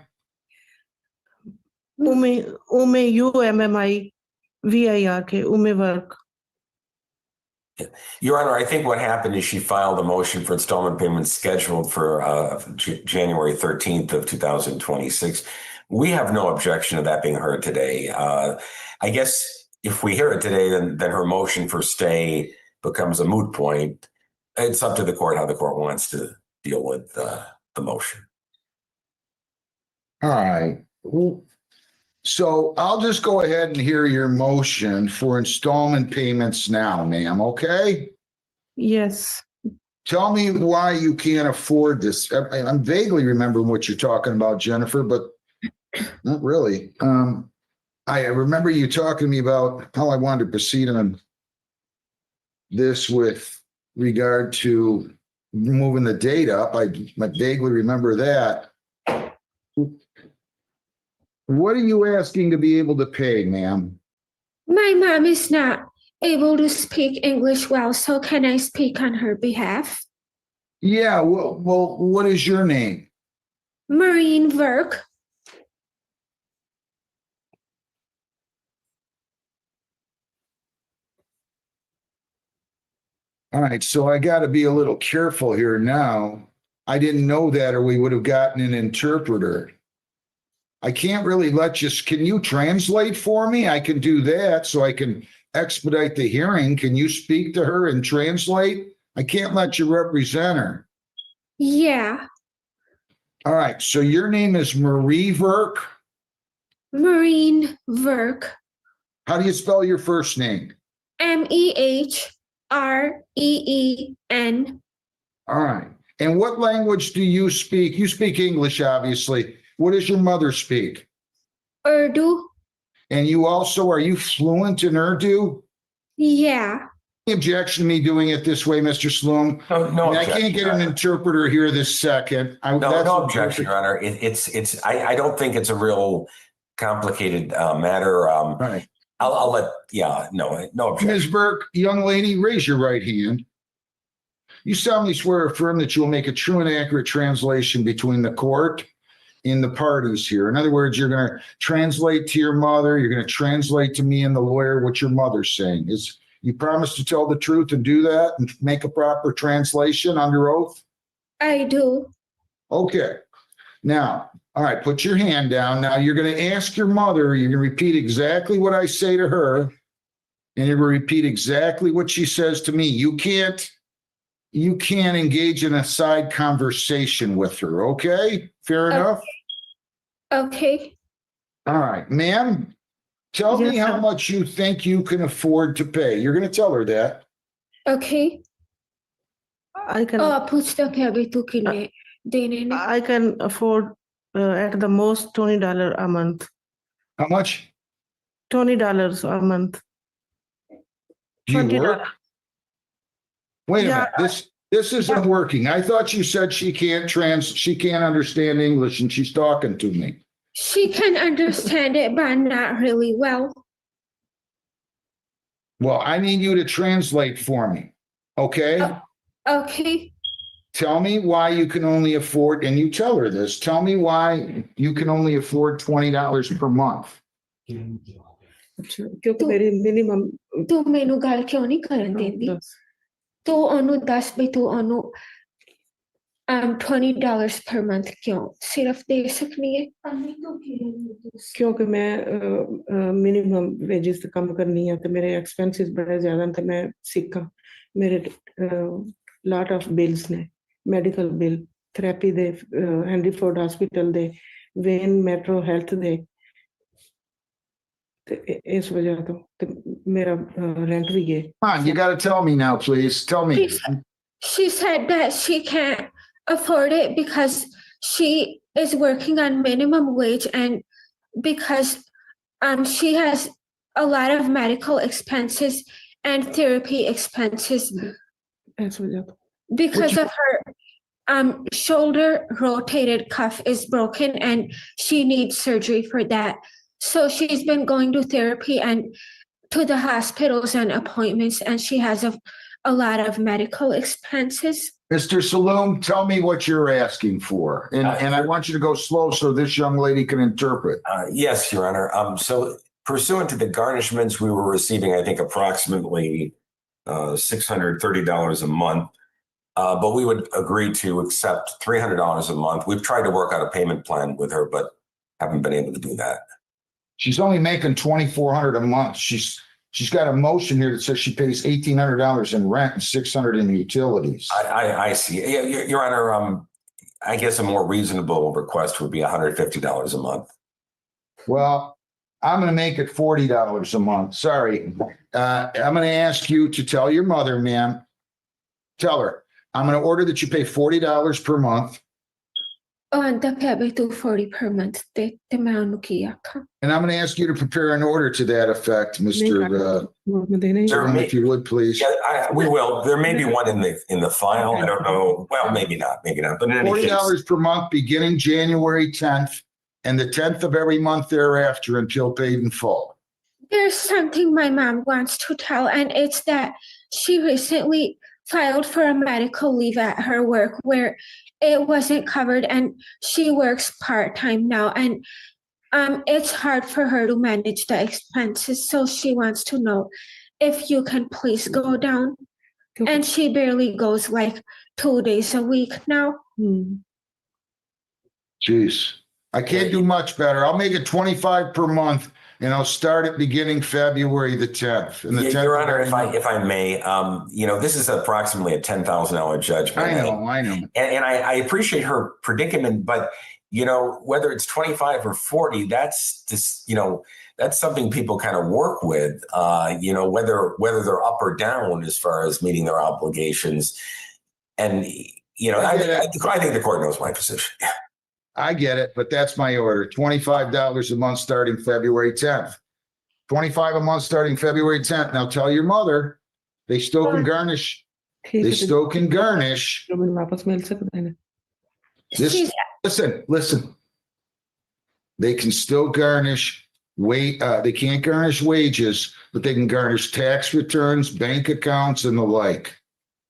UMMIVIRK, Umevark. Your Honor, I think what happened is she filed a motion for installment payments scheduled for January 13th of 2026. We have no objection to that being heard today. I guess if we hear it today, then her motion for stay becomes a moot point. It's up to the court how the court wants to deal with the motion. All right. So I'll just go ahead and hear your motion for installment payments now, ma'am, okay? Yes. Tell me why you can't afford this. I'm vaguely remembering what you're talking about, Jennifer, but not really. I remember you talking to me about how I wanted to proceed on this with regard to moving the date up. I vaguely remember that. What are you asking to be able to pay, ma'am? My mom is not able to speak English well, so can I speak on her behalf? Yeah, well, what is your name? Marine Verk. All right, so I got to be a little careful here now. I didn't know that, or we would have gotten an interpreter. I can't really let you, can you translate for me? I can do that so I can expedite the hearing. Can you speak to her and translate? I can't let you represent her. Yeah, All right, so your name is Marie Verk. Marine Verk. How do you spell your first name? MEHREEN. All right. And what language do you speak? You speak English, obviously. What does your mother speak? Urdu. And you also, are you fluent in Urdu? Yeah. Any objection to me doing it this way, Mr. Sloom? No I mean, I objection, can't get Your an Honor. interpreter here this second. No objection, Your Honor. I don't think it's a real complicated matter. Right. I'll let, no objection. Ms. Burke, young lady, raise your right hand. You solemnly swear or affirm that you will make a true and accurate translation between the court and the parties here. In other words, you're going to translate to your mother. You're going to translate to me and the lawyer what your mother's saying. You promise to tell the truth and do that and make a proper translation under oath? I do. Okay. Now, all right, put your hand down. Now you're going to ask your mother, you're going to repeat exactly what I say to her, and you're going to repeat exactly what she says to me. You can't engage in a side conversation with her, okay? Fair enough? Okay. All right, ma'am, tell me how much you think you can afford to pay. You're going to tell her that. Okay. I can. I can afford at the most $20 a month. How much? $20 a month. Do you $20. work? Wait a Yeah. minute, this isn't working. I thought you said she can't understand English and she's talking to me. She can understand it, but not really well. Well, I need you to translate for me, okay? Okay. Tell me why you can only afford, and you tell her this, tell me why you can only afford $20 per month. ਕਿਉਂਕਿ ਮੇਰੀ minimum ਤੂੰ ਮੈਨੂੰ ਗੱਲ ਕਿਉਂ ਨਹੀਂ ਕਰਨ ਦਿੰਦੀ ਤੂੰ ਉਹਨੂੰ ਦੱਸ ਵੀ ਤੂੰ ਉਹਨੂੰ $20 per month ਕਿਉਂ ਸਿਰਫ ਦੇ ਸਕਣੀ ਹੈ ਕਿਉਂਕਿ ਮੈਂ minimum wages ਤੇ ਕੰਮ ਕਰਨੀ ਆ ਤੇ ਮੇਰੇ expenses ਬੜੇ ਜ਼ਿਆਦਾ ਨੇ ਤੇ ਮੈਂ ਸਿੱਖਾਂ ਮੇਰੇ lot of bills ਨੇ medical bill therapy ਦੇ Henryford hospital ਦੇ Wayne Metro Health ਦੇ ਤੇ ਇਸ ਵਜ੍ਹਾ ਤੋਂ ਤੇ ਮੇਰਾ rent ਵੀ ਹੈ Come on, you got to tell me now, please. Tell me. She said that she can't afford it because she is working on minimum wage and because she has a lot of medical expenses and therapy expenses because of her shoulder rotated cuff is broken and she needs surgery for that. So she's been going to therapy and to the hospitals and appointments, and she has a lot of medical expenses. Mr. Saloom, tell me what you're asking for. And I want you to go slow so this young lady can interpret. Yes, Your Honor. So pursuant to the garnishments, we were receiving, I think, approximately $630 a month. But we would agree to accept $300 a month. We've tried to work out a payment plan with her, but haven't been able to do that. She's only making $2,400 a month. She's got a motion here that says she pays $1,800 in rent and $600 in utilities. I see. Yeah, Your Honor, I guess a more reasonable request would be $150 a month. Well, I'm going to make it $40 a month. Sorry. I'm going to ask you to tell your mother, ma'am, tell her, I'm going to order that you pay $40 per month. And I'm going to ask you to prepare an order to that effect, Mr. If you would, please. Yeah, we will. There may be one in the file. I don't know. Well, maybe not. But in any case, $40 per month beginning January 10th and the 10th of every month thereafter until paid in full. There's something my mom wants to tell, and it's that she recently filed for a medical leave at her work where it wasn't covered, and she works part-time now, and it's hard for her to manage the expenses. So she wants to know if you can please go down. And she barely goes like 2 days a week now. Jeez, I can't do much better. I'll make it $25 per month, and I'll start at beginning February the 10th. And the 10th Your Honor, if I may, this is approximately a $10,000 judgment. I know. And I appreciate her predicament, but whether it's 25 or 40, that's just, that's something people kind of work with, whether they're up or down as far as meeting their obligations. And, I think the court knows my position. I get it, but that's my order. $25 a month starting February 10th. $25 a month starting February 10th. Now tell your mother they still can garnish. They still can garnish. Listen. They can still garnish they can't garnish wages, but they can garnish tax returns, bank accounts, and the like.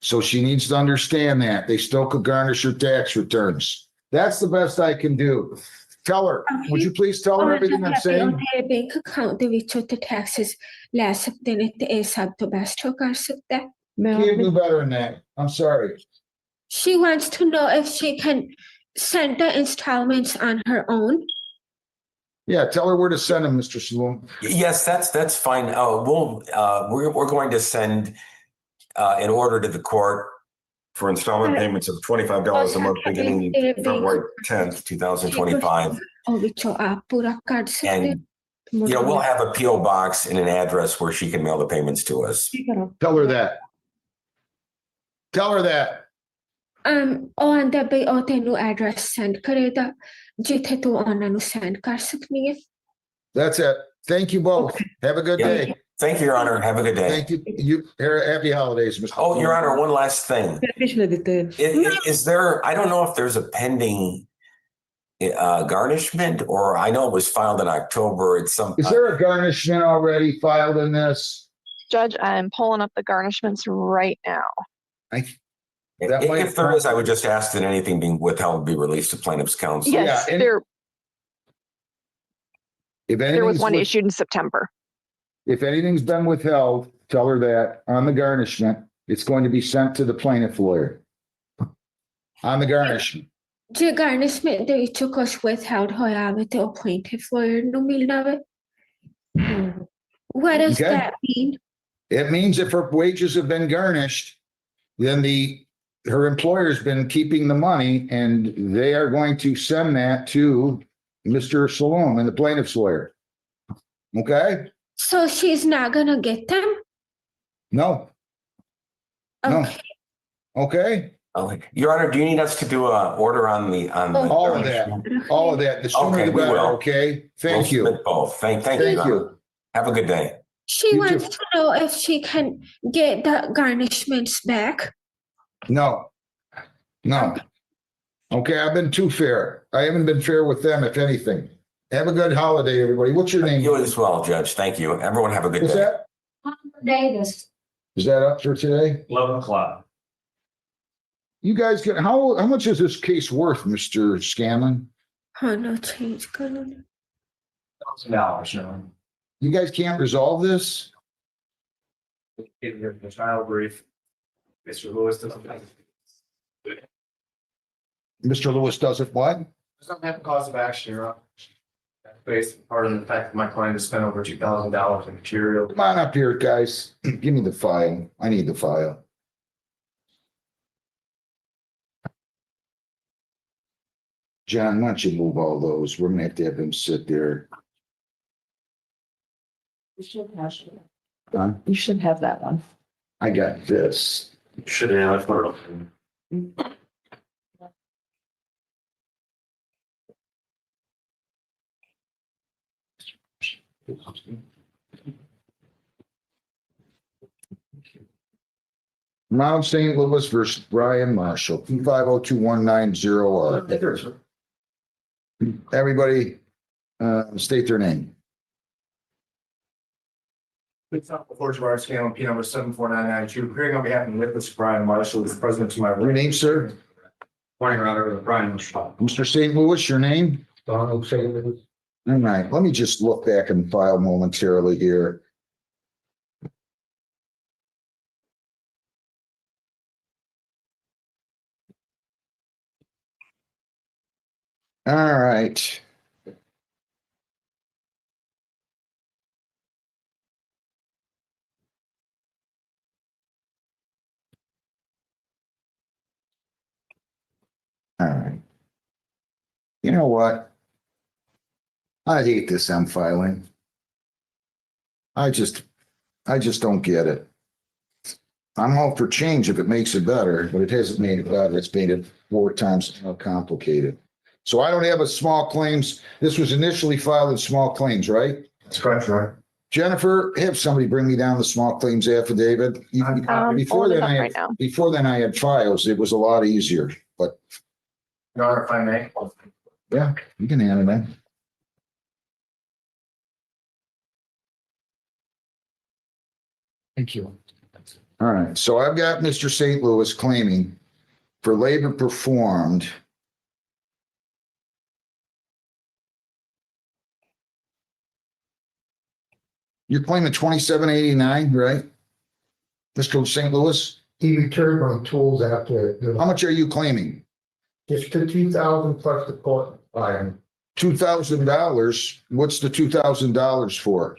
So she needs to understand that. They still could garnish her tax returns. That's the best I can do. Tell her. Would you please tell her everything I'm saying? Bank account ਦੇ ਵਿੱਚੋਂ ਤੇ taxes ਲੈ ਸਕਦੇ ਨੇ ਤੇ ਇਹ ਸਭ ਤੋਂ best ਹੋ ਕਰ ਸਕਦਾ। Can't do better than that. I'm sorry. She wants to know if she can send the installments on her own. Yeah, tell her where to send them, Mr. Saloom. Yes, that's fine. We're going to send an order to the court for installment payments of $25 a month beginning February 10th, 2025. And, we'll have a P.O. box and an address where she can mail the payments to us. Tell her that. Tell her that. On the bay o tenu address send kareda jithe tu ਉਹਨਾਂ ਨੂੰ send ਕਰ ਸਕਨੀ ਹੈ. That's it. Thank you both. Have a good day. Thank you, Your Honor. Have a good day. Thank you. Happy holidays, Mr. Oh, Your Honor, one last thing. Is there, I don't know if there's a pending garnishment, or I know it was filed in October. Is there a garnishment already filed in this? Judge, I'm pulling up the garnishments right now. If there is, I would just ask that anything being withheld be released to plaintiff's counsel. Yes, there was one issued in September. If anything's been withheld, tell her that on the garnishment, it's going to be sent to the plaintiff lawyer. On the garnishment. ਜੇ garnishment ਦੇ ਵਿੱਚੋਂ ਕੁਝ withheld ਹੋਇਆ ਵੇ ਤੇ ਉਹ plaintiff lawyer ਨੂੰ ਮਿਲਣਾ ਵੇ. What does that mean? It means if her wages have been garnished, then her employer's been keeping the money, and they are going to send that to Mr. Saloom and the plaintiff's lawyer. Okay? So she's not gonna get them? No. Okay. No. Okay? Your Honor, do you need us to do an order on the all of that? All of that. The sooner the better. Okay. Thank you. Both. Thank you. Have a good day. She You wants too. to know if she can get the garnishments back. No. No. Okay, I've been too fair. I haven't been fair with them, if anything. Have a good holiday, everybody. What's your name? You as well, Judge. Thank you. Everyone have a good Is day. that, Davis. is that up for today? 11 o'clock. You guys get, how much is this case worth, Mr. Scanlon? Oh, no change. Good. $1,000, you know. You guys can't resolve this? In the trial brief, Mr. Lewis doesn't have. Mr. Lewis doesn't what? Doesn't have a cause of action, Your Honor. Based part of the fact that my client has spent over $2,000 in material. Come on up here, guys. Give me the file. I need the file. John, why don't you move all those? We're gonna have to have them sit there. You should have, Huh? you should have that one. I got this. Should have. Mount St. Louis versus Brian Marshall, 2502190R. Everybody, state their name. It's up before Gerard Scanlon, P number 74992, appearing on behalf of the witness Brian Marshall, who is present to my Your right. name, sir? Morning, Your Honor, Brian Marshall. Mr. St. Louis, your name? Donald St. Louis. All right, let me just look back and file momentarily here. All right. All right. You know what? I hate this I'm filing. I just don't get it. I'm all for change if it makes it better, but it hasn't made it better. It's made it 4 times more complicated. So I don't have a small claims. This was initially filed in small claims, right? That's correct, Your Honor. Jennifer, have somebody bring me down the small claims affidavit. Before pulling it then, up right now. before then I had files. It was a lot easier, but Your Honor, if I may. yeah, you can handle that. Thank you. All right, so I've got Mr. St. Louis claiming for labor performed. You're claiming 2789, right? Mr. St. Louis, He returned my tools after how much are you claiming? just the 2,000 plus the court fine $2,000. What's the $2,000 for?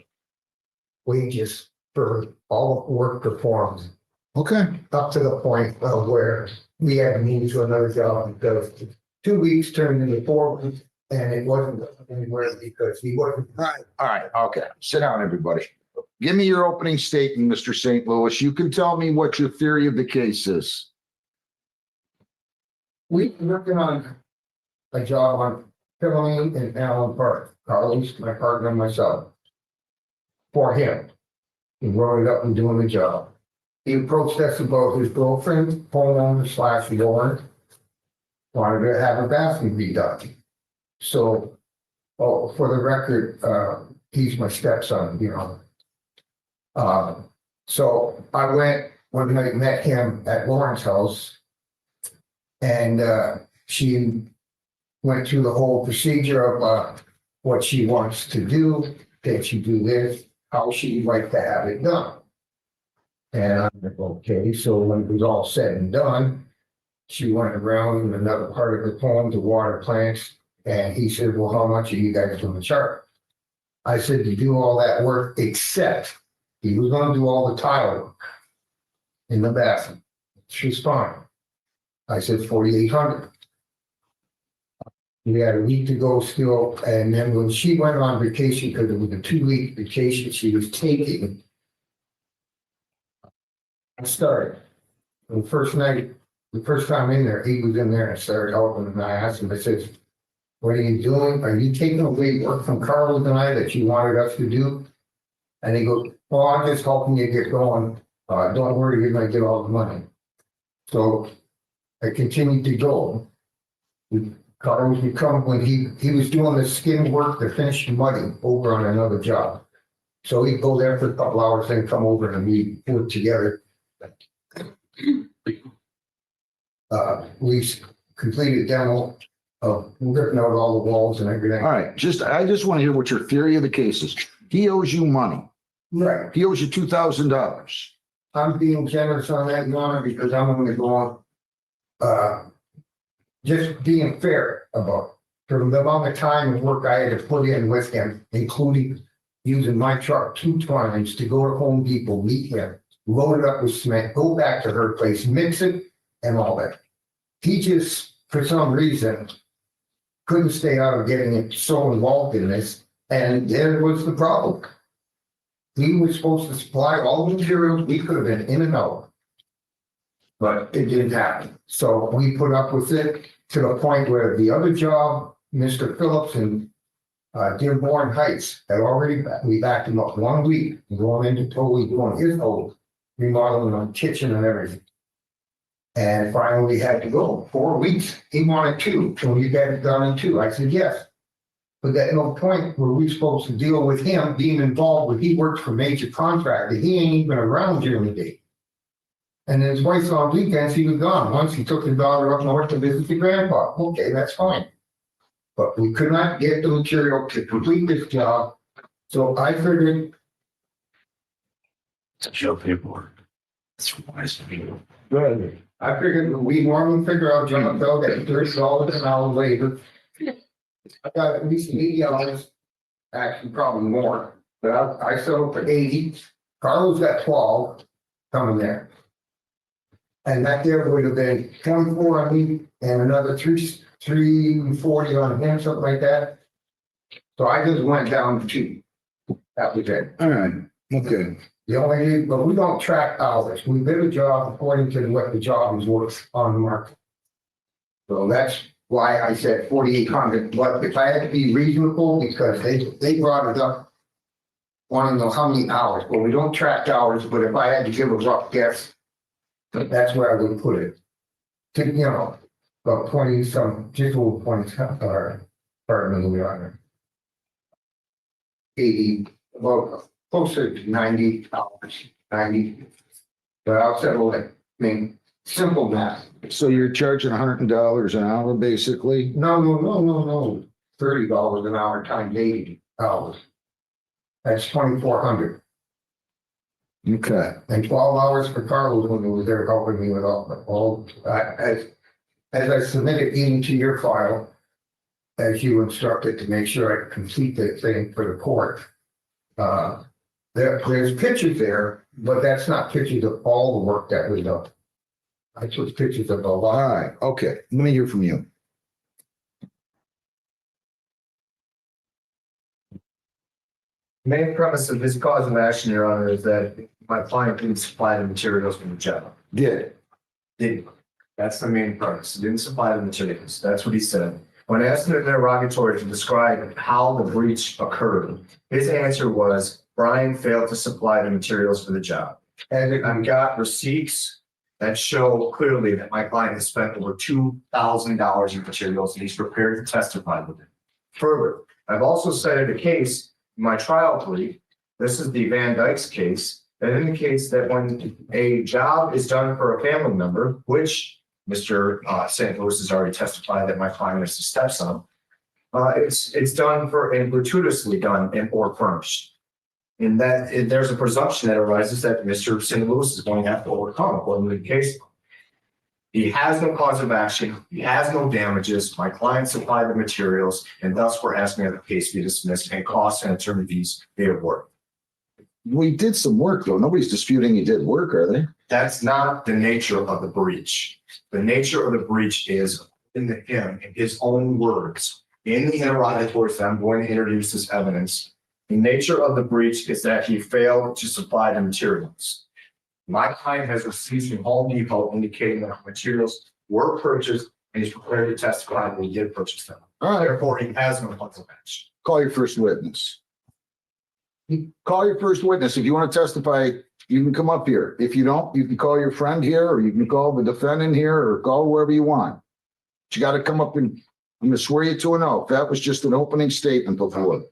wages for all work performed, Okay, up to the point of where we had to move to another job because 2 weeks turned into 4 weeks and it wasn't anywhere because he wasn't. all right, okay. Sit down, everybody. Give me your opening statement, Mr. St. Louis. You can tell me what your theory of the case is. We were working on a job on Pilling and Allen Park, Carlos, my partner and myself. For him. He wrote it up and doing the job. He approached us about his girlfriend, homeowner / Lauren. Wanted to have a bathroom redone. So, for the record, he's my stepson, you know. So I went one night, met him at Lauren's house. And she went through the whole procedure of what she wants to do. Can she do this? How she'd like to have it done. And I'm like, okay, so when it was all said and done, she went around in another part of the home to water plants. And he said, well, how much are you guys going to charge? I said to do all that work, except he was going to do all the tile work in the bathroom. She's fine. I said 4,800. We had a week to go still, and then when she went on vacation, because it was a 2-week vacation she was taking, I started. The first night, the first time in there, he was in there and I started helping him. And I asked him, I said, what are you doing? Are you taking away work from Carlos and I that you wanted us to do? And he goes, well, I'm just helping you get going. Don't worry, you're gonna get all the money. So I continued to go. Carlos would come when he was doing the skin work to finish the muddy over on another job. So he'd go there for a couple hours, then come over and we work together. We completed demo of ripping out all the walls and everything. All right, I just want to hear what your theory of the case is. He owes you money. Right. He owes you $2,000. I'm being generous on that, Your Honor, because I'm gonna go on, just being fair about it. For the amount of time and work I had to put in with him, including using my truck 2 times to go to Home Depot, meet him, load it up with cement, go back to her place, mix it and all that. He just, for some reason, couldn't stay out of getting it so involved in this, and there was the problem. He was supposed to supply all the materials, we could have been in and out. But it didn't happen, so we put up with it to the point where the other job, Mr. Phillips and Dearborn Heights had already, we backed him up 1 week, going into totally doing his whole remodeling on kitchen and everything. And finally we had to go 4 weeks. He wanted 2, so you got it done in 2. I said, yes. But at no point were we supposed to deal with him being involved with, he works for major contractor. He ain't even around during the day. And then twice on weekends, he was gone. Once he took his daughter up north to visit the grandpa. Okay, that's fine. But we could not get the material to complete this job. So I figured. It's your paperwork. It's wise to be. Good. I figured we normally figure out John Bell that $30 an hour labor. I got at least 80 hours, actually probably more, but I settled for 80. Carlos got 12 coming there. And that there would have been 24 on me and another 340 on him, something like that. So I just went down to 2. That was it. All right, okay. The only, but we don't track hours. We bid a job according to what the job is worth on the market. So that's why I said 4,800, but if I had to be reasonable, because they brought it up, wanting to know how many hours. Well, we don't track hours, but if I had to give a rough guess, that's where I would put it. To, you know, about 20 some, just over 20, pardon me, Your Honor. 80, well, closer to 90 hours, 90. But I'll settle it. I mean, simple math. So you're charging $100 an hour, basically? No. $30 an hour times 80 hours. That's 2,400. Okay. And 12 hours for Carlos when he was there helping me with all as I submitted into your file, as you instructed to make sure I complete the thing for the court. There's pictures there, but that's not pictures of all the work that was done. I took pictures of a lot. All right, okay. Let me hear from you. Main premise of this cause of action, Your Honor, is that my client didn't supply the materials for the job. Did. That's the main premise. Didn't supply the materials. That's what he said. When asked in an interrogatory to describe how the breach occurred, his answer was Brian failed to supply the materials for the job. And I've got receipts that show clearly that my client has spent over $2,000 in materials and he's prepared to testify with it. Further, I've also cited a case in my trial brief. This is the Van Dyke's case that indicates that when a job is done for a family member, which Mr. St. Louis has already testified that my client is the stepson, it's done for and gratuitously done and or furnished. And that there's a presumption that arises that Mr. St. Louis is going to have to overcome according to the case. He has no cause of action. He has no damages. My client supplied the materials, and thus we're asking that the case be dismissed and costs and attorney fees be awarded. We did some work, though. Nobody's disputing you did work, are they? That's not the nature of the breach. The nature of the breach is in his own words, in the interrogatories that I'm going to introduce as evidence. The nature of the breach is that he failed to supply the materials. My client has received from Home Depot indicating that materials were purchased and he's prepared to testify that he did purchase them. All right. Therefore, he has no cause of action. Call your first witness. Call your first witness. If you want to testify, you can come up here. If you don't, you can call your friend here, or you can call the defendant here, or call whoever you want. But you got to come up and I'm going to swear you to an oath. That was just an opening statement before.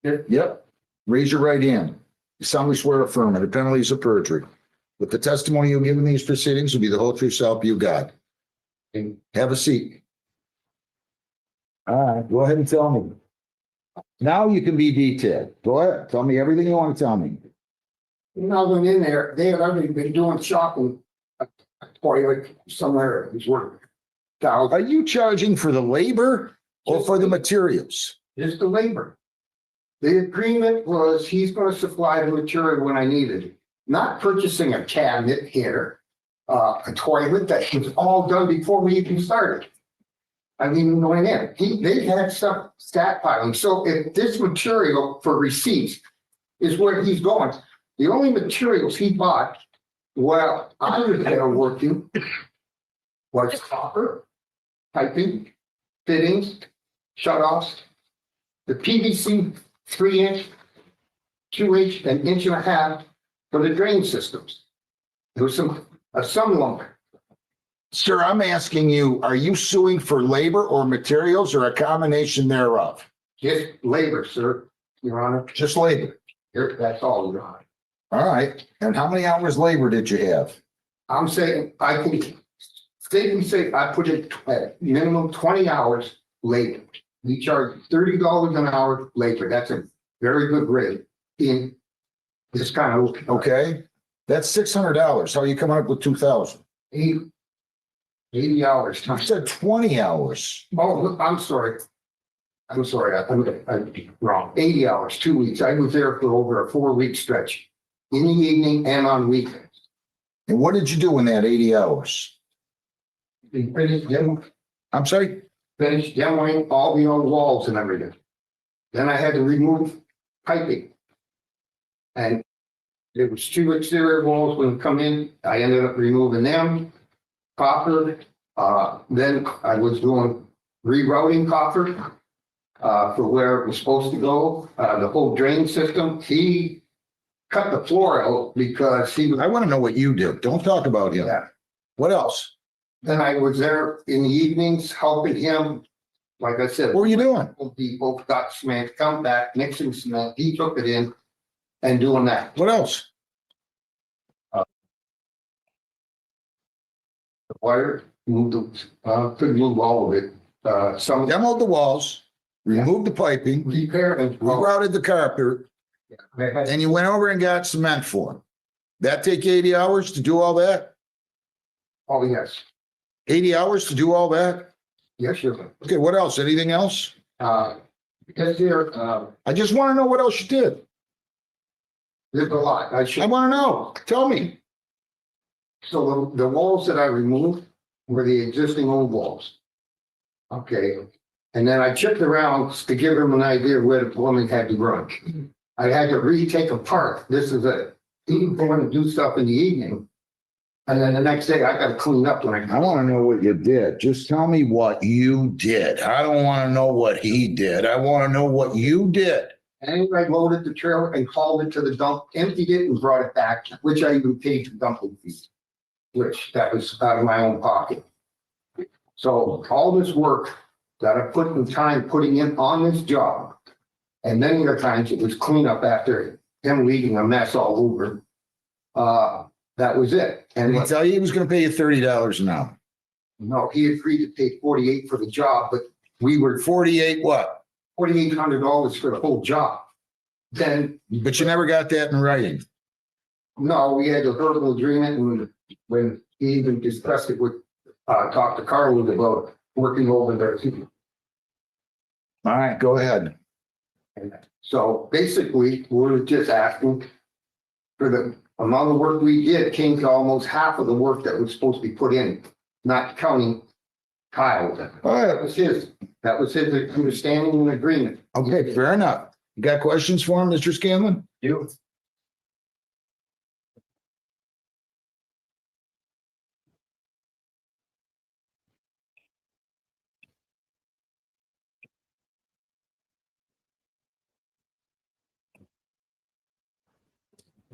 Yep. Raise your right hand. You solemnly swear or affirm under penalties of perjury. With the testimony you give in these proceedings will be the whole truth, so help you God. Have a seat. All right, go ahead and tell me. Now you can be detailed. Go ahead. Tell me everything you want to tell me. When I went in there, they had already been doing shopping. Toilet somewhere. It was worth Are you charging for the labor or for the materials? Just the labor. The agreement was he's gonna supply the material when I needed it, not purchasing a cabinet here, a toilet that was all done before we even started. I didn't even go in there. They had stuff stockpiling. So if this material for receipts is where he's going, the only materials he bought while I was there working was copper, piping, fittings, shutoffs, the PVC 3-inch, 2-inch, and 1.5 inch for the drain systems. There was some lumber. Sir, I'm asking you, are you suing for labor or materials or a combination thereof? Just labor, sir, Your Honor. Just labor. Here, that's all, Your Honor. All right. And how many hours labor did you have? I'm saying I can safely say I put it at minimum 20 hours labor. We charge $30 an hour labor. That's a very good rate in this kind of. Okay. That's $600. How are you coming up with 2,000? 80 hours. You said 20 hours. Oh, I'm sorry. I'm wrong. 80 hours, 2 weeks. I was there for over a 4-week stretch in the evening and on weekends. And what did you do in that 80 hours? We finished I'm sorry? Finished demoing all the old walls and everything. Then I had to remove piping. And there was 2 exterior walls when we come in. I ended up removing them. Copper. Then I was doing rerouting copper for where it was supposed to go. The whole drain system. He cut the floor out because he was. I want to know what you did. Don't talk about him. Yeah. What else? Then I was there in the evenings helping him. Like I said. What were you doing? People got cement, come back, mixing cement. He took it in and doing that. What else? The wire, couldn't move all of it. Some demoed the walls, removed the piping, repair and rerouted the carpet, and you went over and got cement for him. That take 80 hours to do all that? Oh, yes. 80 hours to do all that? Yes, sure. Okay, what else? Anything else? Because there, I just want to know what else you did. There's a lot. I want to know. Tell me. So the walls that I removed were the existing old walls. Okay. And then I checked around to give him an idea of where the plumbing had to run. I had to retake apart. This is it. He's going to do stuff in the evening. And then the next day I got to clean up when I want to know what you did. Just tell me what you did. I don't want to know what he did. I want to know what you did. And I loaded the trailer and hauled it to the dump, emptied it and brought it back, which I even paid the dumping fees, which that was out of my own pocket. So all this work that I put in time putting in on this job, and many other times it was cleanup after him leaving a mess all over. That was it. And Did he tell you he was going to pay you $30 an hour? No, he agreed to pay 48 for the job, but we were 48 what? $4,800 for the whole job. Then, but you never got that in writing. No, we had a verbal agreement when he even discussed it with, talked to Carl about working over there. All right, go ahead. So basically, we're just asking for the amount of work we did came to almost half of the work that was supposed to be put in, not counting Kyle. That was his understanding and agreement. Okay, fair enough. You got questions for him, Mr. Scanlon? You.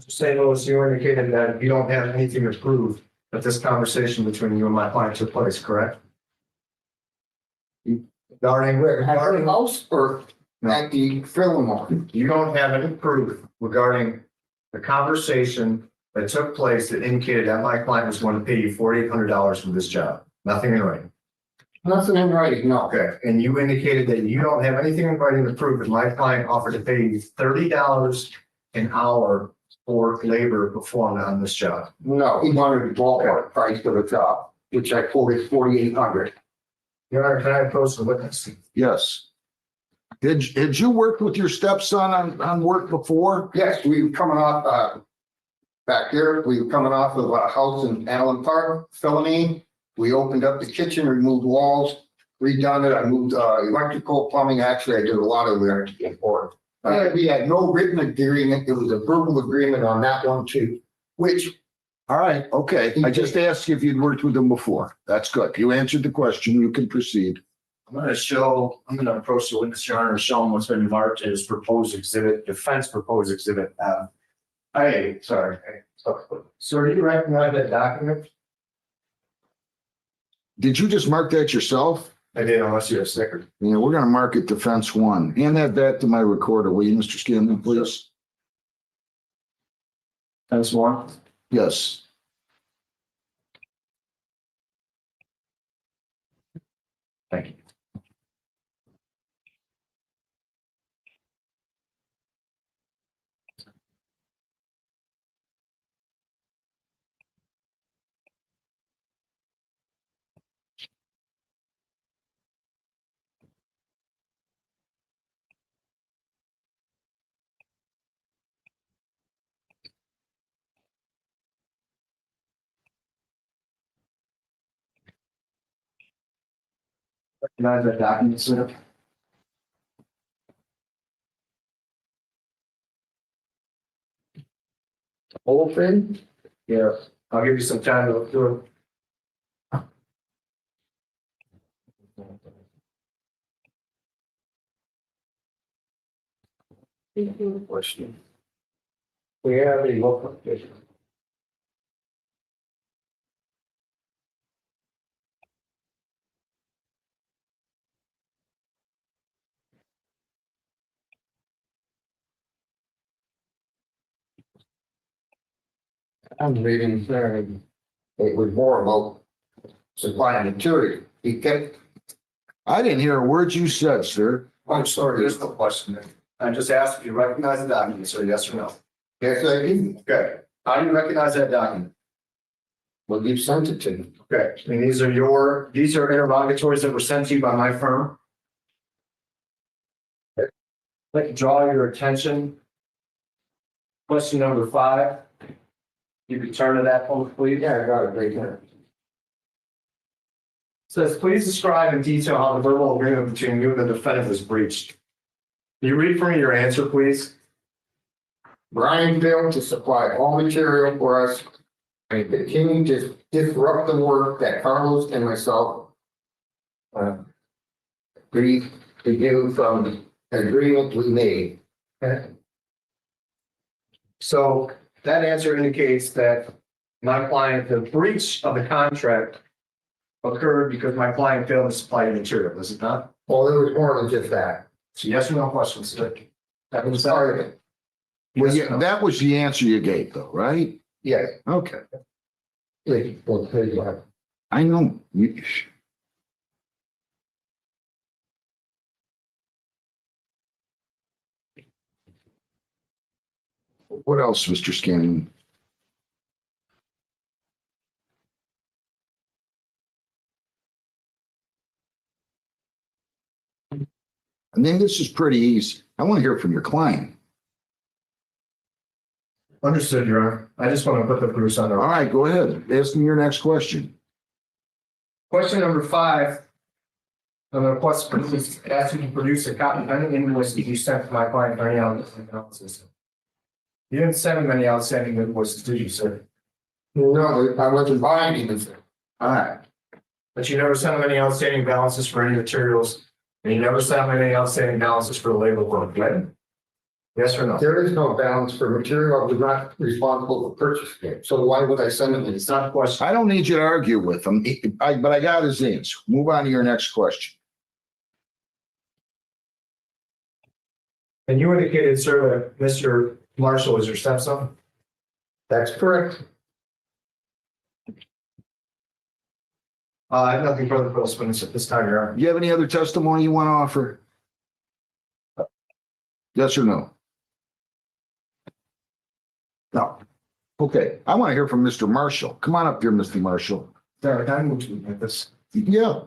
St. Louis, you indicated that you don't have anything to prove that this conversation between you and my client took place, correct? Regarding At the house or at the Fillmore? you don't have any proof regarding the conversation that took place that indicated that my client was going to pay you $4,800 for this job. Nothing in writing. Nothing in writing, no. Okay, and you indicated that you don't have anything in writing to prove that my client offered to pay you $30 an hour for labor performed on this job. No, he wanted the ballpark price for the job, which I quoted 4,800. Your Honor, can I approach the witness? Yes. Had you worked with your stepson on work before? Yes, we were coming off, back here, we were coming off of a house in Allen Park, Philomene. We opened up the kitchen, removed walls, redone it. I moved, electrical, plumbing. Actually, I did a lot of electrical for it. We had no written agreement. It was a verbal agreement on that one too, which. All right, okay. I just asked you if you'd worked with him before. That's good. You answered the question. You can proceed. I'm gonna approach the witness, Your Honor, and show him what's been marked as proposed exhibit, defense proposed exhibit. Sorry. Sir, do you recognize that document? Did you just mark that yourself? I did, unless you're a sticker. Yeah, we're gonna mark it defense one. Hand that back to my recorder, will you, Mr. Scanlon, please? Defense one? Yes. Thank you. Recognize that document, sir? Whole thing? Yeah, I'll give you some time to look through it. Question. We have a local petition. I'm reading there, and it was more about supplying material. He kept, I didn't hear a word you said, sir. I'm sorry, there's no question there. I just asked if you recognize the document, sir, yes or no? yes, I did. Okay, how do you recognize that document? Well, you sent it to me. Okay, and these are interrogatories that were sent to you by my firm. I'd like to draw your attention. Question number 5. You can turn to that one, please. Yeah, I got it right there. Says, please describe in detail how the verbal agreement between you and the defendant was breached. Can you read for me your answer, please? Brian failed to supply all material for us and continued to disrupt the work that Carlos and myself agreed to do from the agreement we made. Okay. So that answer indicates that my client, the breach of the contract occurred because my client failed to supply the material, does it not? Well, there was more than just that. So yes or no questions, sir? That was Part of it. Well, Yes or no? that was the answer you gave though, right? Yes. Okay. Well, there you have it. I know. What else, Mr. Scanlon? I mean, this is pretty easy. I want to hear from your client. Understood, Your Honor. I just want to put the Bruce on. All right, go ahead. Ask me your next question. Question number 5. I'm going to ask you to produce a copy of any invoice that you sent to my client for any analysis. You didn't send him any outstanding invoices, did you, sir? No, I wasn't buying anything. All right. But you never sent him any outstanding balances for any materials, and you never sent him any outstanding balances for the labor work, right? Yes or no? There is no balance for material. I was not responsible for purchasing it. So why would I send him? It's not a question. I don't need you to argue with him, but I got his answer. Move on to your next question. And you indicated, sir, that Mr. Marshall is your stepson? That's correct. I have nothing further for this witness at this time, Your Honor. You have any other testimony you want to offer? Yes or no? No. Okay, I want to hear from Mr. Marshall. Come on up here, Mr. Marshall. Derek, I move to admit this. Yeah,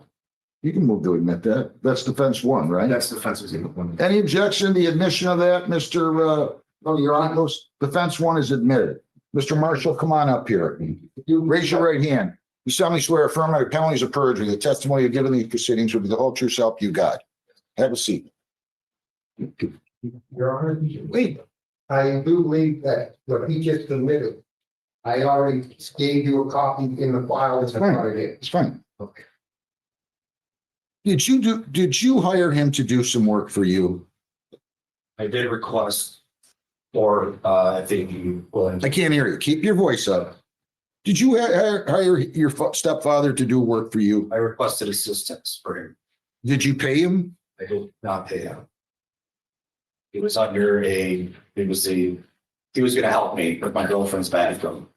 you can move to admit that. That's defense one, right? That's defense exhibit one. Any objection to the admission of that, Mr. No, Your Honor, defense one is admitted. Mr. Marshall, come on up here. Raise your right hand. You solemnly swear affirm under penalties of perjury, the testimony you give in these proceedings will be the whole true self you got. Have a seat. Your Honor, Wait. I do believe that what he just admitted, I already gave you a copy in the file. It's fine. It. It's fine. Okay. Did you hire him to do some work for you? I did request, or I think you will. I can't hear you. Keep your voice up. Did you hire your stepfather to do work for you? I requested assistance for him. Did you pay him? I did not pay him. He was under he was going to help me with my girlfriend's bathroom.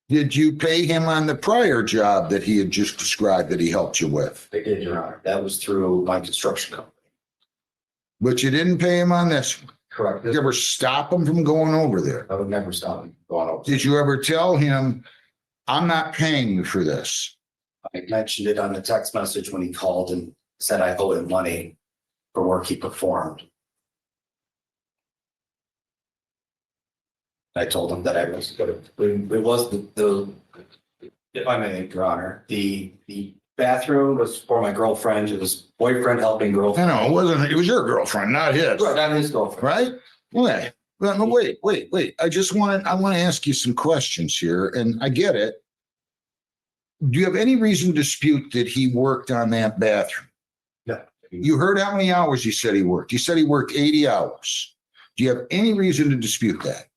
Did you pay him on the prior job that he had just described that he helped you with? I did, Your Honor. That was through my construction company. But you didn't pay him on this one? Correct. Did you ever stop him from going over there? I would never stop him going over. Did you ever tell him, I'm not paying you for this? I mentioned it on the text message when he called and said I owed him money for work he performed. I told him that I was going to, it was the, if I may, Your Honor, the bathroom was for my girlfriend. It was boyfriend helping girlfriend. No, it wasn't. It was your girlfriend, not his. Right, not his girlfriend. Right? Wait. No, wait. I want to ask you some questions here, and I get it. Do you have any reason to dispute that he worked on that bathroom? No. You heard how many hours he said he worked. He said he worked 80 hours. Do you have any reason to dispute that?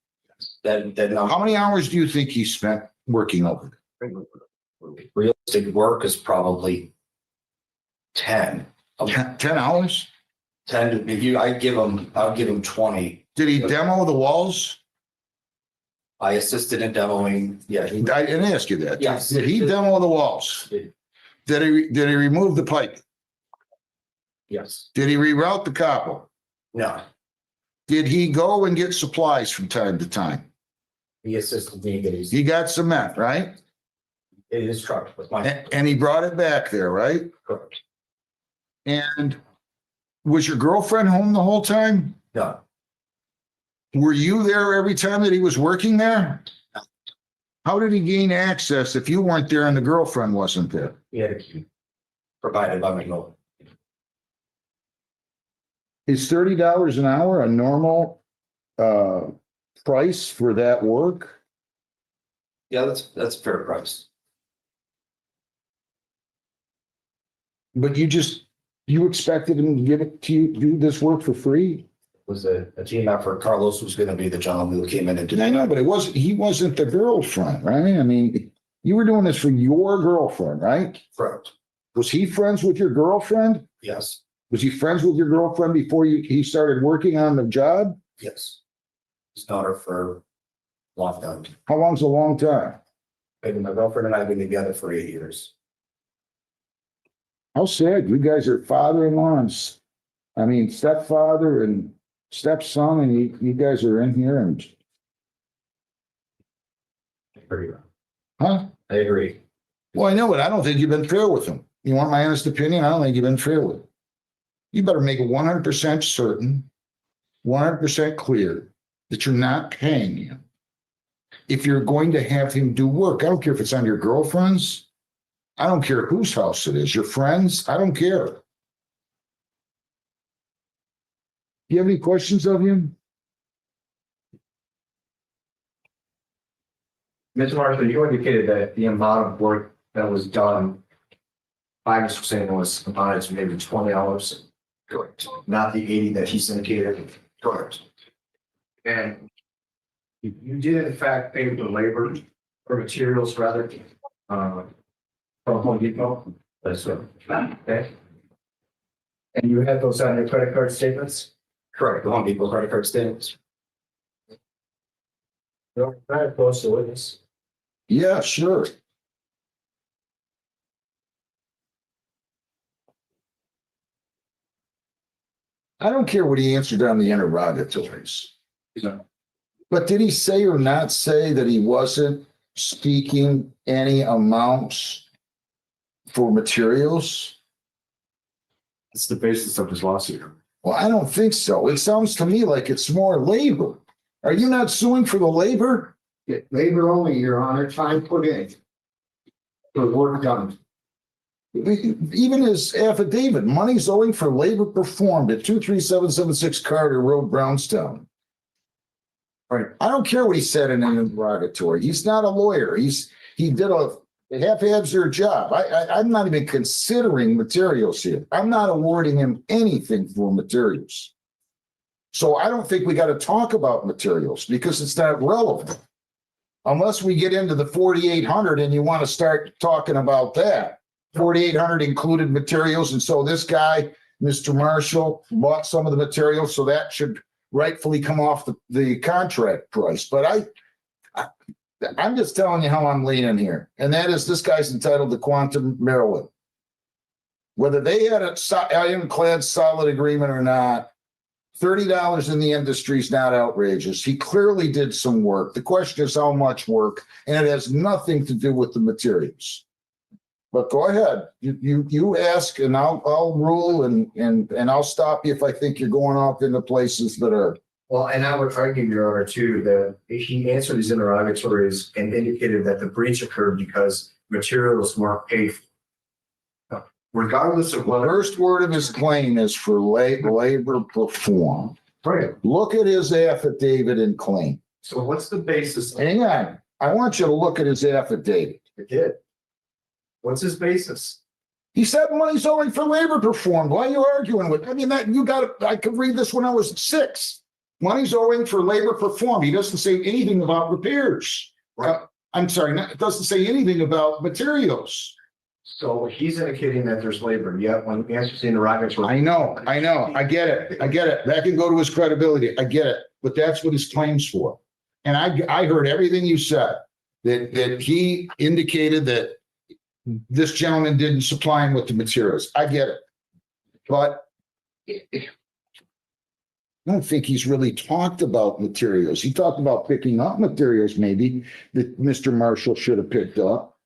How many hours do you think he spent working over there? Realistic work is probably 10. 10 hours? 10, I'll give him 20. Did he demo the walls? I assisted in demoing, yeah. I didn't ask you that. Yes. Did he demo the walls? Did he remove the pipe? Yes. Did he reroute the copper? No. Did he go and get supplies from time to time? He assisted me getting. He got cement, right? In his truck with my. And he brought it back there, right? Correct. And was your girlfriend home the whole time? No. Were you there every time that he was working there? No. How did he gain access if you weren't there and the girlfriend wasn't there? He had a key provided by my girlfriend. Is $30 an hour a normal price for that work? Yeah, that's a fair price. But you expected him to give it to you, do this work for free? It was a team effort. Carlos was going to be the gentleman who came in and did. I know, but he wasn't the girlfriend, right? I mean, you were doing this for your girlfriend, right? Correct. Was he friends with your girlfriend? Yes. Was he friends with your girlfriend before he started working on the job? Yes. He's known her for a long time. How long's a long time? Maybe my girlfriend and I have been together for 8 years. How sad. You guys are father-in-laws. I mean, stepfather and stepson, and you guys are in here and. I agree. Huh? I agree. Well, I know it. I don't think you've been fair with him. You want my honest opinion? I don't think you've been fair with him. You better make it 100% certain, 100% clear that you're not paying him. If you're going to have him do work, I don't care if it's on your girlfriend's. I don't care whose house it is, your friends. I don't care. Do you have any questions of him? Mr. Marshall, you indicated that the amount of work that was done by Mr. Hussein was amounted to maybe 20 hours. Correct. Not the 80 that he indicated. Correct. And you did in fact pay for labor or materials rather, from Home Depot? That's right. Okay. And you had those on your credit card statements? Correct, the Home Depot credit card statements. No, very close to witness. Yeah, sure. I don't care what he answered on the interrogatories. But did he say or not say that he wasn't speaking any amounts for materials? It's the basis of his lawsuit. Well, I don't think so. It sounds to me like it's more labor. Are you not suing for the labor? Labor only, Your Honor, time put in. For work done. Even his affidavit, money's owing for labor performed at 23776 Carter Road, Brownstown. Right. I don't care what he said in an interrogatory. He's not a lawyer. He did a half-hazard job. I'm not even considering materials here. I'm not awarding him anything for materials. So I don't think we got to talk about materials because it's not relevant. Unless we get into the 4,800 and you want to start talking about that. 4,800 included materials. And so this guy, Mr. Marshall, bought some of the materials. So that should rightfully come off the contract price. But I'm just telling you how I'm leaning here. And that is this guy's entitled to quantum Maryland. Whether they had a ironclad solid agreement or not, $30 in the industry is not outrageous. He clearly did some work. The question is how much work, and it has nothing to do with the materials. But go ahead. You ask, and I'll rule, and I'll stop you if I think you're going off into places that are. Well, and I would argue, Your Honor, too, that he answered these interrogatories and indicated that the breach occurred because materials weren't paid for. Regardless of what. First word of his claim is for labor performed. Right. Look at his affidavit and claim. So what's the basis? Hang on. I want you to look at his affidavit. I did. What's his basis? He said money's owing for labor performed. Why are you arguing with? I mean, I could read this when I was 6. Money's owing for labor performed. He doesn't say anything about repairs. Right. I'm sorry, it doesn't say anything about materials. So he's indicating that there's labor, yet when he answers the interrogatory. I know. I get it. That can go to his credibility. I get it. But that's what his claim's for. And I heard everything you said, that he indicated that this gentleman didn't supply him with the materials. I get it. But I don't think he's really talked about materials. He talked about picking up materials maybe that Mr. Marshall should have picked up.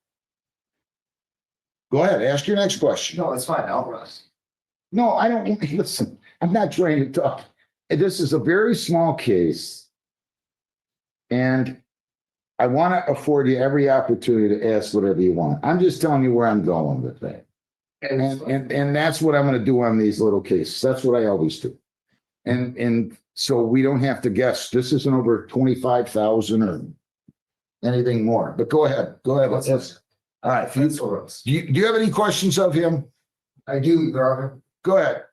Go ahead, ask your next question. No, it's fine. I'll rest. No, I don't, listen, I'm not trying to talk. This is a very small case. And I want to afford you every opportunity to ask whatever you want. I'm just telling you where I'm going with that. And that's what I'm going to do on these little cases. That's what I always do. And so we don't have to guess. This isn't over 25,000 or anything more, but go ahead. Let's. All right. Do you have any questions of him? I do, Your Honor. Go ahead.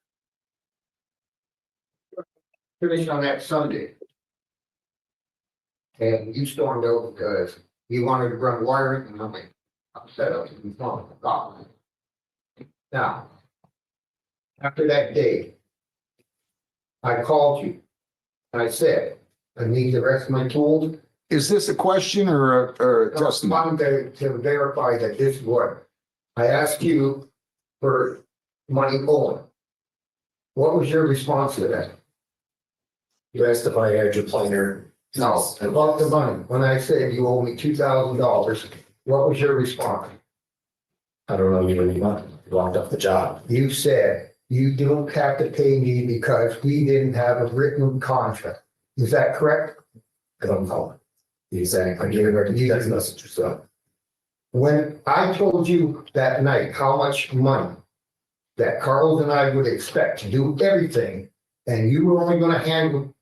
Finished on that Sunday. And you stormed out because you wanted to run wiring, and I'm like, upset up. Now, after that day, I called you. And I said, I need the rest of my tools. Is this a question or a testimony? To verify that this is what I asked you for money owing. What was your response to that? You asked if I had your planner. No, about the money. When I said you owe me $2,000, what was your response? I don't know you any money. You locked up the job. You said you don't have to pay me because we didn't have a written contract. Is that correct? I don't know. Exactly. I gave her the text message. So when I told you that night how much money that Carlos and I would expect to do everything, and you were only going to handle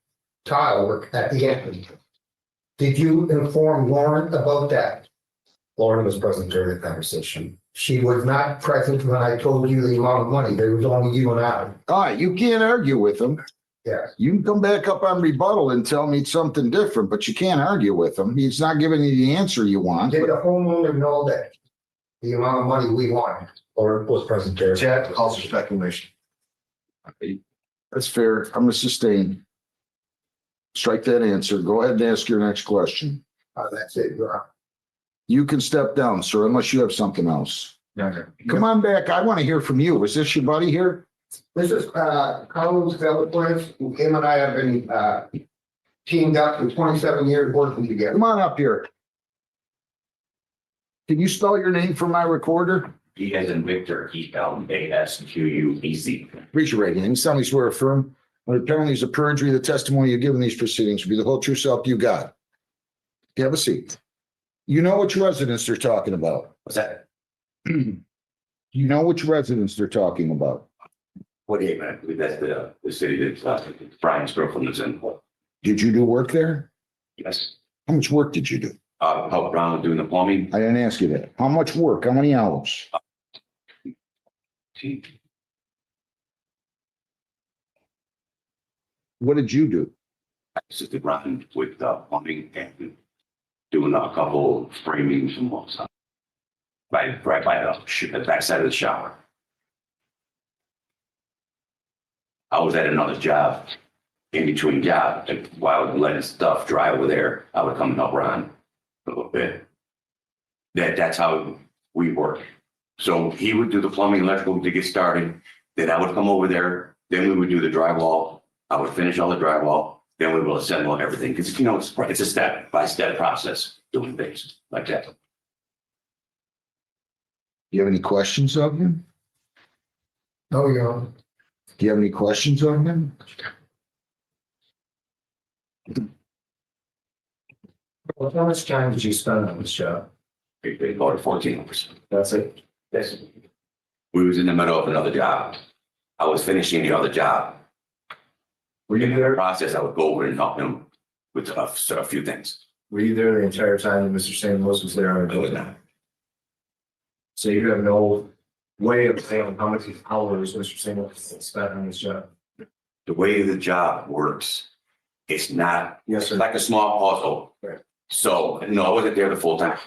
tile work at the end, did you inform Lauren about that? Lauren was present during the conversation. She was not present when I told you the amount of money. There was only you and I. All right, you can't argue with him. Yes. You can come back up on rebuttal and tell me something different, but you can't argue with him. He's not giving you the answer you want. Did the homeowner know that the amount of money we wanted or was present there? Chad calls for speculation. That's fair. I'm gonna sustain. Strike that answer. Go ahead and ask your next question. That's it, Your Honor. You can step down, sir, unless you have something else. Come on back. I want to hear from you. Is this your buddy here? This is Carlos Velazquez. Him and I have been teamed up for 27 years working together. Come on up here. Can you spell your name for my recorder? E as in Victor, E L A S Q U E Z. Raise your right hand. You solemnly swear or affirm under penalties of perjury, the testimony you give in these proceedings will be the whole true self you got. Have a seat. You know which residents they're talking about. What's that? You know which residents they're talking about. 48 minutes. I believe that's the city that Brian's girlfriend lives in. Did you do work there? Yes. How much work did you do? Help Brown doing the plumbing. I didn't ask you that. How much work? How many hours? What did you do? I assisted Brian with plumbing and doing a couple framings and what's up. Right by the backside of the shower. I was at another job in between jobs, and while I was letting stuff dry over there, I would come and help Ron a little bit. That's how we work. So he would do the plumbing, electrical to get started. Then I would come over there. Then we would do the drywall. I would finish all the drywall. Then we will assemble everything because it's a step-by-step process doing things like that. Do you have any questions of him? No, Your Honor. Do you have any questions on him? Well, how much time did you spend on this job? About 14 hours. That's it. Yes. We was in the middle of another job. I was finishing the other job. Were you In the there? process, I would go over and help him with a few things. Were you there the entire time that Mr. St. Louis was there on the I was building? not. So you have no way of saying how many hours Mr. St. Louis spent on this job? The way the job works, it's not, Yes, it's sir. like a small puzzle. Right. So, no, I wasn't there the full time.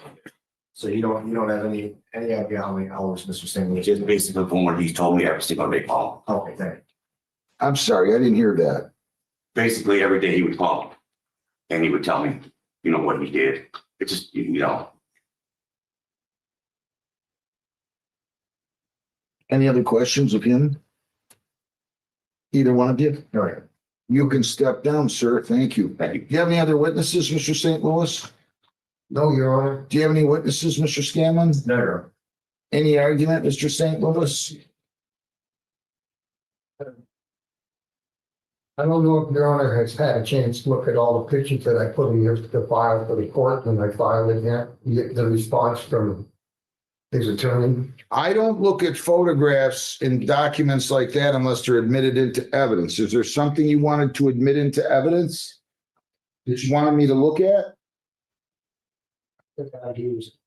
So you don't have any idea how many hours Mr. St. Louis? Just basically from what he told me every single day, call. Okay, thank you. I'm sorry, I didn't hear that. Basically, every day he would call. And he would tell me, what he did. It's just, Any other questions of him? Either one of you? All right. You can step down, sir. Thank you. Thank you. Do you have any other witnesses, Mr. St. Louis? No, Your Honor. Do you have any witnesses, Mr. Scanlon? No, Your Honor. Any argument, Mr. St. Louis? I don't know if Your Honor has had a chance to look at all the pictures that I put in the file for the court when I filed it yet. The response from his attorney. I don't look at photographs and documents like that unless they're admitted into evidence. Is there something you wanted to admit into evidence that you wanted me to look at? I'd use,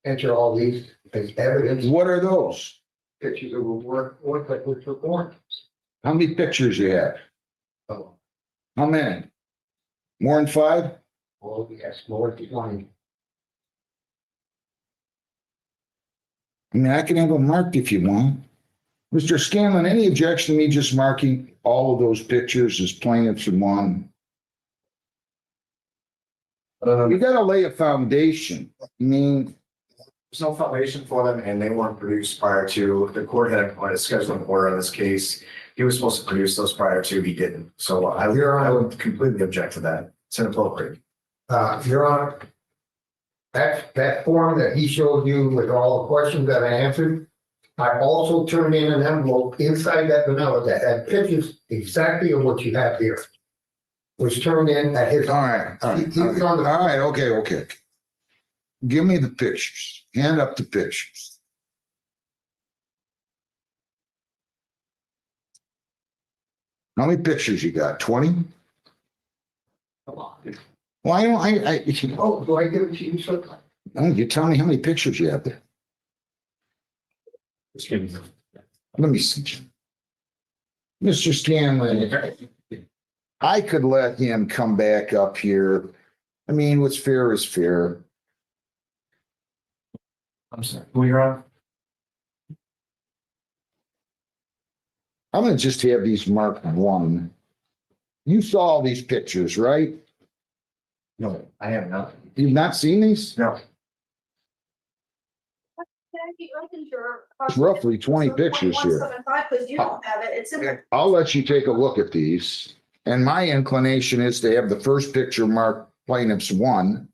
enter all these as evidence, What are those? pictures of work that was performed. How many pictures you have? Oh, How many? More than 5? well, yes, more than 20. I mean, I can have them marked if you want. Mr. Scanlon, any objection to me just marking all of those pictures as plaintiffs in one? You gotta lay a foundation. I mean, There's no foundation for them and they weren't produced prior to, the court had a scheduling order on this case. He was supposed to produce those prior to, he didn't. So I would completely object to that. It's inappropriate. Your Honor, that form that he showed you with all the questions that I answered, I also turned in an envelope inside that vanilla that had pictures exactly of what you have here. Was turned in at his. all right. Okay. Give me the pictures. Hand up the pictures. How many pictures you got? 20? Why don't I Oh, do I give it to you, sir? no, you tell me how many pictures you have there. Let me see. Mr. Scanlon, I could let him come back up here. I mean, what's fair is fair. I'm sorry, who you're on? I'm gonna just have these marked 1. You saw all these pictures, right? No, I have not. You've not seen these? No. It's roughly 20 pictures here. Because you don't have it, it's in the. I'll let you take a look at these. And my inclination is to have the first picture marked plaintiffs 1.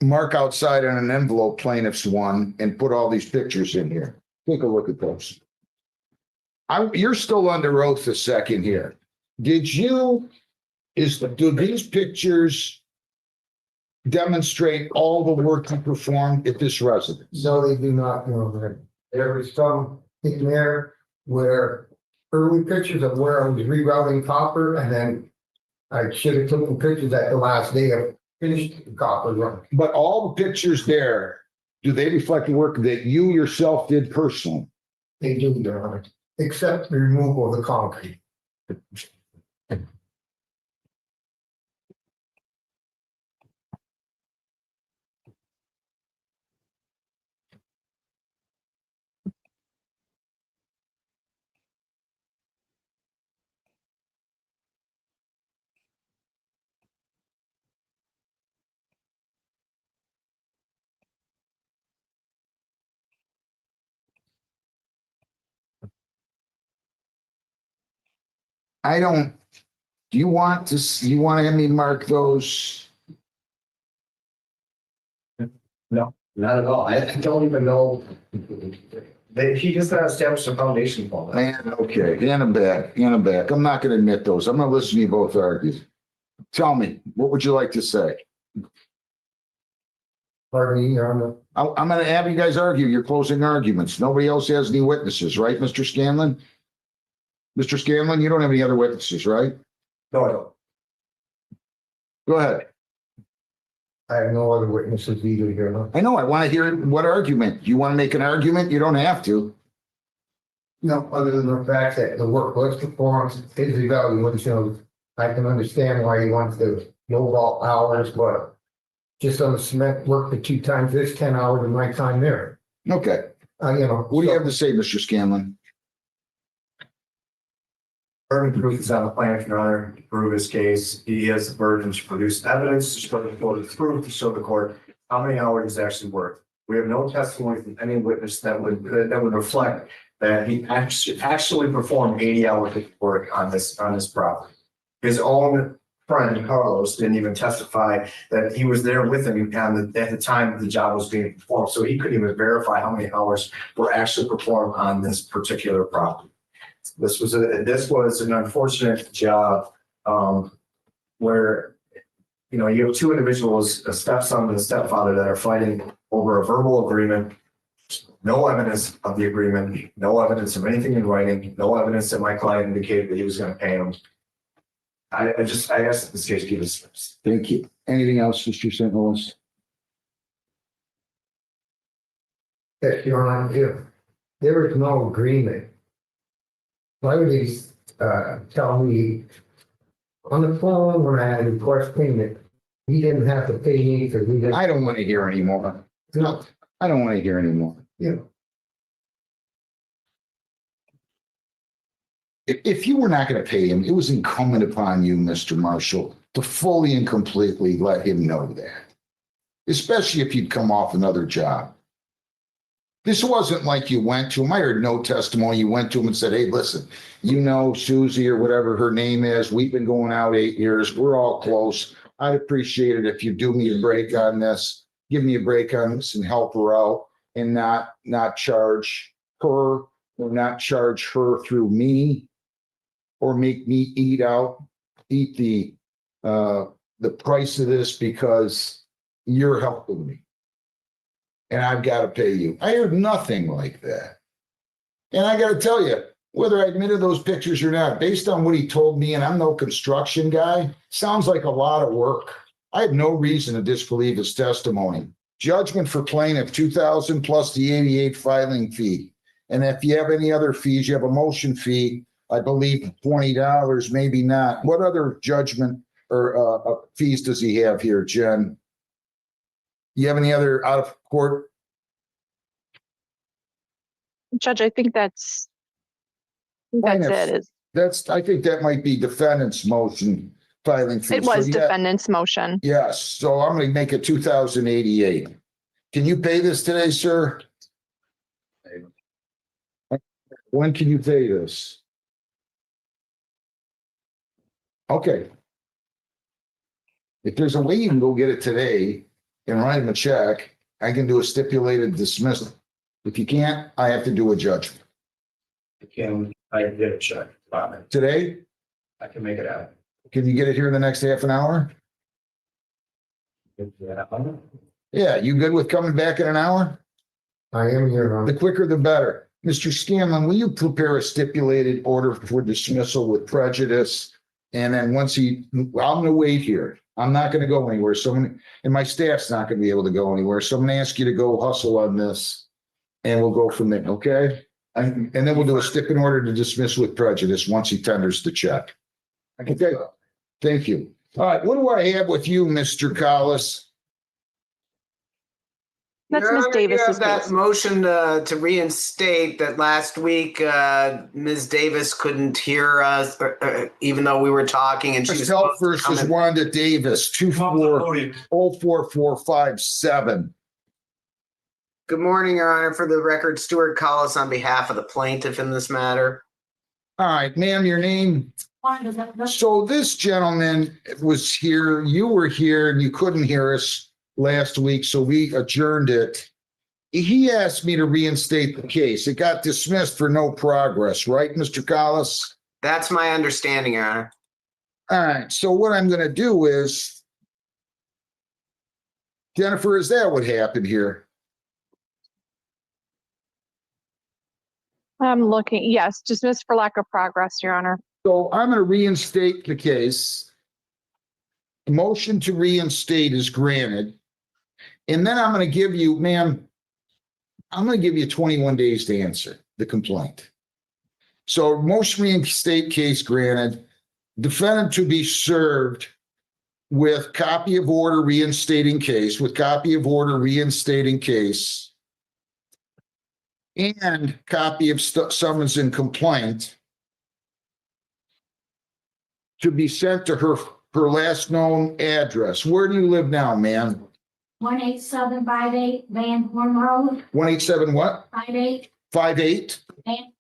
Mark outside on an envelope plaintiffs 1 and put all these pictures in here. Take a look at those. You're still under oath a second here. Do these pictures demonstrate all the work you performed at this residence? No, they do not, there was some in there where early pictures of where I was rerouting copper, and then I should have taken pictures at the last day of finished the copper run. But all the pictures there, do they reflect the work that you yourself did personally? They do, Your Honor, except the removal of the concrete. Do you want to have me mark those? No, not at all. I don't even know. He just got established a foundation for that. Man, okay, hand them back. I'm not gonna admit those. I'm gonna listen to you both argue. Tell me, what would you like to say? Pardon me, Your Honor. I'm gonna have you guys argue your closing arguments. Nobody else has any witnesses, right, Mr. Scanlon? Mr. Scanlon, you don't have any other witnesses, right? No, I don't. Go ahead. I have no other witnesses either, Your Honor. I know, I want to hear what argument. You want to make an argument? You don't have to. No, other than the fact that the work was performed, his evaluation, I can understand why he wants to lowball hours, but just on the cement work for 2 times this, 10 hours of my time there. Okay. What do you have to say, Mr. Scanlon? Burden of proof is on the plaintiff, Your Honor, to prove his case. He has the burden to produce evidence to show the court, proof to show the court how many hours he's actually worked. We have no testimony from any witness that would reflect that he actually performed 80 hours of work on this property. His own friend Carlos didn't even testify that he was there with him at the time the job was being performed, so he couldn't even verify how many hours were actually performed on this particular property. This was an unfortunate job where you have 2 individuals, a stepson and a stepfather, that are fighting over a verbal agreement. No evidence of the agreement, no evidence of anything in writing, no evidence that my client indicated that he was going to pay him. I asked that this case give us. Thank you. Anything else, Mr. St. Louis? Yes, Your Honor, there is no agreement. Why would they tell me on the phone when I had a request payment, he didn't have to pay me because he didn't. I don't want to hear anymore. No. I don't want to hear anymore. Yeah. If you were not going to pay him, it was incumbent upon you, Mr. Marshall, to fully and completely let him know that, especially if you'd come off another job. This wasn't like you went to him. I heard no testimony. You went to him and said, hey, listen, Susie or whatever her name is, we've been going out 8 years. We're all close. I'd appreciate it if you do me a break on this, give me a break on this and help her out and not charge her or not charge her through me or make me eat the price of this because you're helping me. And I've got to pay you. I heard nothing like that. And I got to tell you, whether I admitted those pictures or not, based on what he told me, and I'm no construction guy, sounds like a lot of work. I have no reason to disbelieve his testimony. Judgment for plaintiff, 2,000 plus the 88 filing fee. And if you have any other fees, you have a motion fee, I believe $20, maybe not. What other judgment or fees does he have here, Jen? You have any other out of court? Judge, I think that's it. I think that might be defendant's motion filing fee. It was So, defendant's motion. yes, so I'm gonna make it 2,088. Can you pay this today, sir? When can you pay this? Okay. If there's a way you can go get it today and write him a check, I can do a stipulated dismissal. If you can't, I have to do a judgment. I can get a check. Today, I can make it happen. can you get it here in the next half an hour? Yeah, you good with coming back in an hour? I am here. The quicker the better. Mr. Scanlon, will you prepare a stipulated order for dismissal with prejudice? And then I'm gonna wait here. I'm not gonna go anywhere. And my staff's not gonna be able to go anywhere. So I'm gonna ask you to go hustle on this and we'll go from there, okay? And then we'll do a stipulated order to dismiss with prejudice once he tenders the check. Okay, thank you. All right, what do I have with you, Mr. Collis? That's Your Ms. Honor, you Davis's have that case. motion to reinstate that last week, Ms. Davis couldn't hear us, even though we were talking and she was. Help supposed to come versus in. Wanda Davis, 2404457. Good morning, Your Honor. For the record, Stuart Collis on behalf of the plaintiff in this matter. All right, ma'am, your name? So this gentleman was here, you were here, and you couldn't hear us last week, so we adjourned it. He asked me to reinstate the case. It got dismissed for no progress, right, Mr. Collis? That's my understanding, Your Honor. All right, so what I'm gonna do is, Jennifer, is that what happened here? I'm looking, yes, dismissed for lack of progress, Your Honor. So I'm gonna reinstate the case. The motion to reinstate is granted. And then I'm gonna give you, ma'am, I'm gonna give you 21 days to answer the complaint. So motion reinstate case granted, defendant to be served with copy of order reinstating case, and copy of summons and complaint to be sent to her last known address. Where do you live now, ma'am? 18758 Van Horn Road, 187 what? 58 58? Van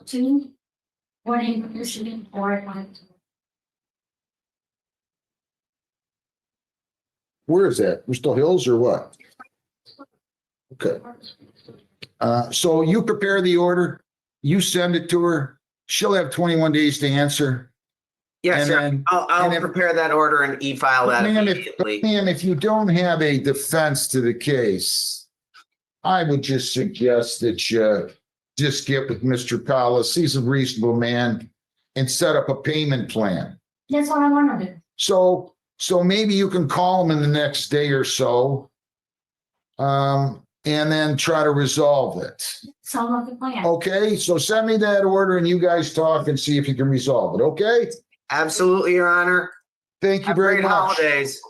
2, 1 Michigan, Oregon. Where is that? Bristol Hills or what? Okay. So you prepare the order, you send it to her, she'll have 21 days to answer. Yes, And sir. then- I'll prepare that order and e-file that immediately. Ma'am, if you don't have a defense to the case, I would just suggest that you just get with Mr. Collis. He's a reasonable man and set up a payment plan. That's what I want to do. So maybe you can call him in the next day or so. And then try to resolve it. Sound like a plan. Okay, so send me that order and you guys talk and see if you can resolve it, okay? Absolutely, Your Honor. Thank you Have very great much. holidays.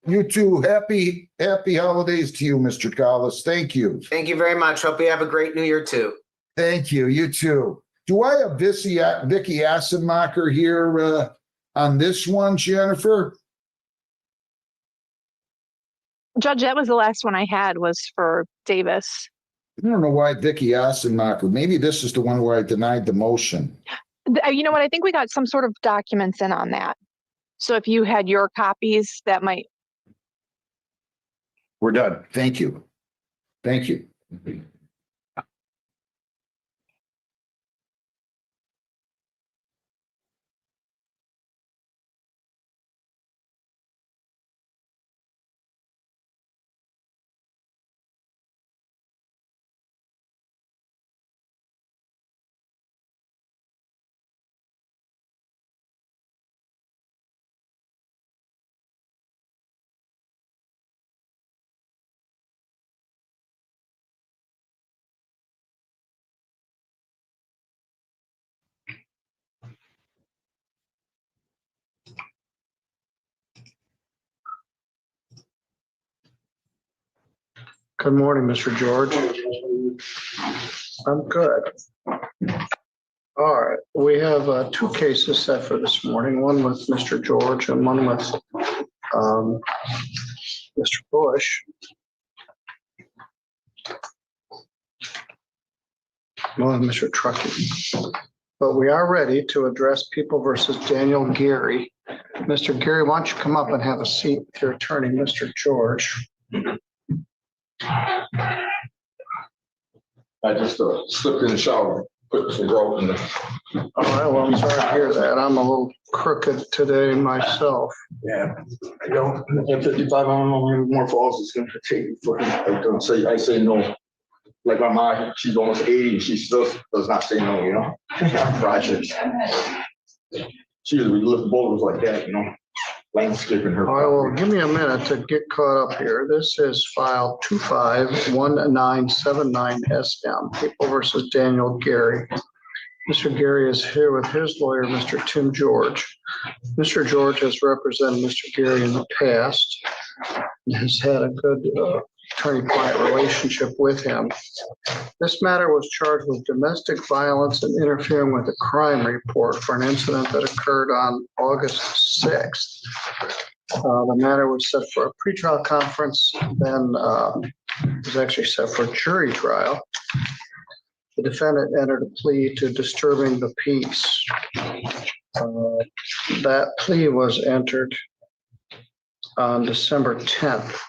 You too. Happy holidays to you, Mr. Collis. Thank you. Thank you very much. Hope you have a great New Year too. Thank you. You too. Do I have Vicky Assenmacher here on this one, Jennifer? Judge, that was the last one I had was for Davis. I don't know why Vicky Assenmacher. Maybe this is the one where I denied the motion. You know what? I think we got some sort of documents in on that. So if you had your copies, that might. We're done. Thank you. Thank you. Good morning, Mr. George. I'm good. All right, we have two cases set for this morning, one with Mr. George and one with Mr. Bush. One with Mr. Truckee. But we are ready to address People versus Daniel Gary. Mr. Gary, why don't you come up and have a seat with your attorney, Mr. George? I just slipped in the shower, put some rope in the. All right, well, I'm sorry to hear that. I'm a little crooked today myself. Yeah, I don't, at 55, I don't know how many more falls it's gonna take for him. I say no. Like my mom, she's almost 80 and she still does not say no, you know? I'm fragile. She usually lift boulders like that, you know? Landscaping her. All right, well, give me a minute to get caught up here. This is file 251979SM, People versus Daniel Gary. Mr. Gary is here with his lawyer, Mr. Tim George. Mr. George has represented Mr. Gary in the past and has had a good attorney-client relationship with him. This matter was charged with domestic violence and interfering with a crime report for an incident that occurred on August 6th. The matter was set for a pretrial conference, then was actually set for a jury trial. The defendant entered a plea to disturbing the peace. That plea was entered on December 10th.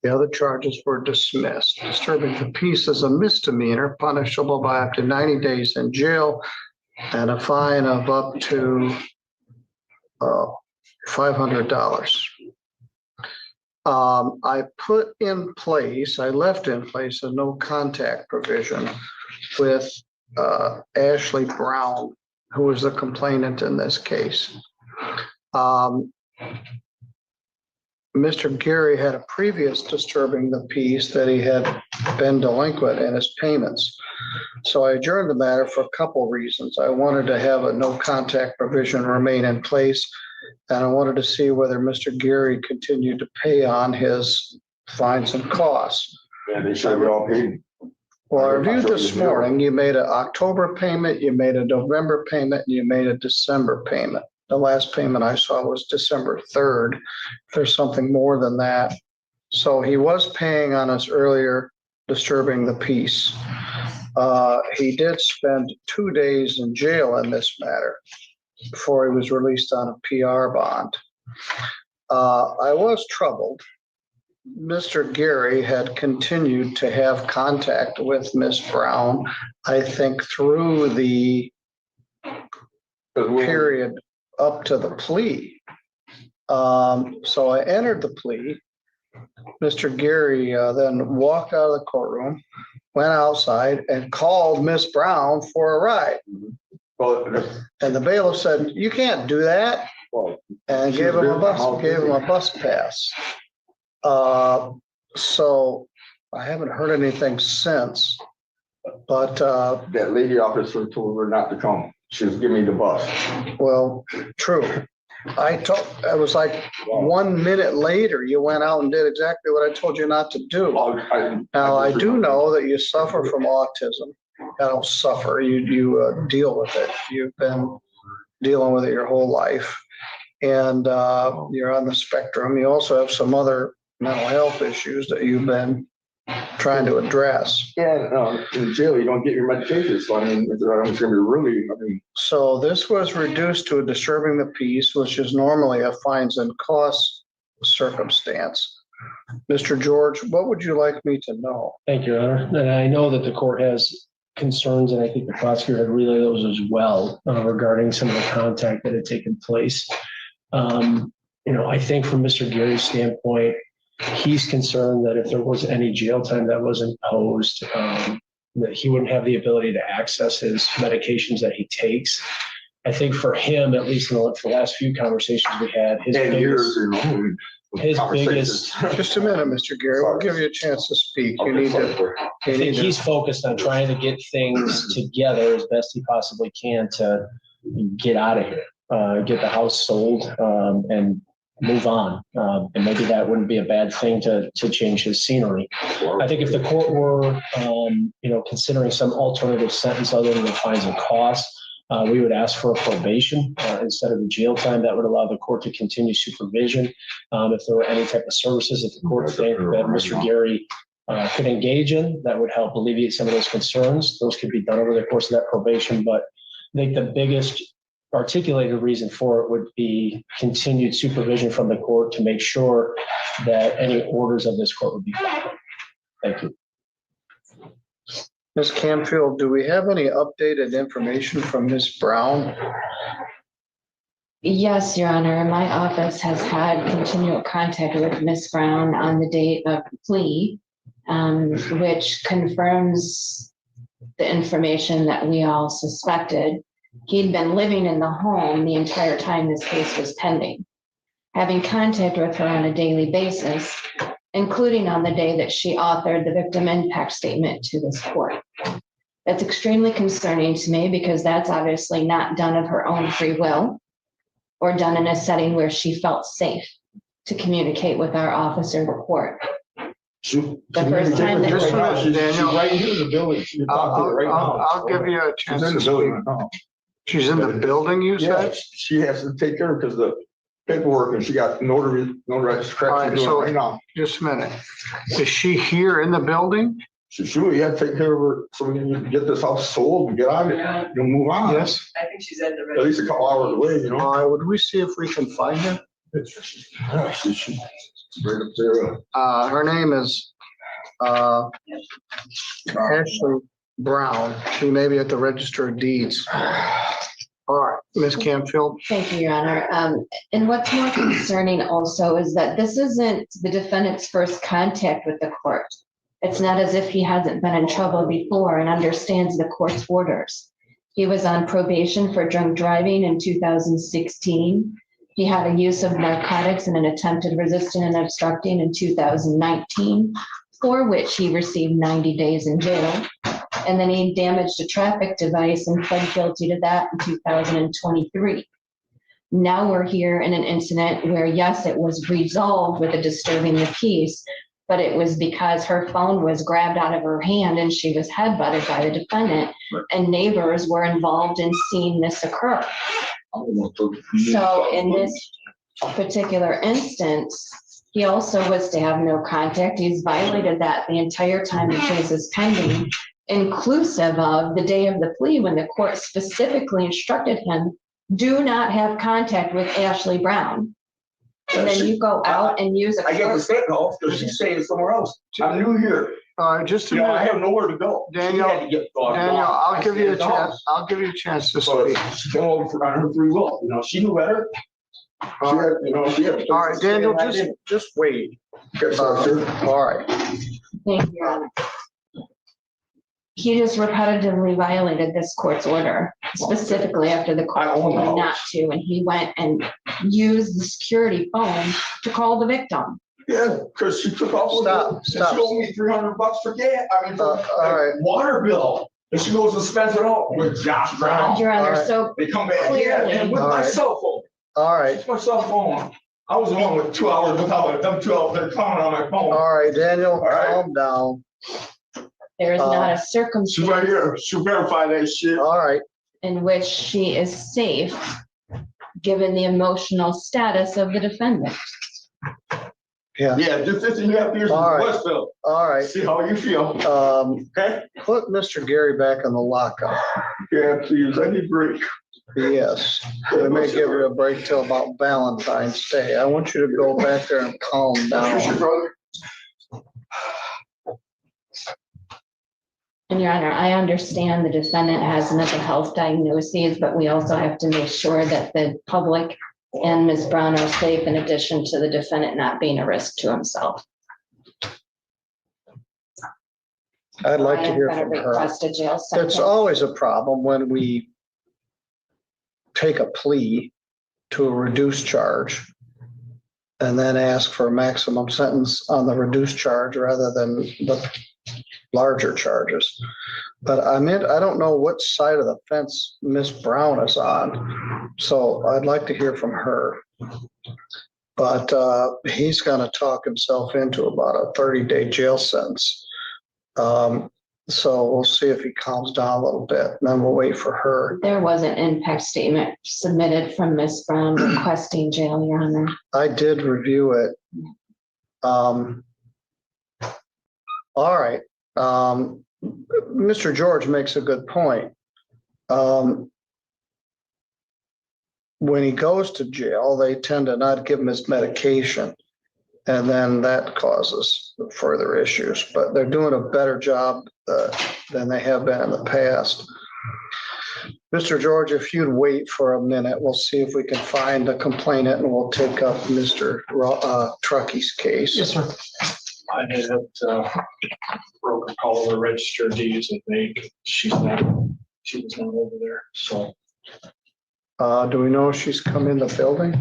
The other charges were dismissed. Disturbing the peace is a misdemeanor punishable by up to 90 days in jail and a fine of up to $500. I left in place a no contact provision with Ashley Brown, who was the complainant in this case. Mr. Gary had a previous disturbing the peace that he had been delinquent in his payments. So I adjourned the matter for a couple reasons. I wanted to have a no contact provision remain in place, and I wanted to see whether Mr. Gary continued to pay on his fines and costs. Yeah, they should have all paid. Well, I reviewed this morning, you made an October payment, you made a November payment, and you made a December payment. The last payment I saw was December 3rd. There's something more than that. So he was paying on his earlier disturbing the peace. He did spend 2 days in jail in this matter before he was released on a PR bond. I was troubled. Mr. Gary had continued to have contact with Ms. Brown, I think through the period up to the plea. So I entered the plea. Mr. Gary then walked out of the courtroom, went outside and called Miss Brown for a ride. And the bailiff said, "You can't do that," and gave him a bus pass. So I haven't heard anything since, but that lady officer told her not to come. She was giving me the bus. Well, true. I was like 1 minute later, you went out and did exactly what I told you not to do. Now, I do know that you suffer from autism. I don't suffer, you deal with it. You've been dealing with it your whole life. And you're on the spectrum. You also have some other mental health issues that you've been trying to address. Yeah, in jail, you don't get your medication. So, I mean, it's going to be really, So this was reduced to a disturbing the peace, which is normally a fines and costs circumstance. Mr. George, what would you like me to know? Thank you, Your Honor. And I know that the court has concerns, and I think the prosecutor had relayed those as well regarding some of the contact that had taken place. I think from Mr. Gary's standpoint, he's concerned that if there was any jail time that was imposed, that he wouldn't have the ability to access his medications that he takes. I think for him, at least in the last few conversations we had, his biggest. Just a minute, Mr. Gary. We'll give you a chance to speak. I think he's focused on trying to get things together as best he possibly can to get out of here, get the house sold, and move on. And maybe that wouldn't be a bad thing to change his scenery. I think if the court were, considering some alternative sentence other than the fines and costs, we would ask for a probation instead of the jail time. That would allow the court to continue supervision. If there were any type of services that the court think that Mr. Gary could engage in, that would help alleviate some of those concerns. Those could be done over the course of that probation. But I think the biggest articulated reason for it would be continued supervision from the court to make sure that any orders of this court would be followed. Thank you. Ms. Canfield, do we have any updated information from Ms. Brown? Yes, Your Honor. My office has had continual contact with Ms. Brown on the date of the plea, which confirms the information that we all suspected. He'd been living in the home the entire time this case was pending, having contact with her on a daily basis, including on the day that she authored the victim impact statement to this court. That's extremely concerning to me because that's obviously not done of her own free will or done in a setting where she felt safe to communicate with our officer, the court. The first time that Just a minute, Daniel. She's right here in the building. I'll give you a chance to speak. She's in the building, you said? She has to take care because the paperwork and she got notarized. All right, so right now. just a minute. Is she here in the building? Sure, you have to take care of her so we can get this house sold and get out of it. You'll move on. Yes. I think she's at the. At least a couple hours away, All right, would we see if we can find her? She's right up there. Her name is Ashley Brown. She may be at the Register of Deeds. All right, Ms. Canfield. Thank you, Your Honor. And what's more concerning also is that this isn't the defendant's first contact with the court. It's not as if he hasn't been in trouble before and understands the court's orders. He was on probation for drunk driving in 2016. He had a use of narcotics and an attempted resisting and obstructing in 2019, for which he received 90 days in jail. And then he damaged a traffic device and pled guilty to that in 2023. Now we're here in an incident where, yes, it was resolved with a disturbing the peace, but it was because her phone was grabbed out of her hand and she was headbutted by the defendant, and neighbors were involved in seeing this occur. So in this particular instance, he also was to have no contact. He's violated that the entire time the case is pending, inclusive of the day of the plea when the court specifically instructed him, do not have contact with Ashley Brown. And then you go out and use a. I get the state off because she's staying somewhere else. I'm new here. Just a minute. I have nowhere to go. Daniel, I'll give you a chance. I'll give you a chance to speak. She came over on her free will. She knew better. All right, Daniel, just wait. All right. Thank you, Your Honor. He just repetitively violated this court's order, specifically after the court told him not to, and he went and used the security phone to call the victim. Yeah, because she took off. Stop. She owed me $300 for gas. Water bill. And she goes and spends it all with Josh Brown. Your Honor, so they come back clearly. and with my cell phone. All right. It's my cell phone. I was the one with 2 hours without them 2 hours. They're coming on my phone. All right, Daniel, calm down. There is not a circumstance. She's right here. She'll verify that shit. All right. In which she is safe, given the emotional status of the defendant. Yeah. Yeah, just 15.5 years in Westville. All right. See how you feel. Okay. Put Mr. Gary back in the lockup. Yeah, please. I need a break. Yes. We may give you a break till about Valentine's Day. I want you to go back there and calm down. And Your Honor, I understand the defendant has mental health diagnoses, but we also have to make sure that the public and Ms. Brown are safe, in addition to the defendant not being a risk to himself. I'd like to hear from her. It's always a problem when we take a plea to a reduced charge and then ask for a maximum sentence on the reduced charge rather than the larger charges. But I don't know what side of the fence Ms. Brown is on. So I'd like to hear from her. But he's gonna talk himself into about a 30-day jail sentence. So we'll see if he calms down a little bit, and then we'll wait for her. There was an impact statement submitted from Ms. Brown requesting jail, Your Honor. I did review it. All right. Mr. George makes a good point. When he goes to jail, they tend to not give him his medication. And then that causes further issues, but they're doing a better job than they have been in the past. Mr. George, if you'd wait for a minute, we'll see if we can find the complainant and we'll take up Mr. Truckey's case. Yes, sir. I had broken call the register of deeds. I think she was not over there. So do we know if she's come in the building?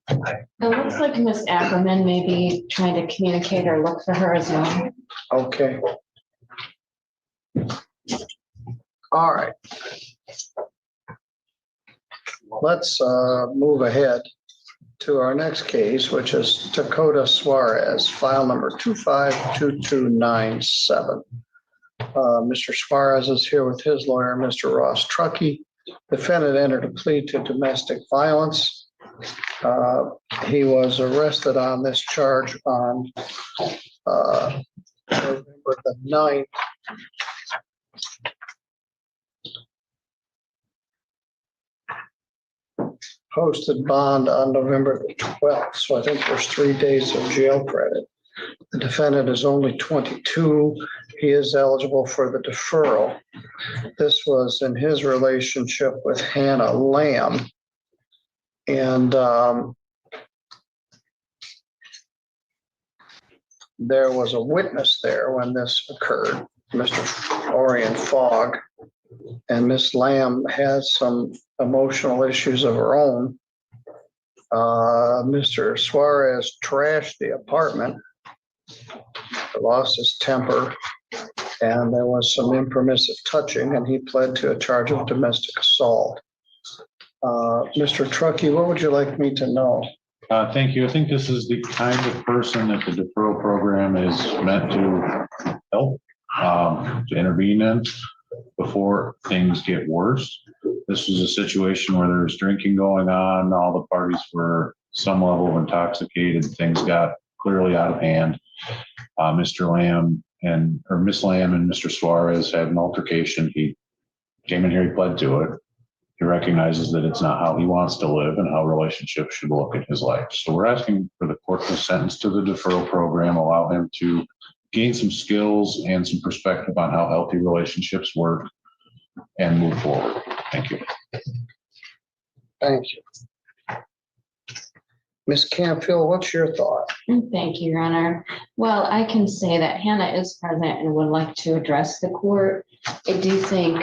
It looks like Ms. Ackerman may be trying to communicate or look for her as well. Okay. All right. Let's move ahead to our next case, which is Dakota Suarez, file number 252297. Mr. Suarez is here with his lawyer, Mr. Ross Truckey. Defendant entered a plea to domestic violence. He was arrested on this charge on November the 9th. Posted bond on November the 12th. So I think there's 3 days of jail credit. The defendant is only 22. He is eligible for the deferral. This was in his relationship with Hannah Lamb. And there was a witness there when this occurred, Mr. Orion Fogg, and Miss Lamb has some emotional issues of her own. Mr. Suarez trashed the apartment, lost his temper, and there was some impermissive touching, and he pled to a charge of domestic assault. Mr. Truckey, what would you like me to know? Thank you. I think this is the kind of person that the deferral program is meant to help, to intervene in before things get worse. This was a situation where there was drinking going on. All the parties were some level of intoxicated. Things got clearly out of hand. Miss Lamb and Mr. Suarez had an altercation. He came in here, he pled to it. He recognizes that it's not how he wants to live and how relationships should look in his life. So we're asking for the court to sentence to the deferral program, allow him to gain some skills and some perspective on how healthy relationships work and move forward. Thank you. Thank you. Ms. Campfield, what's your thought? Thank you, Your Honor. Well, I can say that Hannah is present and would like to address the court. I do think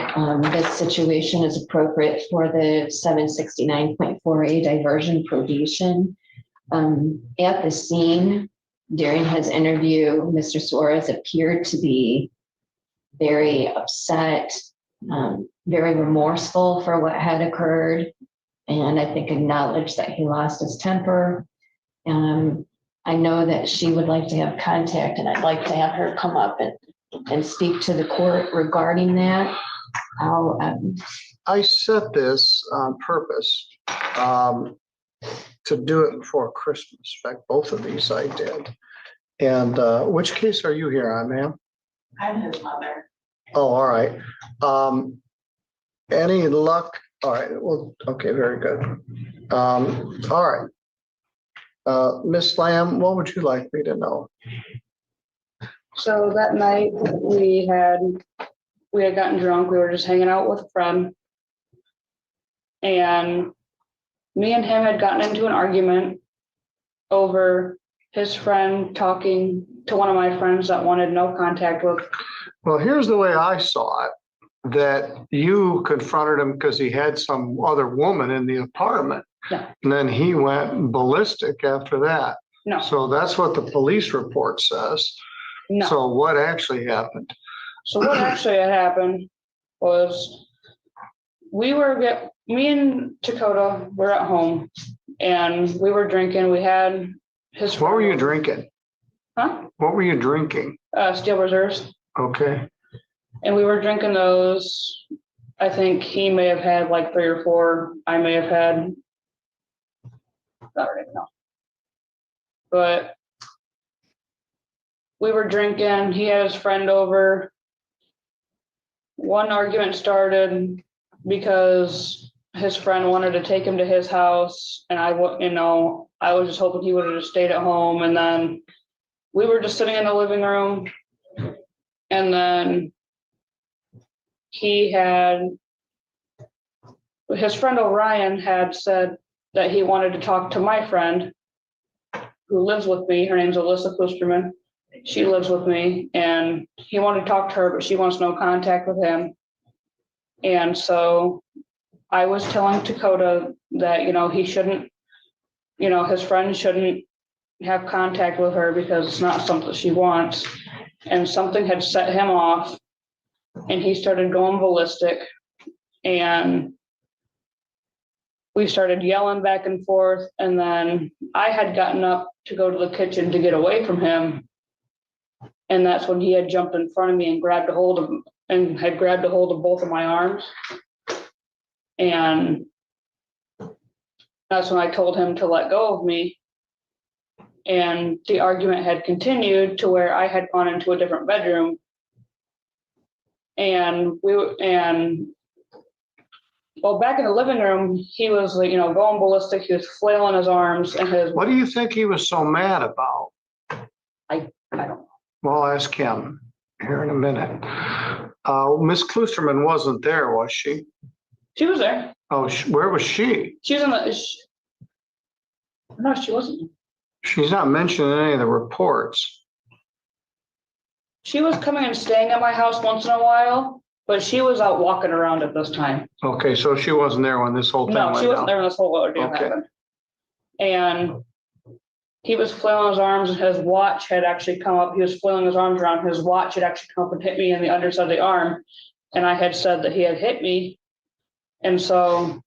this situation is appropriate for the 769.4A diversion probation. At the scene during his interview, Mr. Suarez appeared to be very upset, very remorseful for what had occurred, and I think acknowledged that he lost his temper. I know that she would like to have contact, and I'd like to have her come up and speak to the court regarding that. I set this on purpose to do it before Christmas. In fact, both of these I did. And which case are you here on, ma'am? I'm his mother. Oh, all right. Any luck? All right. Well, okay, very good. All right. Miss Lamb, what would you like me to know? So that night we had gotten drunk. We were just hanging out with a friend. And me and him had gotten into an argument over his friend talking to one of my friends that wanted no contact with. Well, here's the way I saw it, that you confronted him because he had some other woman in the apartment. No. And then he went ballistic after that. No. So that's what the police report says. No. So what actually happened? So what actually had happened was me and Dakota were at home, and we were drinking. We had his. What were you drinking? Huh? What were you drinking? Steel Reserves. Okay. And we were drinking those. I think he may have had like 3 or 4. I may have had, I don't even know. But we were drinking. He had his friend over. One argument started because his friend wanted to take him to his house, and I was just hoping he would have just stayed at home. And then we were just sitting in the living room, and then his friend Orion had said that he wanted to talk to my friend who lives with me. Her name's Alyssa Klusterman. She lives with me, and he wanted to talk to her, but she wants no contact with him. And so I was telling Dakota that, he shouldn't, his friend shouldn't have contact with her because it's not something she wants. And something had set him off, and he started going ballistic, and we started yelling back and forth. And then I had gotten up to go to the kitchen to get away from him. And that's when he had jumped in front of me and grabbed a hold of both of my arms. And that's when I told him to let go of me. And the argument had continued to where I had gone into a different bedroom. And back in the living room, he was going ballistic. He was flailing his arms and his. What do you think he was so mad about? I don't know. Well, I'll ask him here in a minute. Miss Klusterman wasn't there, was she? She was there. Oh, where was she? She was in the. No, she wasn't. She's not mentioned in any of the reports. She was coming and staying at my house once in a while, but she was out walking around at this time. Okay, so she wasn't there when this whole thing went No, she wasn't down. there when this whole ordeal happened. And he was flailing his arms, and his watch had actually come up. He was flailing his arms around. His watch had actually come up and hit me in the underside of the arm. And I had said that he had hit me. And so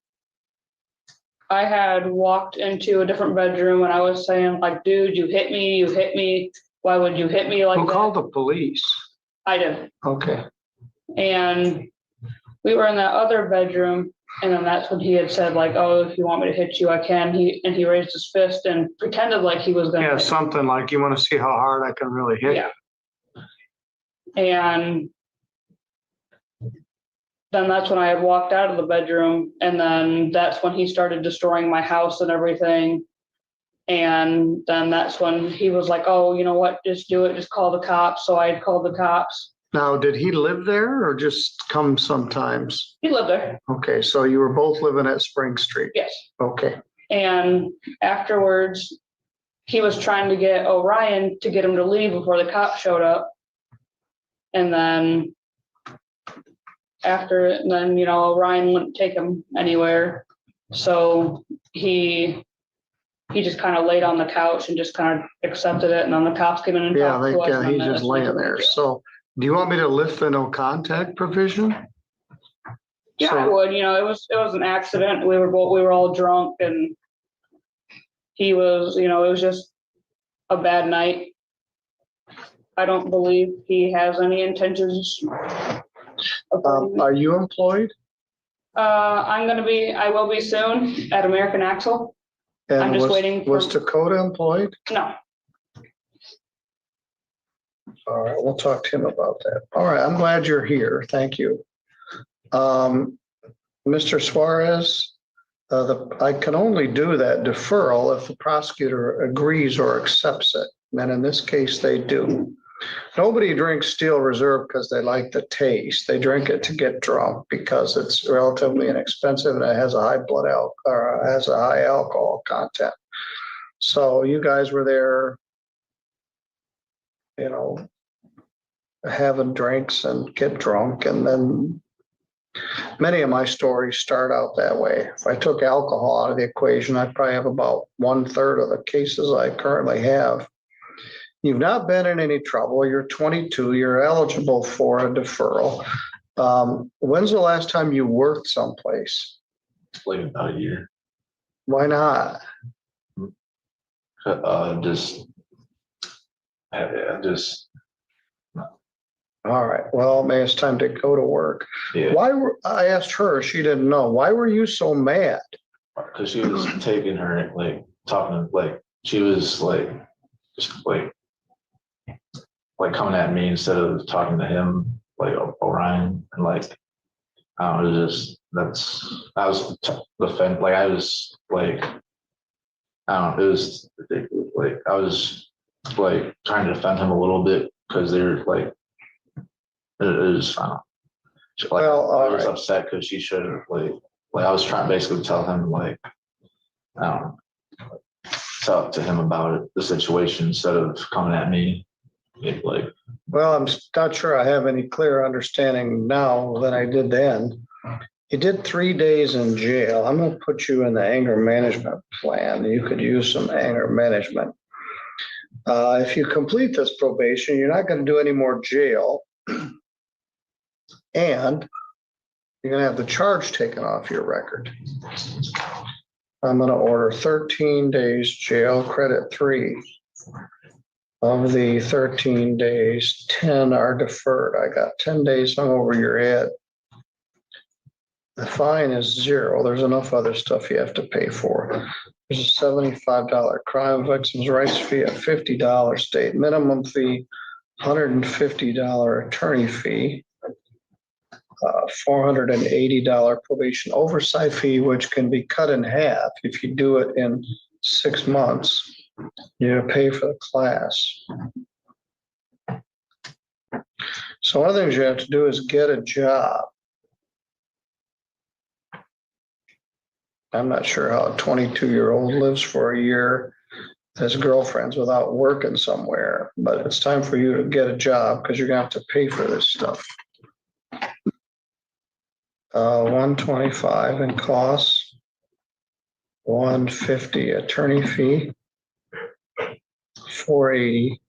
I had walked into a different bedroom, and I was saying, like, dude, you hit me. You hit me. Why would you hit me like that? Who called the police? I did. Okay. And we were in that other bedroom, and then that's when he had said, like, oh, if you want me to hit you, I can. He raised his fist and pretended like he was gonna. Yeah, something like, you want to see how hard I can really hit you. Yeah. And then that's when I had walked out of the bedroom, and then that's when he started destroying my house and everything. And then that's when he was like, oh, you know what, just do it, just call the cops. So I had called the cops. Now, did he live there or just come sometimes? He lived there. Okay, so you were both living at Spring Street? Yes. Okay. And afterwards, he was trying to get Orion to get him to leave before the cops showed up. And then Orion wouldn't take him anywhere. So he just kind of laid on the couch and just kind of accepted it. And then the cops came in and talked to us. Yeah, he's just laying there. So do you want me to lift the no contact provision? Yeah, I would. It was an accident. We were all drunk, and he was, it was just a bad night. I don't believe he has any intentions. Are you employed? I will be soon at American Axle. And I'm just waiting for. Was Dakota employed? No. All right, we'll talk to him about that. All right, I'm glad you're here. Thank you. Mr. Suarez, I can only do that deferral if the prosecutor agrees or accepts it. And in this case, they do. Nobody drinks Steel Reserve because they like the taste. They drink it to get drunk because it's relatively inexpensive and it has a high has a high alcohol content. So you guys were there, having drinks and get drunk. And then many of my stories start out that way. If I took alcohol out of the equation, I'd probably have about 1/3 of the cases I currently have. You've not been in any trouble. You're 22. You're eligible for a deferral. When's the last time you worked someplace? Like about a year. Why not? Just, just, All right, well, maybe it's time to go to work. yeah, I asked her, she didn't know. Why were you so mad? because she was taking her, like, talking, like, she was like, just like coming at me instead of talking to him, like Orion, and like, I don't know, it was just, I was defend, like, I was like, I don't know, it was ridiculous. Like, I was like trying to defend him a little bit because they're like, it was, I don't know. Like, Well, I all was right. upset because she should have, like I was trying basically to tell him, like, I don't know, talk to him about it, the situation instead of coming at me. Like, Well, I'm not sure I have any clearer understanding now than I did then. You did 3 days in jail. I'm gonna put you in the anger management plan. You could use some anger management. If you complete this probation, you're not gonna do any more jail. And you're gonna have the charge taken off your record. I'm gonna order 13 days jail, credit 3. Of the 13 days, 10 are deferred. I got 10 days hung over your head. The fine is 0. There's enough other stuff you have to pay for. There's a $75 crime victims' rights fee, a $50 state minimum fee, $150 attorney fee, $480 probation oversight fee, which can be cut in half if you do it in 6 months. You pay for the class. So one of the things you have to do is get a job. I'm not sure how a 22-year-old lives for a year, has girlfriends without working somewhere, but it's time for you to get a job because you're gonna have to pay for this stuff. 125 in costs, 150 attorney fee, 480.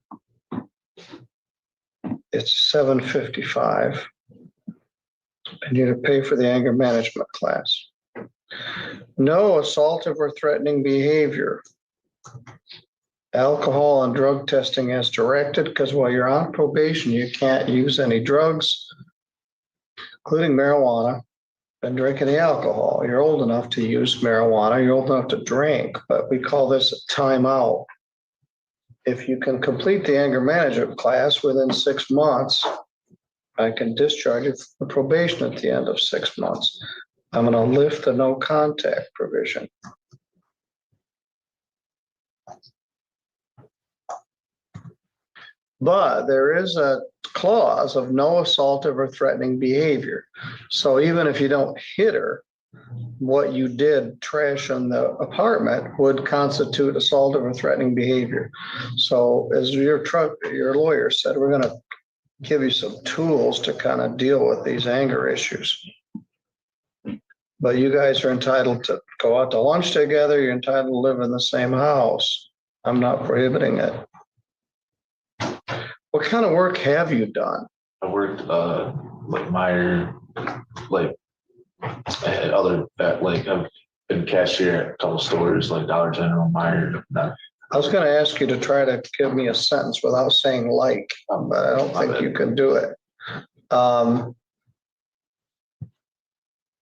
It's 755. And you're to pay for the anger management class. No assaultive or threatening behavior. Alcohol and drug testing as directed, because while you're on probation, you can't use any drugs, including marijuana, and drink any alcohol. You're old enough to use marijuana, you're old enough to drink, but we call this a timeout. If you can complete the anger management class within 6 months, I can discharge you from probation at the end of 6 months. I'm going to lift the no contact provision. But there is a clause of no assaultive or threatening behavior. So even if you don't hit her, what you did trash in the apartment would constitute assaultive or threatening behavior. So as your lawyer said, we're going to give you some tools to kind of deal with these anger issues. But you guys are entitled to go out to lunch together. You're entitled to live in the same house. I'm not prohibiting it. What kind of work have you done? I worked like Meyer, like at other like I've been cashier at a couple stores like Dollar General, Meyer. I was going to ask you to try to give me a sentence without saying like, but I don't think you can do it.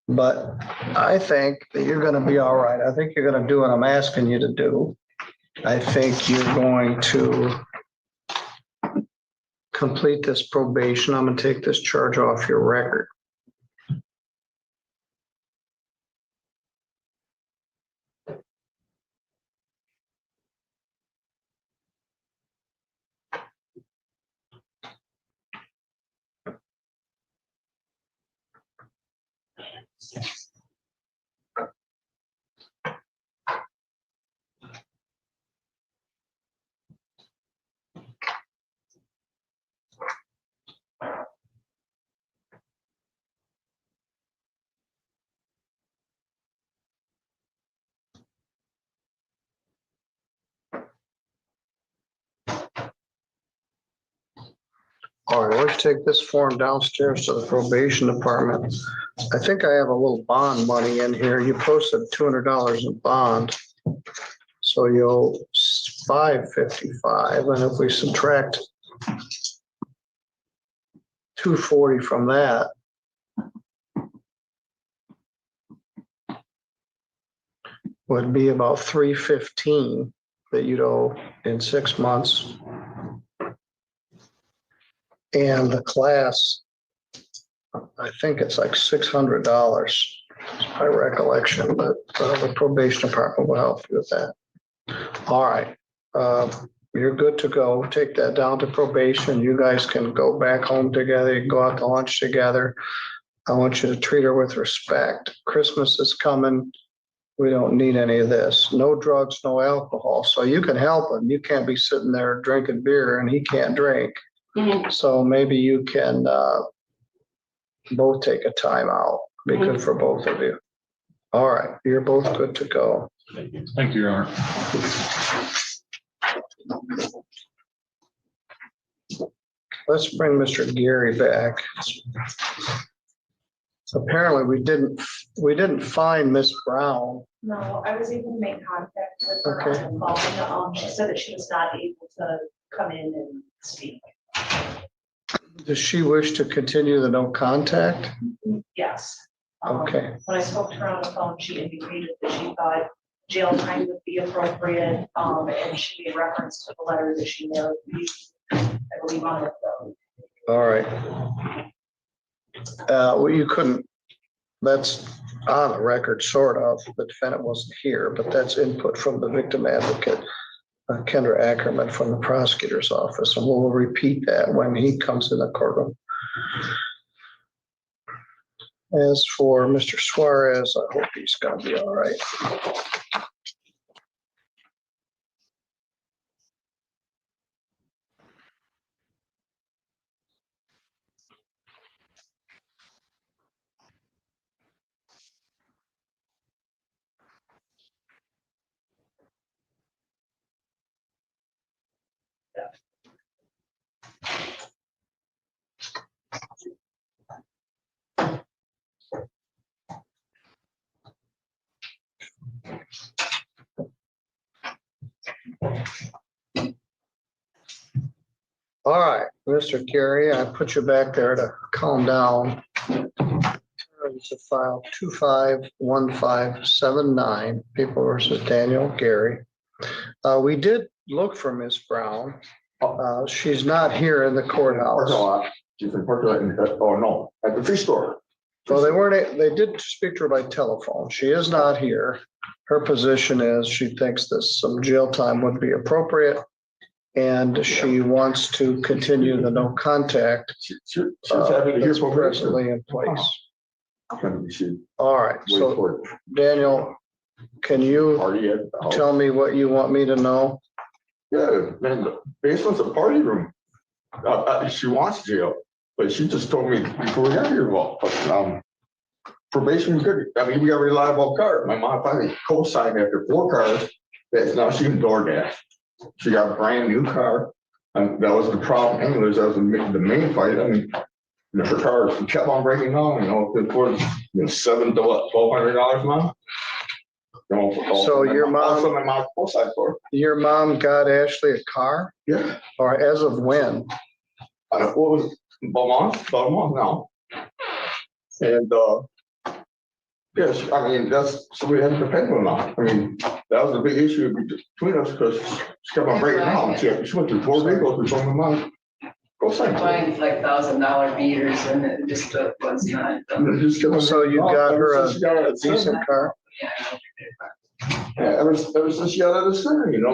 But I think that you're going to be all right. I think you're going to do what I'm asking you to do. I think you're going to complete this probation. I'm going to take this charge off your record. All right, let's take this form downstairs to the probation department. I think I have a little bond money in here. You posted $200 in bond. So you'll $555, and if we subtract $240 from that, would be about $315 that you'd owe in 6 months. And the class, I think it's like $600, my recollection, but the probation department will help you with that. All right, you're good to go. Take that down to probation. You guys can go back home together. You can go out to lunch together. I want you to treat her with respect. Christmas is coming. We don't need any of this. No drugs, no alcohol. So you can help him. You can't be sitting there drinking beer and he can't drink. So maybe you can both take a time out. Be good for both of you. All right, you're both good to go. Thank you, Your Honor. Let's bring Mr. Gary back. Apparently, we didn't find Miss Brown. No, I was able to make contact with her Okay. on the phone. She said that she was not able to come in and speak. Does she wish to continue the no contact? Yes. Okay. When I spoke to her on the phone, she indicated that she thought jail time would be appropriate, and she made reference to the letter that she mailed me, I believe, on her phone. All right. Well, you couldn't, that's on the record, sort of. The defendant wasn't here, but that's input from the victim advocate, Kendra Ackerman from the prosecutor's office, and we'll repeat that when he comes in the courtroom. As for Mr. Suarez, I hope he's gonna be all right. All right, Mr. Gary, I put you back there to calm down. To file 251579, People versus Daniel Gary. We did look for Miss Brown. She's not here in the courthouse. She's in Portland. Oh, no, at the free store. So they did speak to her by telephone. She is not here. Her position is she thinks that some jail time would be appropriate. And she wants to continue the no contact. She's happy to hear That's from her. presently in place. All right, so Daniel, can you tell me what you want me to know? Yeah, man, the basement's a party room. She wants jail, but she just told me before we got here, well, probation good. I mean, we got a reliable car. My mom finally co-signed after 4 cars that now she can DoorDash. She got a brand new car. And that was the problem. Anyways, that was the main fight. I mean, her car kept on breaking down, it was, $700 to what, $1,200 a month. So your mom, my mom co-signed for it. your mom got Ashley a car? Yeah. Or as of when? What was it? About a month now. And yes, I mean, so we had to depend on that. I mean, that was a big issue between us because she kept on breaking down. She went through 4 vehicles before my mom. Go sign. Buying like $1,000 meters and it just was not. So you got her a decent car? Yeah, ever since she got out of the center, me and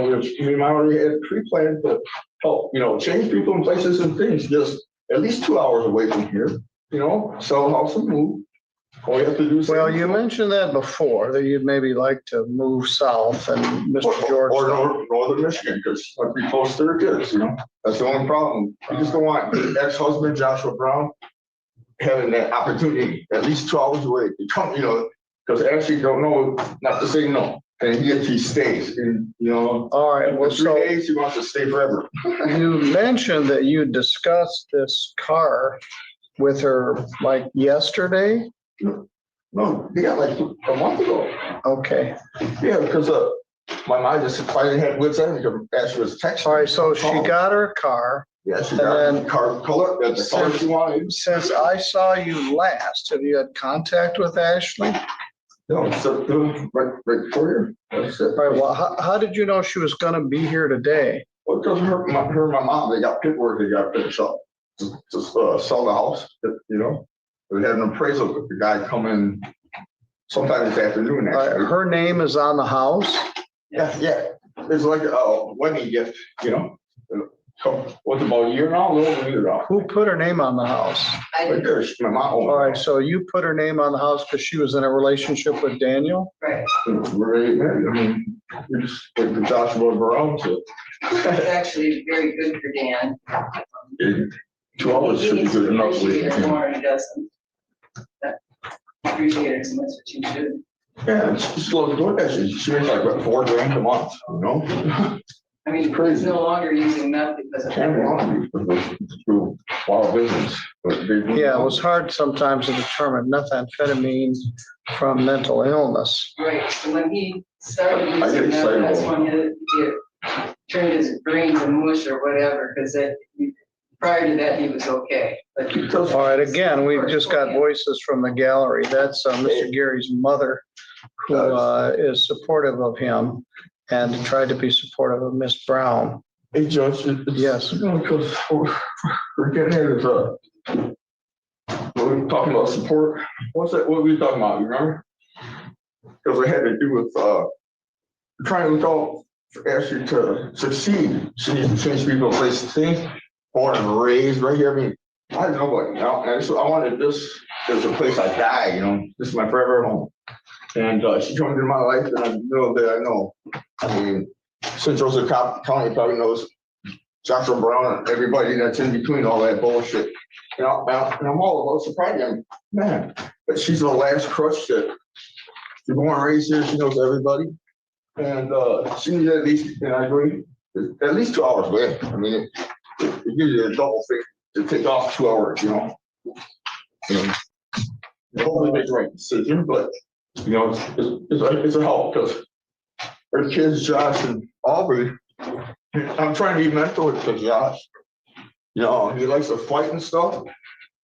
mom already had pre-planned to help, change people in places and things, just at least 2 hours away from here, sell a house and move. All you have to do is. Well, you mentioned that before, that you'd maybe like to move south and Mr. George. Or northern Michigan, because I'd be close to their kids, That's the only problem. I just don't want the ex-husband, Joshua Brown, having that opportunity at least 2 hours away to come, because actually don't know not to say no. And he stays, and, you know. All right, well, For 3 so days, he wants to stay forever. you mentioned that you discussed this car with her like yesterday? No, yeah, like a month ago. Okay. Yeah, because my mind just finally had wits end to ask for his text. All right, so she got her car. Yeah, she and got then the car color, the color she wanted. Since I saw you last, have you had contact with Ashley? No, so right for you. That's it. All right, well, how did you know she was gonna be here today? Well, because her and my mom, they got paperwork, they got to sell the house, you know. We had an appraisal with the guy come in sometime this afternoon. Actually. Her name is on the house? Yeah. It's like a wedding gift, you know. What's about a year now? A little over a year now. Who put her name on the house? Right there, my mom. All right, so you put her name on the house because she was in a relationship with Daniel? Right. We're ready, married. I mean, we just went to Joshua Brown, so. It's actually very good for Dan. 2 hours should be good enough. Appreciate it more, he doesn't. Appreciate it so much, what you do. Yeah, she's low door actually. She makes like what, $4,000 a month, you know? I mean, he's no longer using meth because of. Through wild business. Yeah, it was hard sometimes to determine methamphetamine from mental illness. Right, so when he started I get using meth, excited that's all when he turned his brain to mush or whatever, because prior to that, he was okay. But All right, again, we've just got voices from the gallery. That's Mr. Gary's mother, who is supportive of him and tried to be supportive of Miss Brown. Hey, Judge. Yes. Because we're getting here. We're talking about support. What's that? What were we talking about? You remember? Because it had to do with trying to look out for Ashley to succeed. She needs to change people's place to think. Born and raised right here. I mean, I don't know what, you know, and so I wanted this as a place I die, you know, this is my forever home. And she joined in my life, and I know that I know. I mean, St. Joseph County probably knows Joshua Brown and everybody that's in between all that bullshit. You know, and I'm all about surprising, man. But she's the last crutch that she's born and raised here. She knows everybody, and she needs at least, and I agree, at least 2 hours away. I mean, it gives you a double thing to take off 2 hours, you know. And hopefully make the right decision, but you know, it's a help because our kids, Josh and Aubrey, I'm trying to be mentor to Josh. You know, he likes to fight and stuff.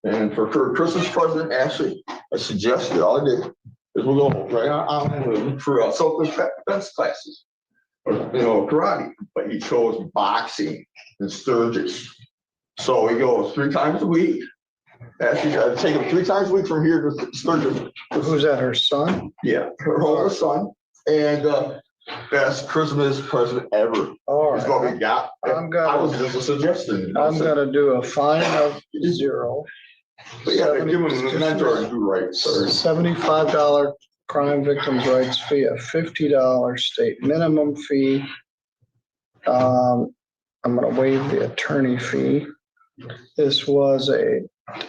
And for Christmas present, actually, I suggested all I did is we'll go right on for self-defense classes, or, you know, karate. But he chose boxing and sturgis. So he goes 3 times a week. Actually, I take him 3 times a week from here to Sturgis. Who's that, her son? Yeah, her oldest son. And best Christmas present ever. All right. Is what we got. I was just a suggestion. I'm gonna do a fine of 0. But yeah, they give him a mentor and do right, sir. $75 crime victims' rights fee, a $50 state minimum fee. I'm gonna waive the attorney fee. This was a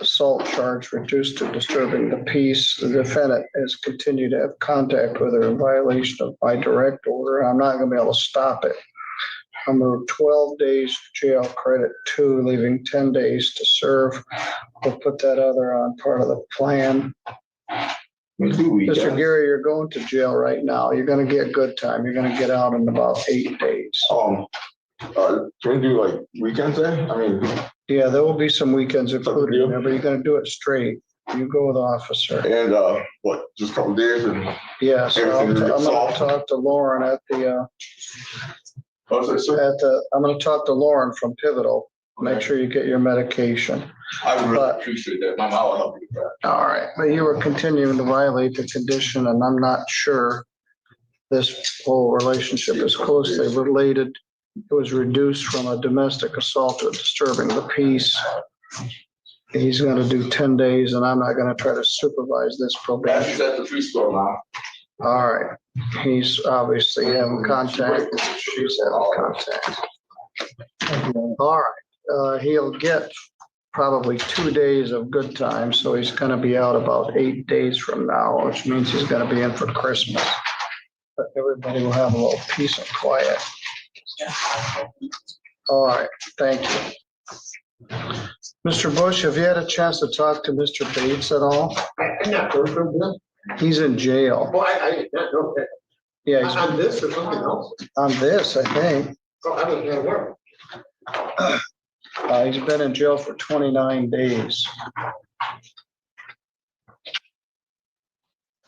assault charge reduced to disturbing the peace. The defendant has continued to have contact with her in violation of my direct order. I'm not gonna be able to stop it. I'm gonna 12 days jail credit 2, leaving 10 days to serve. We'll put that other on part of the plan. Mr. Gary, you're going to jail right now. You're gonna get good time. You're gonna get out in about 8 days. Can we do like weekends then? I mean. Yeah, there will be some weekends included in there, but you're gonna do it straight. You go with the officer. And what, just a couple days and. Yeah, so I'm everything gonna solved? talk to Lauren at the, I'm gonna talk to Lauren from Pivotal. Make sure you get your medication. I really appreciate that. My mom will help you with that. All right, but you were continuing to violate the condition, and I'm not sure this whole relationship is closely related. It was reduced from a domestic assault to disturbing the peace. He's gonna do 10 days, and I'm not gonna try to supervise this probation. She's at the free store now. All right, he's obviously having contact. She's having contact. All right, he'll get probably 2 days of good time, so he's gonna be out about 8 days from now, which means he's gonna be in for Christmas. everybody will have a little peace and quiet. All right, thank you. Mr. Bush, have you had a chance to talk to Mr. Bates at all? I'm not heard from them. He's in jail. Well, I did not know that. Yeah, he's On this or something else? on this, I think. So I was gonna work. He's been in jail for 29 days.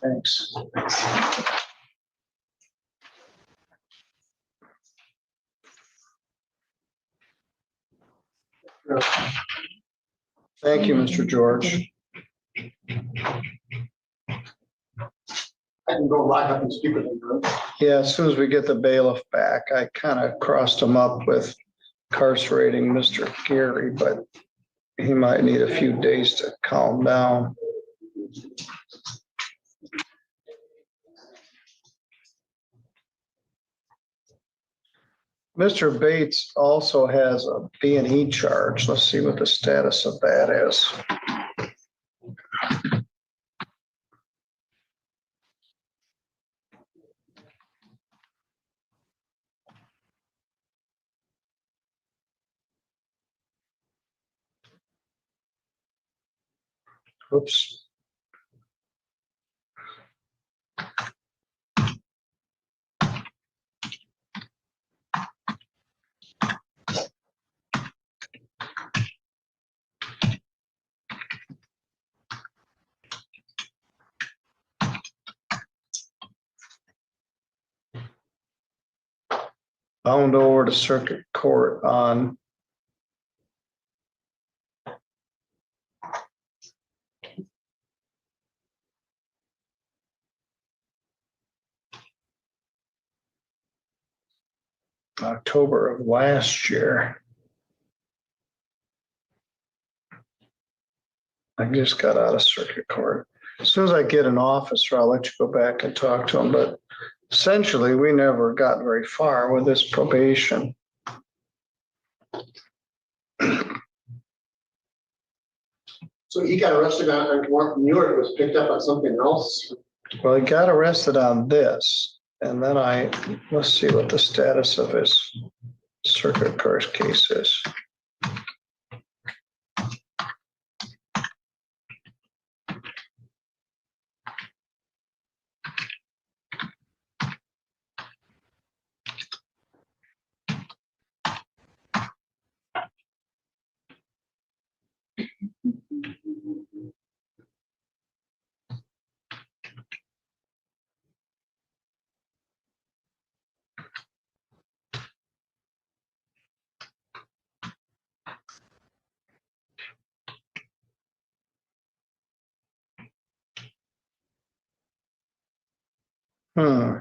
Thanks. Thank you, Mr. George. I can go lock up and speak with them. Yeah, as soon as we get the bailiff back, I kind of crossed him up with incarcerating Mr. Gary, but he might need a few days to calm down. Mr. Bates also has a B&E charge. Let's see what the status of that is. Oops. Bound over to circuit court on October of last year. I just got out of circuit court. As soon as I get an officer, I'll let you go back and talk to him, but essentially, we never got very far with this probation. So he got arrested on New York, was picked up on something else. Well, he got arrested on this, and then let's see what the status of his circuit court case is. Hmm.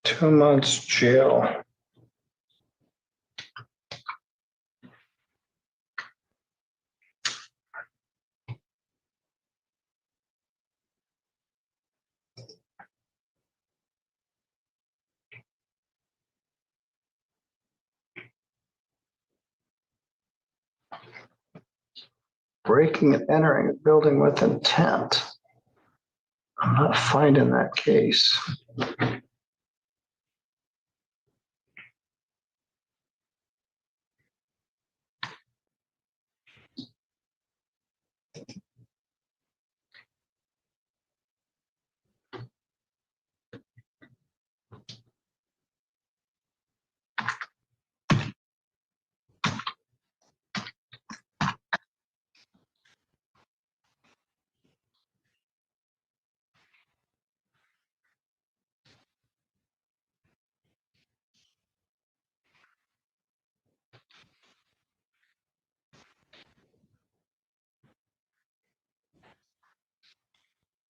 Two months jail. Breaking and entering a building with intent. I'm not finding that case.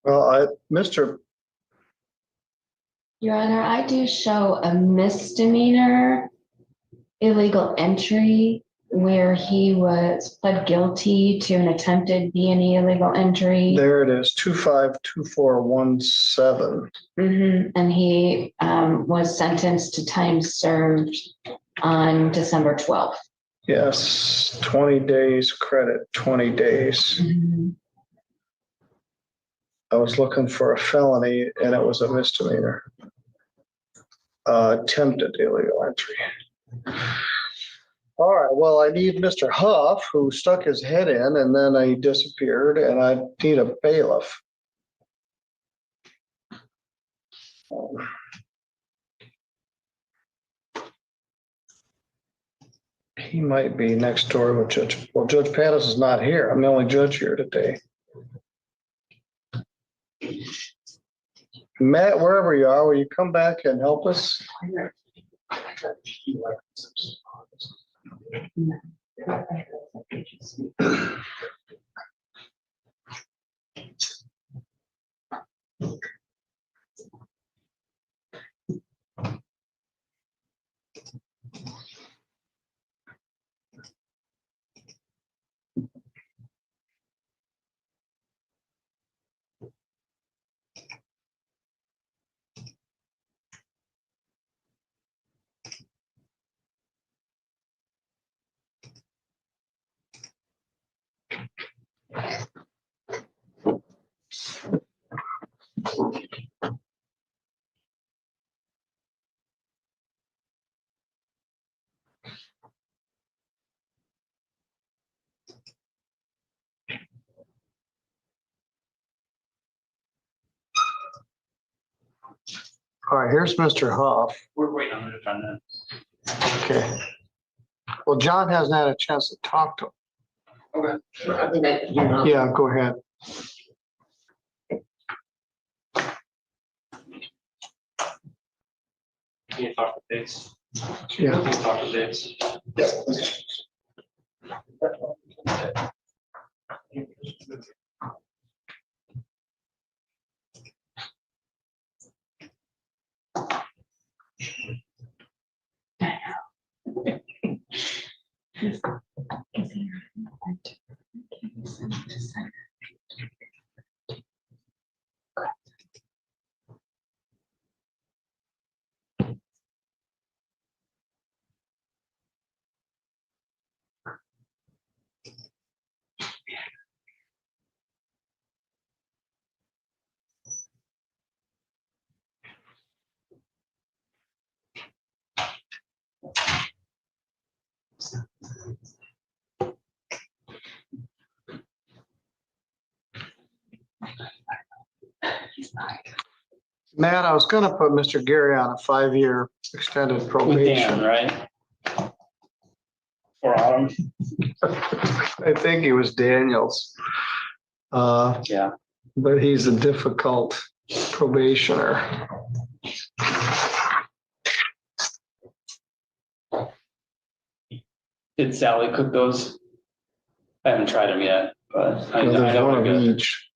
Well, Mr. Your Honor, I do show a misdemeanor illegal entry where he was pled guilty to an attempted B&E illegal entry. There it is, 252417. And he was sentenced to time served on December 12th. Yes, 20 days credit, 20 days. I was looking for a felony and it was a misdemeanor. Attempted illegal entry. All right, well, I need Mr. Huff, who stuck his head in and then he disappeared, and I need a bailiff. He might be next door with Judge. Well, Judge Pattis is not here. I'm the only judge here today. Matt, wherever you are, will you come back and help us? All right, here's Mr. Huff. We're waiting on the defendant. Okay. Well, John hasn't had a chance to talk to him. Okay. Yeah, go ahead. Can you talk to Biggs? Yeah. Can you talk to Biggs? Matt, I was going to put Mr. Gary on a 5-year extended With probation. Dan, right? Or Autumn? I think he was Daniels. Yeah. But he's a difficult probationer. Did Sally cook those? I haven't tried them yet, but I Well, there's know one they're of good. each.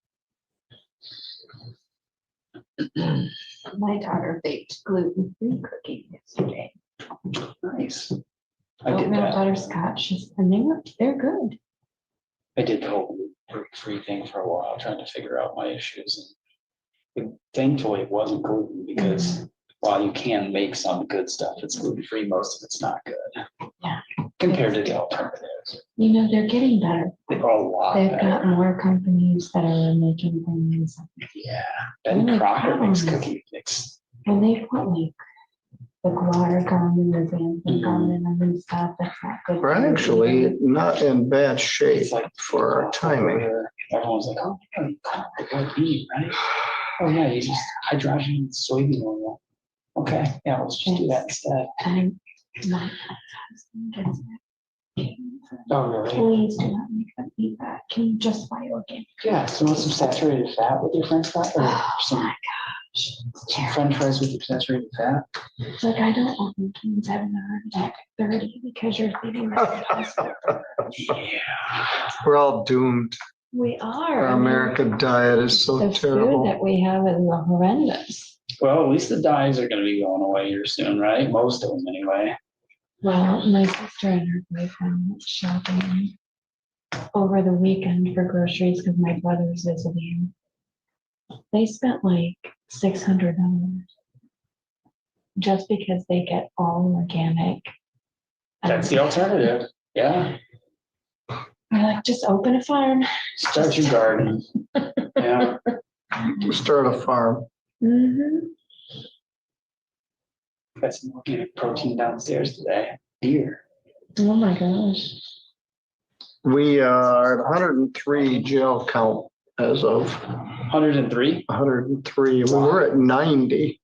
My daughter baked gluten-free cookies yesterday. Nice. I did Oatmeal that. butterscotch, and they're good. I did the whole gluten-free thing for a while, trying to figure out my issues. And thankfully, it wasn't gluten because while you can make some good stuff, it's gluten-free, most of it's not good. Yeah. Compared to the alternatives. You know, they're getting better. They're a lot They've better. got more companies that are making things. Yeah. Ben Only Crocker makes problem is- cookie mix. And they put like the guar gum and the xanthan gum in them and stuff. That's not good. We're for you actually either. not in bad shape It's like for our timing. Everyone's like, oh, you got the white bean, right? Oh, yeah, you just hydrogenate soybean oil. Okay, yeah, let's just do that instead. And my husband gets that. Oh, really? Please do not make them eat that. Can you just buy organic? Yeah, so want some saturated fat with your french fries? Or Oh some my gosh. some french fries with your saturated fat? It's like, I don't want my kids having a heart attack at 30 because you're feeding them. Yeah. We're all doomed. We are. Our I mean, American diet is so the food terrible. that we have is horrendous. Well, at least the dyes are gonna be going away here soon, right? Most of them anyway. Well, my sister and her boyfriend went shopping over the weekend for groceries because my brother's visiting. They spent like $600 just because they get all organic. That's the alternative. Yeah. We're like, just open a farm. Start your garden. Yeah. Start a farm. Mhm. Got some organic protein downstairs today. Deer. Oh my gosh. We are at 103 jail count as of 103? 103. We were at 90.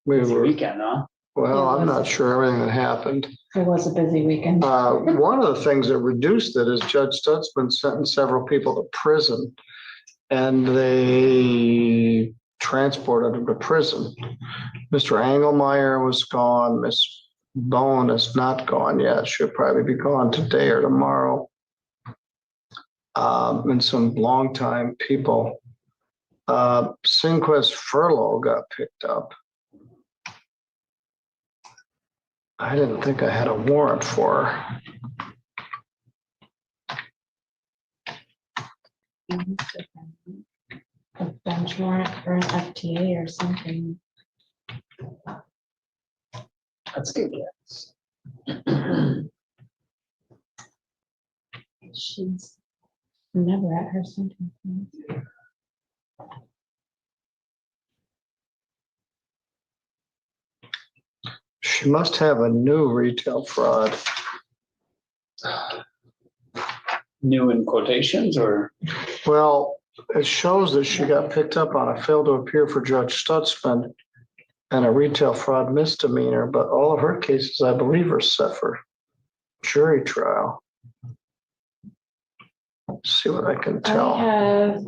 We It's a were, weekend, huh? well, I'm not sure everything that happened. It was a busy weekend. One of the things that reduced it is Judge Stutzman sentenced several people to prison, and they transported them to prison. Mr. Engelmeyer was gone. Miss Bowen is not gone yet. She'll probably be gone today or tomorrow. And some longtime people. Sinquest Furlough got picked up. I didn't think I had a warrant for her. A bench warrant for an FTA or something. That's good. Yes. She's never at her sentence. She must have a new retail fraud. New in quotations or? Well, it shows that she got picked up on a fail to appear for Judge Stutzman and a retail fraud misdemeanor, but all of her cases, I believe, are set for jury trial. Let's see what I can tell. I have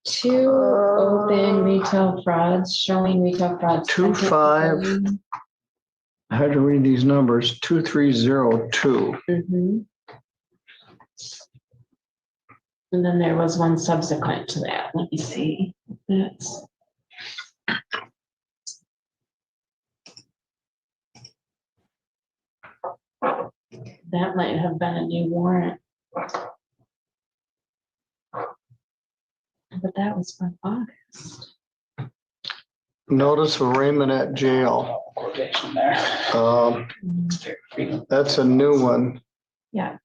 2 open retail frauds showing retail frauds. 2-5. I had to read these numbers. 2302. Mhm. And then there was one subsequent to that. Let me see. That's. That might have been a new warrant. But that was from August. Notice of arraignment at jail. Quotation there. That's a new one. Yeah.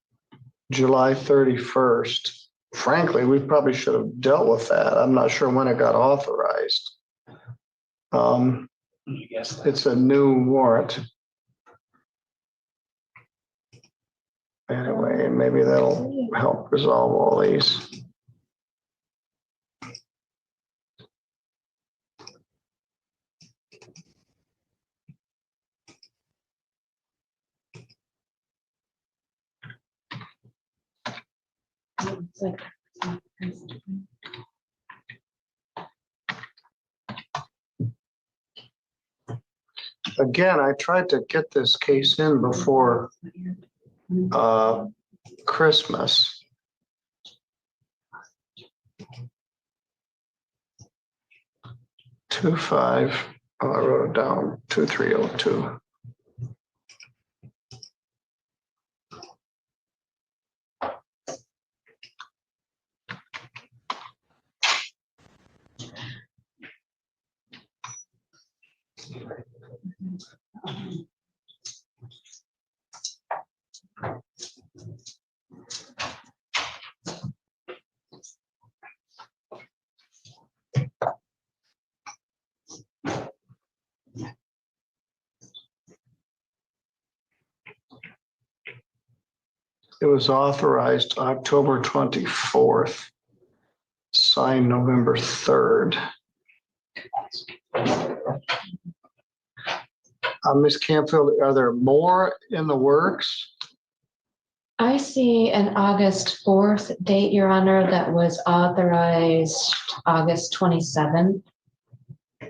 July 31st. Frankly, we probably should have dealt with that. I'm not sure when it got authorized. It's a new warrant. Anyway, maybe that'll help resolve all these. It's like, Again, I tried to get this case in before Christmas. Two five. Oh, I wrote it down. 2302. It was authorized October 24th, signed November 3rd. Ms. Campfield, are there more in the works? I see an August 4th date, Your Honor, that was authorized August 27th.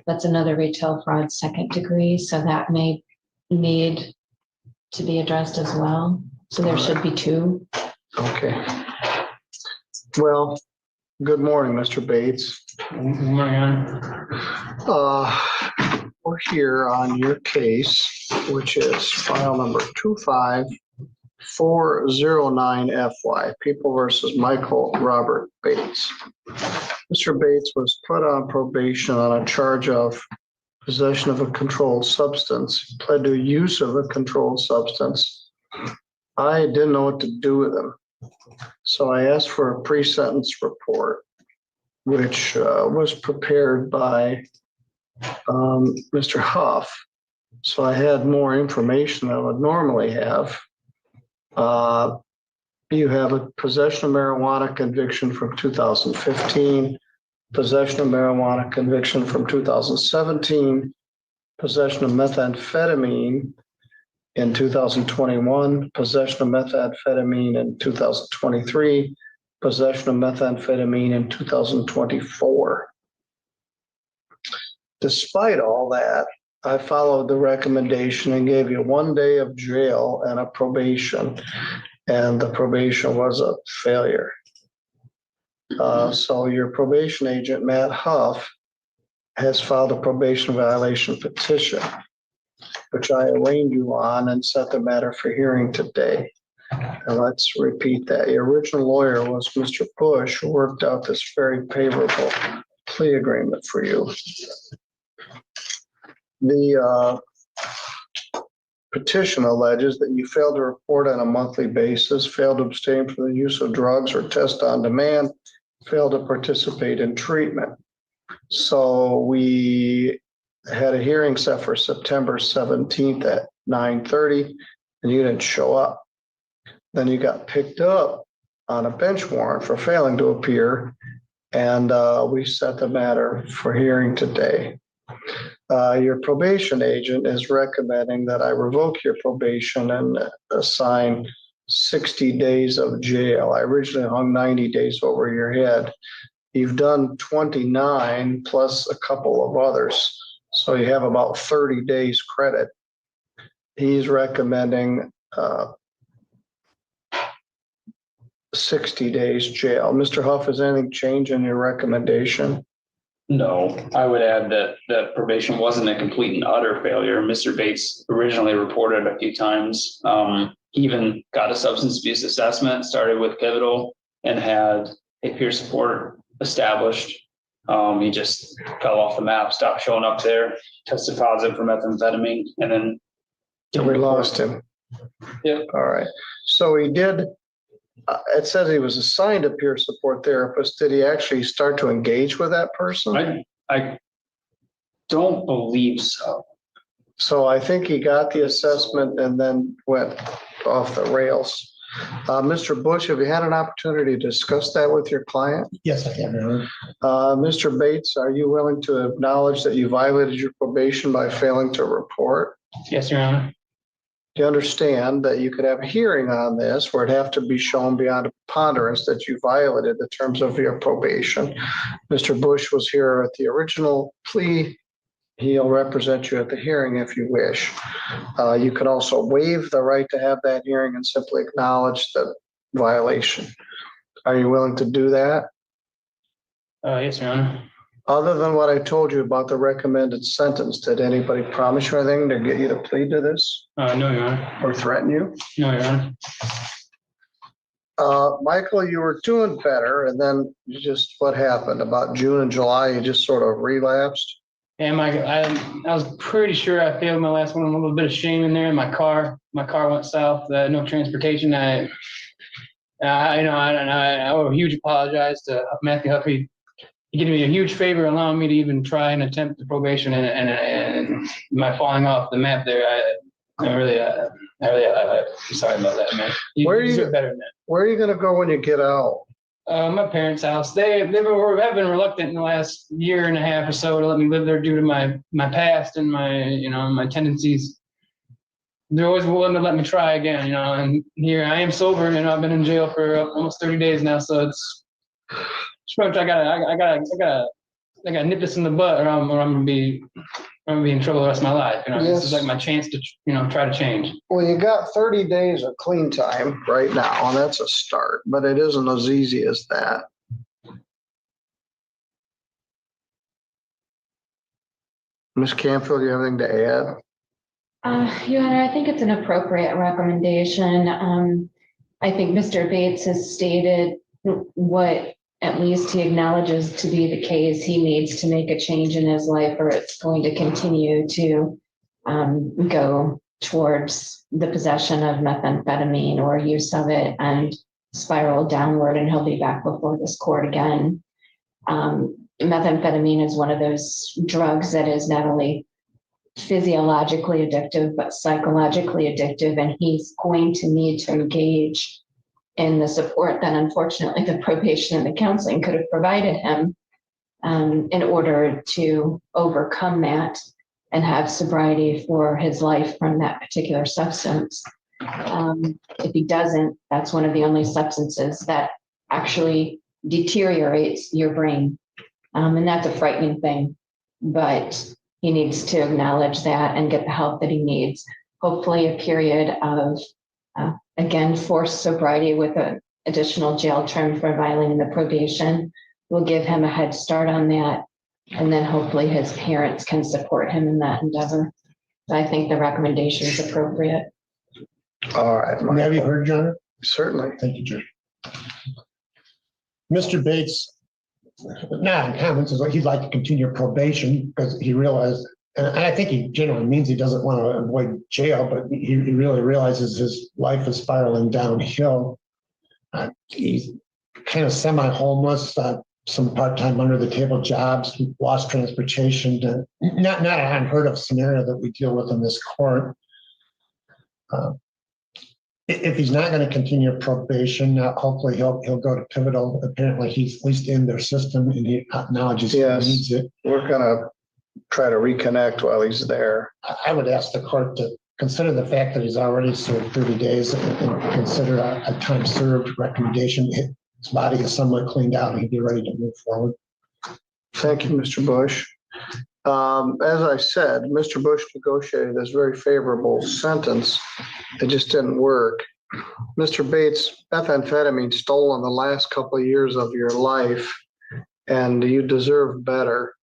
That's another retail fraud second degree, so that may need to be addressed as well. So there should be 2. Okay. Well, good morning, Mr. Bates. Good morning. We're we're here on your case, which is file number 25409FY, People versus Michael Robert Bates. Mr. Bates was put on probation on a charge of possession of a controlled substance, pled to use of a controlled substance. I didn't know what to do with him. So I asked for a pre-sentence report, which was prepared by Mr. Huff. So I had more information than I would normally have. You have a possession of marijuana conviction from 2015, possession of marijuana conviction from 2017, possession of methamphetamine in 2021, possession of methamphetamine in 2023, possession of methamphetamine in 2024. Despite all that, I followed the recommendation and gave you 1 day of jail and a probation, and the probation was a failure. So your probation agent, Matt Huff, has filed a probation violation petition, which I arraigned you on and set the matter for hearing today. And let's repeat that. Your original lawyer was Mr. Bush, who worked out this very favorable plea agreement for you. The petition alleges that you failed to report on a monthly basis, failed to abstain from the use of drugs or test on demand, failed to participate in treatment. So we had a hearing set for September 17th at 9:30, and you didn't show up. Then you got picked up on a bench warrant for failing to appear, and we set the matter for hearing today. Your probation agent is recommending that I revoke your probation and assign 60 days of jail. I originally hung 90 days over your head. You've done 29 plus a couple of others, so you have about 30 days credit. He's recommending 60 days jail. Mr. Huff, has anything changed in your recommendation? No, I would add that probation wasn't a complete and utter failure. Mr. Bates originally reported a few times. He even got a substance abuse assessment, started with Pivotal, and had a peer support established. He just fell off the map, stopped showing up there, tested positive for methamphetamine, and then we lost him. Yep. All right. So he did. It says he was assigned a peer support therapist. Did he actually start to engage with that person? I don't believe so. So I think he got the assessment and then went off the rails. Mr. Bush, have you had an opportunity to discuss that with your client? Yes, I have. Mr. Bates, are you willing to acknowledge that you violated your probation by failing to report? Yes, Your Honor. Do you understand that you could have a hearing on this where it'd have to be shown beyond a preponderance that you violated the terms of your probation? Mr. Bush was here at the original plea. He'll represent you at the hearing if you wish. You could also waive the right to have that hearing and simply acknowledge the violation. Are you willing to do that? Yes, Your Honor. Other than what I told you about the recommended sentence, did anybody promise you anything to get you to plead to this? No, Your Honor. Or threaten you? No, Your Honor. Michael, you were doing better, and then you just, what happened? About June and July, you just sort of relapsed? And I was pretty sure I failed my last one. A little bit of shame in there. My car went south. No transportation. I owe a huge apologize to Matthew Huffey. He did me a huge favor allowing me to even try and attempt the probation and my falling off the map there. I'm sorry about that, man. Where are you better than that? Where are you going to go when you get out? My parents' house. They have been reluctant in the last year and a half or so to let me live there due to my past and my tendencies. They're always willing to let me try again, and here I am sober, I've been in jail for almost 30 days now, so it's pretty much I gotta nip this in the butt or I'm gonna be in trouble the rest of my life. This is like my chance to try to change. Well, you got 30 days of clean time right now, and that's a start, but it isn't as easy as that. Ms. Canfield, you have anything to add? Your Honor, I think it's an appropriate recommendation. I think Mr. Bates has stated what at least he acknowledges to be the case. He needs to make a change in his life or it's going to continue to go towards the possession of methamphetamine or use of it and spiral downward, and he'll be back before this court again. Methamphetamine is one of those drugs that is not only physiologically addictive, but psychologically addictive. And he's going to need to engage in the support that unfortunately the probation and the counseling could have provided him in order to overcome that and have sobriety for his life from that particular substance. If he doesn't, that's one of the only substances that actually deteriorates your brain. And that's a frightening thing, but he needs to acknowledge that and get the help that he needs. Hopefully a period of, again, forced sobriety with an additional jail term for violating the probation will give him a head start on that. And then hopefully his parents can support him in that endeavor. So I think the recommendation is appropriate. All right. Have you heard, John? Certainly. Thank you, Judge. Mr. Bates, now in comments is like he'd like to continue probation because he realized, and I think he generally means he doesn't want to avoid jail, but he really realizes his life is spiraling downhill. He's kind of semi-homeless, some part-time under-the-table jobs, lost transportation. Not an unheard of scenario that we deal with in this court. If he's not going to continue probation, hopefully he'll go to pivotal. Apparently he's at least in their system and he acknowledges he needs it. We're going to try to reconnect while he's there. I would ask the court to consider the fact that he's already served 30 days and consider a time served recommendation. His body is somewhat cleaned out and he'd be ready to move forward. Thank you, Mr. Bush. As I said, Mr. Bush negotiated this very favorable sentence. It just didn't work. Mr. Bates, methamphetamine stolen the last couple of years of your life, and you deserve better.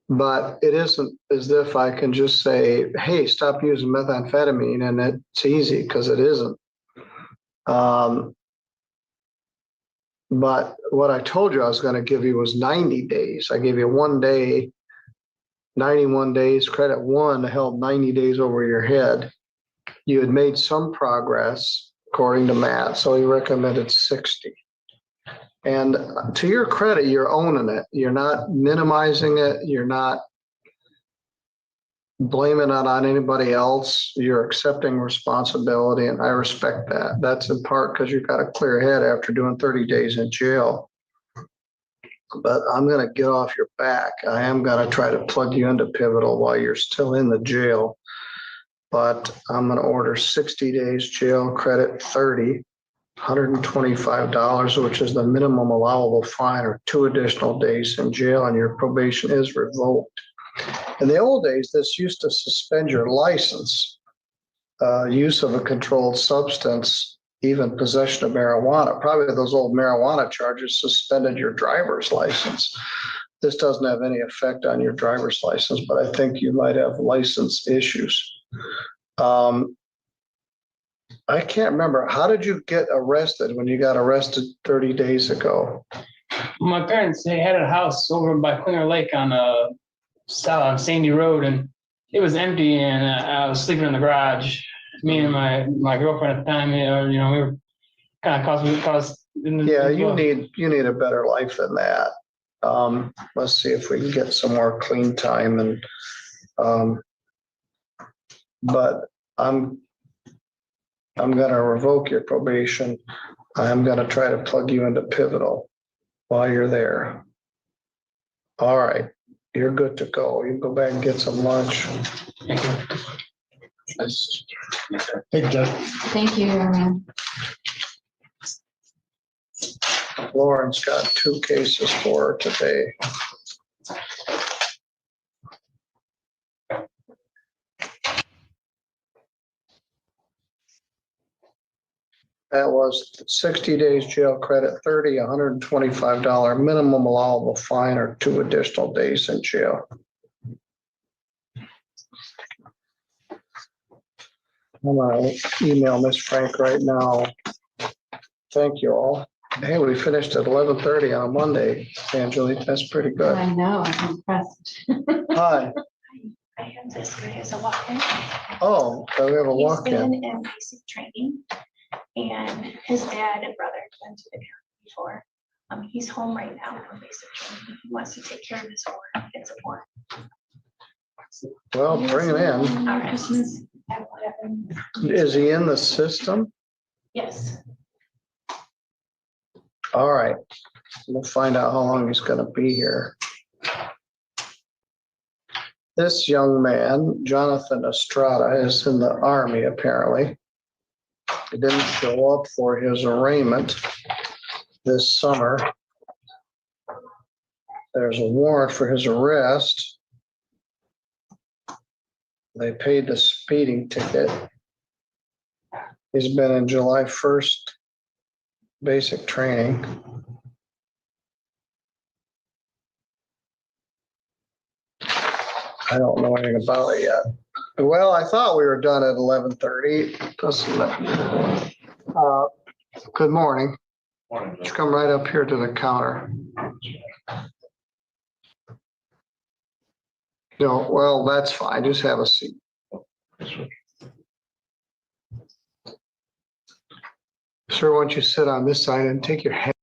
But it isn't as if I can just say, hey, stop using methamphetamine, and it's easy, because it isn't. But what I told you I was going to give you was 90 days. I gave you 1 day, 91 days, credit one held 90 days over your head. You had made some progress, according to Matt, so he recommended 60. And to your credit, you're owning it. You're not minimizing it. You're not blaming it on anybody else. You're accepting responsibility, and I respect that. That's in part because you've got a clear head after doing 30 days in jail. But I'm going to get off your back. I am going to try to plug you into pivotal while you're still in the jail. But I'm going to order 60 days jail, credit 30, $125, which is the minimum allowable fine, or 2 additional days in jail, and your probation is revoked. In the old days, this used to suspend your license, use of a controlled substance, even possession of marijuana. Probably those old marijuana charges suspended your driver's license. This doesn't have any effect on your driver's license, but I think you might have license issues. I can't remember. How did you get arrested when you got arrested 30 days ago? My parents, they had a house over by Clinger Lake on Sandy Road, and it was empty, and I was sleeping in the garage. Me and my girlfriend at the time, we were kind of caused. Yeah, you need a better life than that. Let's see if we can get some more clean time, and but I'm going to revoke your probation. I'm going to try to plug you into pivotal while you're there. All right, you're good to go. You can go back and get some lunch. Thank you. Thank you, Judge. Thank you, Your Honor. Lauren's got 2 cases for her today. That was 60 days jail, credit 30, $125 minimum allowable fine, or 2 additional days in jail. I'm gonna email Miss Frank right now. Thank you all. Hey, we finished at 11:30 on a Monday, Angelique. That's pretty good. I know, I'm impressed. Hi. I have this guy as a walk-in. Oh, so we have a He's walk-in. been in basic training, and his dad and brother have been to the county before. He's home right now from basic training. He wants to take care of his work and support. Well, bring him in. All right. I will have him. Is he in the system? Yes. All right. We'll find out how long he's gonna be here. This young man, Jonathan Estrada, is in the Army apparently. He didn't show up for his arraignment this summer. There's a warrant for his arrest. They paid the speeding ticket. He's been in July 1st basic training. I don't know anything about it yet. Well, I thought we were done at 11:30. Good morning. Just come right up here to the counter. No, well, that's fine. Just have a seat. Sir, why don't you sit on this side and take your hand